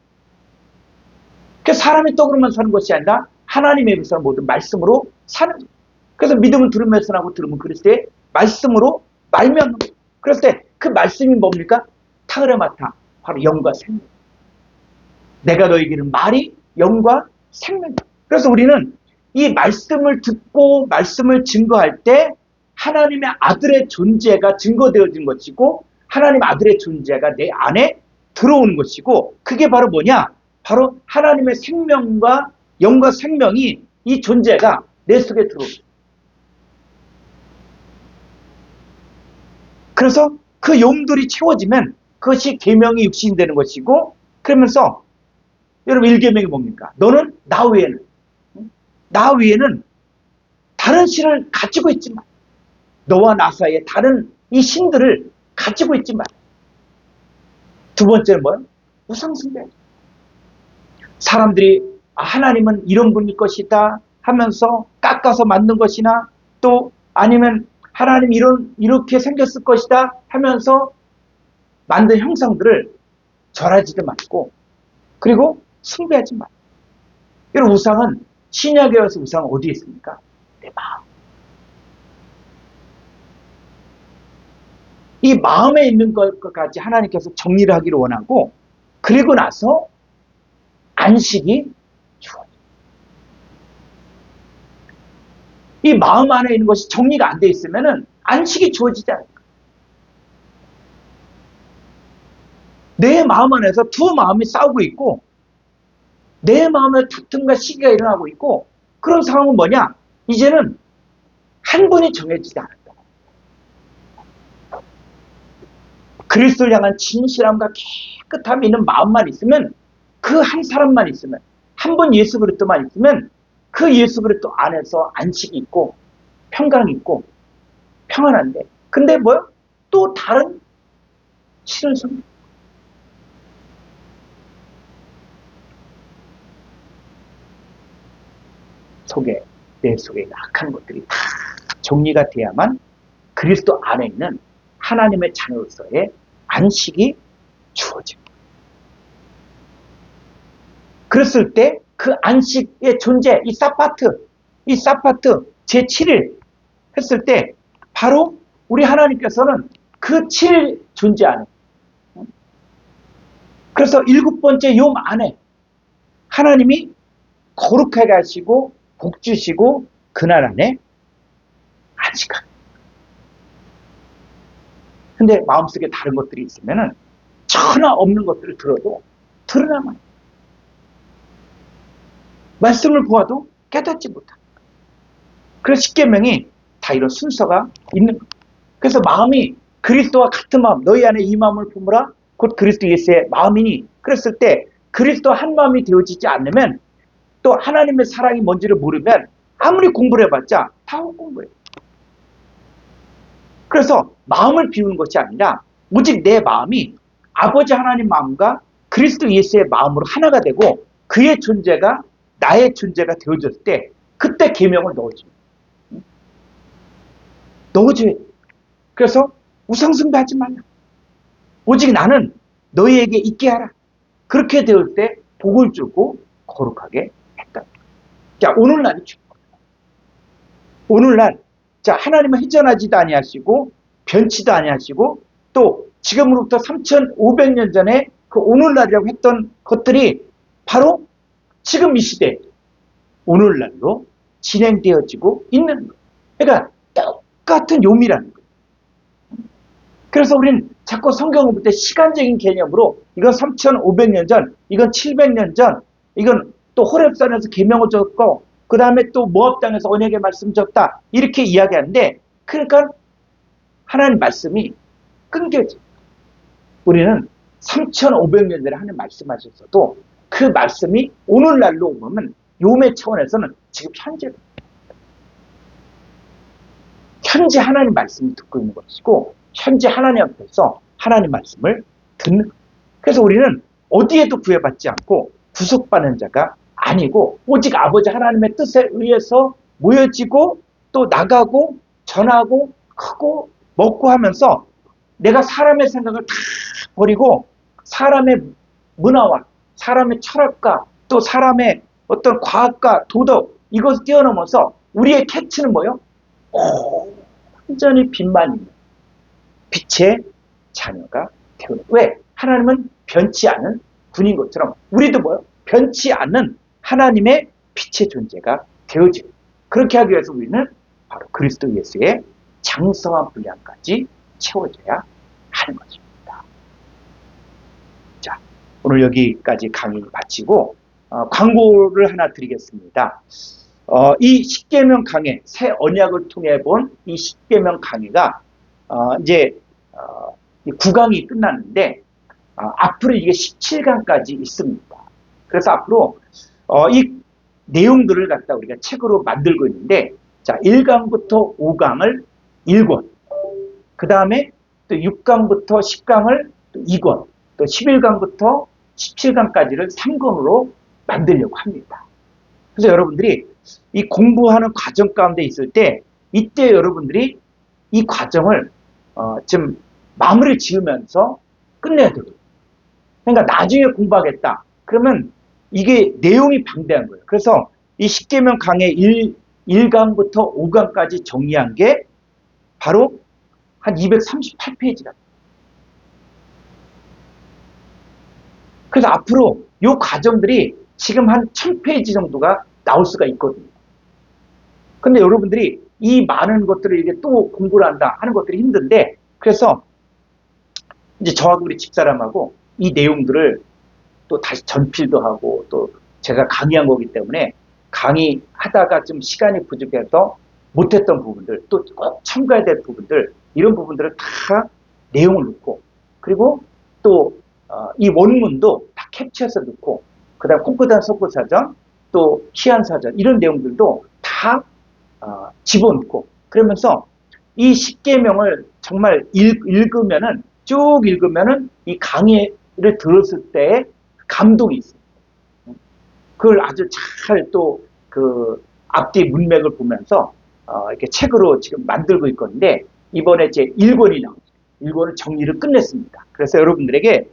그래서 사람이 떡으로만 사는 것이 아니라 하나님의 입에서 모든 말씀으로 사는 거예요. 그래서 믿음은 들으면서 나고 들으면 그리스도의 말씀으로 말미암는 거예요. 그랬을 때 그 말씀이 뭡니까? 타그레마타, 바로 영과 생명. 내가 너에게는 말이 영과 생명이다. 그래서 우리는 이 말씀을 듣고 말씀을 증거할 때 하나님의 아들의 존재가 증거되어진 것이고 하나님 아들의 존재가 내 안에 들어오는 것이고 그게 바로 뭐냐? 바로 하나님의 생명과 영과 생명이 이 존재가 내 속에 들어옵니다. 그래서 그 용들이 채워지면 그것이 계명이 육신이 되는 것이고 그러면서 여러분 1계명이 뭡니까? 너는 나 외에는 다른 신을 가지고 있지 마. 너와 나 사이에 다른 이 신들을 가지고 있지 마. 두 번째는 뭐예요? 우상숭배. 사람들이 하나님은 이런 분일 것이다 하면서 깎아서 만든 것이나 또 아니면 하나님 이렇게 생겼을 것이다 하면서 만든 형상들을 절하지도 말고 그리고 숭배하지 말고. 여러분 우상은 신약에 와서 우상은 어디에 있습니까? 내 마음. 이 마음에 있는 것까지 하나님께서 정리를 하기를 원하고 그리고 나서 안식이 주어져요. 이 마음 안에 있는 것이 정리가 안 돼 있으면 안식이 주어지지 않아요. 내 마음 안에서 두 마음이 싸우고 있고 내 마음에 다툼과 시기가 일어나고 있고 그런 상황은 뭐냐? 이제는 한 분이 정해지지 않았다. 그리스도를 향한 진실함과 깨끗함이 있는 마음만 있으면 그 한 사람만 있으면 한 번 예수 그리스도만 있으면 그 예수 그리스도 안에서 안식이 있고 평강이 있고 평안한데, 근데 뭐요? 또 다른 신을 섬 속에, 내 속에 악한 것들이 다 정리가 돼야만 그리스도 안에 있는 하나님의 자녀로서의 안식이 주어집니다. 그랬을 때 그 안식의 존재, 이 사파트 제7일 했을 때 바로 우리 하나님께서는 그 7일 존재 안에, 그래서 7번째 욤 안에 하나님이 거룩하게 하시고 복 주시고 그날 안에 안식하게. 근데 마음속에 다른 것들이 있으면은 전혀 없는 것들을 들어도 드러나만 말씀을 보아도 깨닫지 못합니다. 그래서 십계명이 다 이런 순서가 있는 거예요. 그래서 마음이 그리스도와 같은 마음, 너희 안에 이 마음을 품으라 곧 그리스도 예수의 마음이니, 그랬을 때 그리스도 한 마음이 되어지지 않으면, 또 하나님의 사랑이 뭔지를 모르면 아무리 공부를 해봤자 다 헛공부예요. 그래서 마음을 비우는 것이 아니라 오직 내 마음이 아버지 하나님 마음과 그리스도 예수의 마음으로 하나가 되고 그의 존재가 나의 존재가 되어졌을 때 그때 계명을 넣어줘야 돼. 그래서 우상숭배하지 말라. 오직 나는 너희에게 있게 하라. 그렇게 되올 때 복을 주고 거룩하게 했다. 자, 오늘날이 중요합니다. 오늘날, 자, 하나님은 회전하지도 아니하시고 변치도 아니하시고 또 지금으로부터 3,500년 전에 그 오늘날이라고 했던 것들이 바로 지금 이 시대 오늘날로 진행되어지고 있는 거예요. 그러니까 똑같은 요미라는 거예요. 그래서 우리는 자꾸 성경을 볼 때 시간적인 개념으로 이건 3,500년 전, 이건 700년 전, 이건 또 호렙산에서 계명을 줬고 그 다음에 또 모압 땅에서 언약의 말씀 줬다, 이렇게 이야기하는데, 그러니까 하나님 말씀이 끊겨져. 우리는 3,500년 전에 하나님 말씀하셨어도 그 말씀이 오늘날로 보면 요매 차원에서는 지금 현재 하나님 말씀을 듣고 있는 것이고 현재 하나님 앞에서 하나님 말씀을 듣는 거예요. 그래서 우리는 어디에도 구애받지 않고 구속받는 자가 아니고 오직 아버지 하나님의 뜻에 의해서 모여지고 또 나가고 전하고 크고 먹고 하면서 내가 사람의 생각을 다 버리고 사람의 문화와 사람의 철학과 또 사람의 어떤 과학과 도덕, 이것을 뛰어넘어서 우리의 캐치는 뭐예요? 완전히 빛만 있는 빛의 자녀가 되는. 왜? 하나님은 변치 않은 분인 것처럼 우리도 뭐예요? 변치 않는 하나님의 빛의 존재가 되어지는. 그렇게 하기 위해서 우리는 바로 그리스도 예수의 장성한 분량까지 채워져야 하는 것입니다. 자, 오늘 여기까지 강의 마치고 광고를 하나 드리겠습니다. 이 십계명 강해, 새 언약을 통해 본 이 십계명 강해가 이제 9강이 끝났는데 앞으로 이게 17강까지 있습니다. 그래서 앞으로 이 내용들을 갖다 우리가 책으로 만들고 있는데, 자, 1강부터 5강을 1권, 그 다음에 또 6강부터 10강을 또 2권, 또 11강부터 17강까지를 3권으로 만들려고 합니다. 그래서 여러분들이 이 공부하는 과정 가운데 있을 때 이때 여러분들이 이 과정을 좀 마무리 지으면서 끝내야 되거든요. 그러니까 나중에 공부하겠다 그러면 이게 내용이 방대한 거예요. 그래서 이 십계명 강의 1강부터 5강까지 정리한 게 바로 한 238페이지다. 그래서 앞으로 이 과정들이 지금 한 1000페이지 정도가 나올 수가 있거든요. 근데 여러분들이 이 많은 것들을 이렇게 또 공부를 한다 하는 것들이 힘든데, 그래서 이제 저하고 우리 집사람하고 이 내용들을 또 다시 전필도 하고 또 제가 강의한 거기 때문에 강의하다가 좀 시간이 부족해서 못했던 부분들, 또 꼭 첨가해야 될 부분들, 이런 부분들을 다 내용을 넣고, 그리고 또 이 원문도 다 캡처해서 넣고, 그다음 콩크단 속고사전, 또 키안사전 이런 내용들도 다 집어넣고 그러면서 이 십계명을 정말 읽으면은 쭉 읽으면은 이 강의를 들었을 때 감동이 있습니다. 그걸 아주 잘 또 그 앞뒤 문맥을 보면서 이렇게 책으로 지금 만들고 있건데 이번에 제 1권이 나오죠. 1권을 정리를 끝냈습니다. 그래서 여러분들에게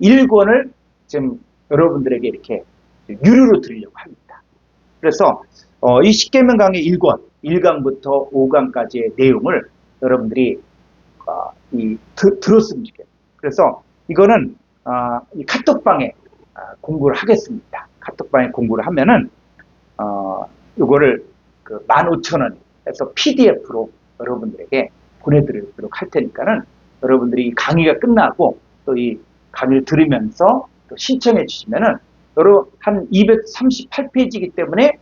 1권을 지금 여러분들에게 이렇게 유료로 드리려고 합니다. 그래서 이 십계명 강의 1권, 1강부터 5강까지의 내용을 여러분들이 들었으면 좋겠어요. 그래서 이거는 이 카톡방에 공부를 하겠습니다. 카톡방에 공부를 하면은 이거를 그 15,000원에서 PDF로 여러분들에게 보내드리도록 할 테니까는 여러분들이 이 강의가 끝나고 또 이 강의를 들으면서 또 신청해 주시면은 한 238페이지이기 때문에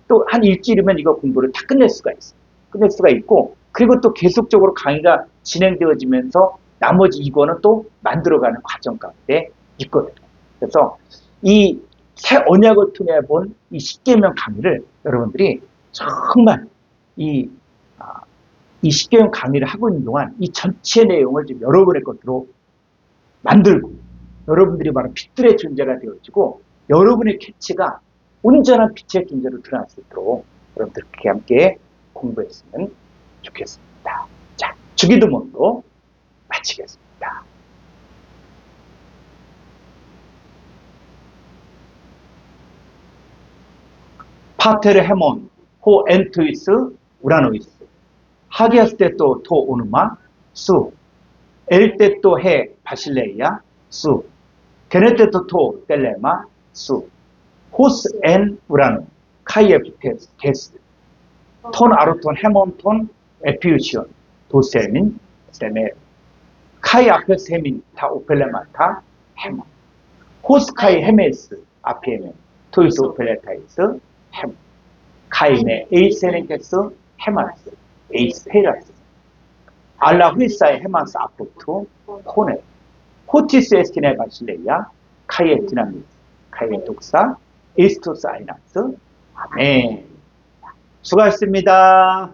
또 한 일주일이면 이거 공부를 다 끝낼 수가 있어요. 끝낼 수가 있고 그리고 또 계속적으로 강의가 진행되어지면서 나머지 이거는 또 만들어가는 과정 가운데 있거든요. 그래서 이 새 언약을 통해 본 이 십계명 강의를 여러분들이 정말 이 십계명 강의를 하고 있는 동안 이 전체 내용을 지금 여러분의 것으로 만들고 여러분들이 바로 빛들의 존재가 되어지고 여러분의 캐치가 온전한 빛의 존재로 드러날 수 있도록 여러분들 그렇게 함께 공부했으면 좋겠습니다. 자, 주기도문으로 마치겠습니다. 파테르 헤몬 호 엔투이스 우라노이스 하기아스테토 토 오누마 수 엘테토 헤 바실레이아 수 게네테토 토 텔레마 수 호스 엔 우라노 카이에프테스 게스 톤 아르톤 헤몬 톤 에피우시온 도세민 세메 카이 앞에 세민 타 오펠레마타 헤몬 호스 카이 헤메스 아피에멘 토이스 오펠레타이스 헤몬 카이메 에이세렌케스 헤마스 에이스페라스 알라 후이사의 헤마스 아포투 호네 호티스 에스티네 바실레이아 카이에 디나미스 카이에 독사 에스토스 아이나스 아멘. 수고하셨습니다.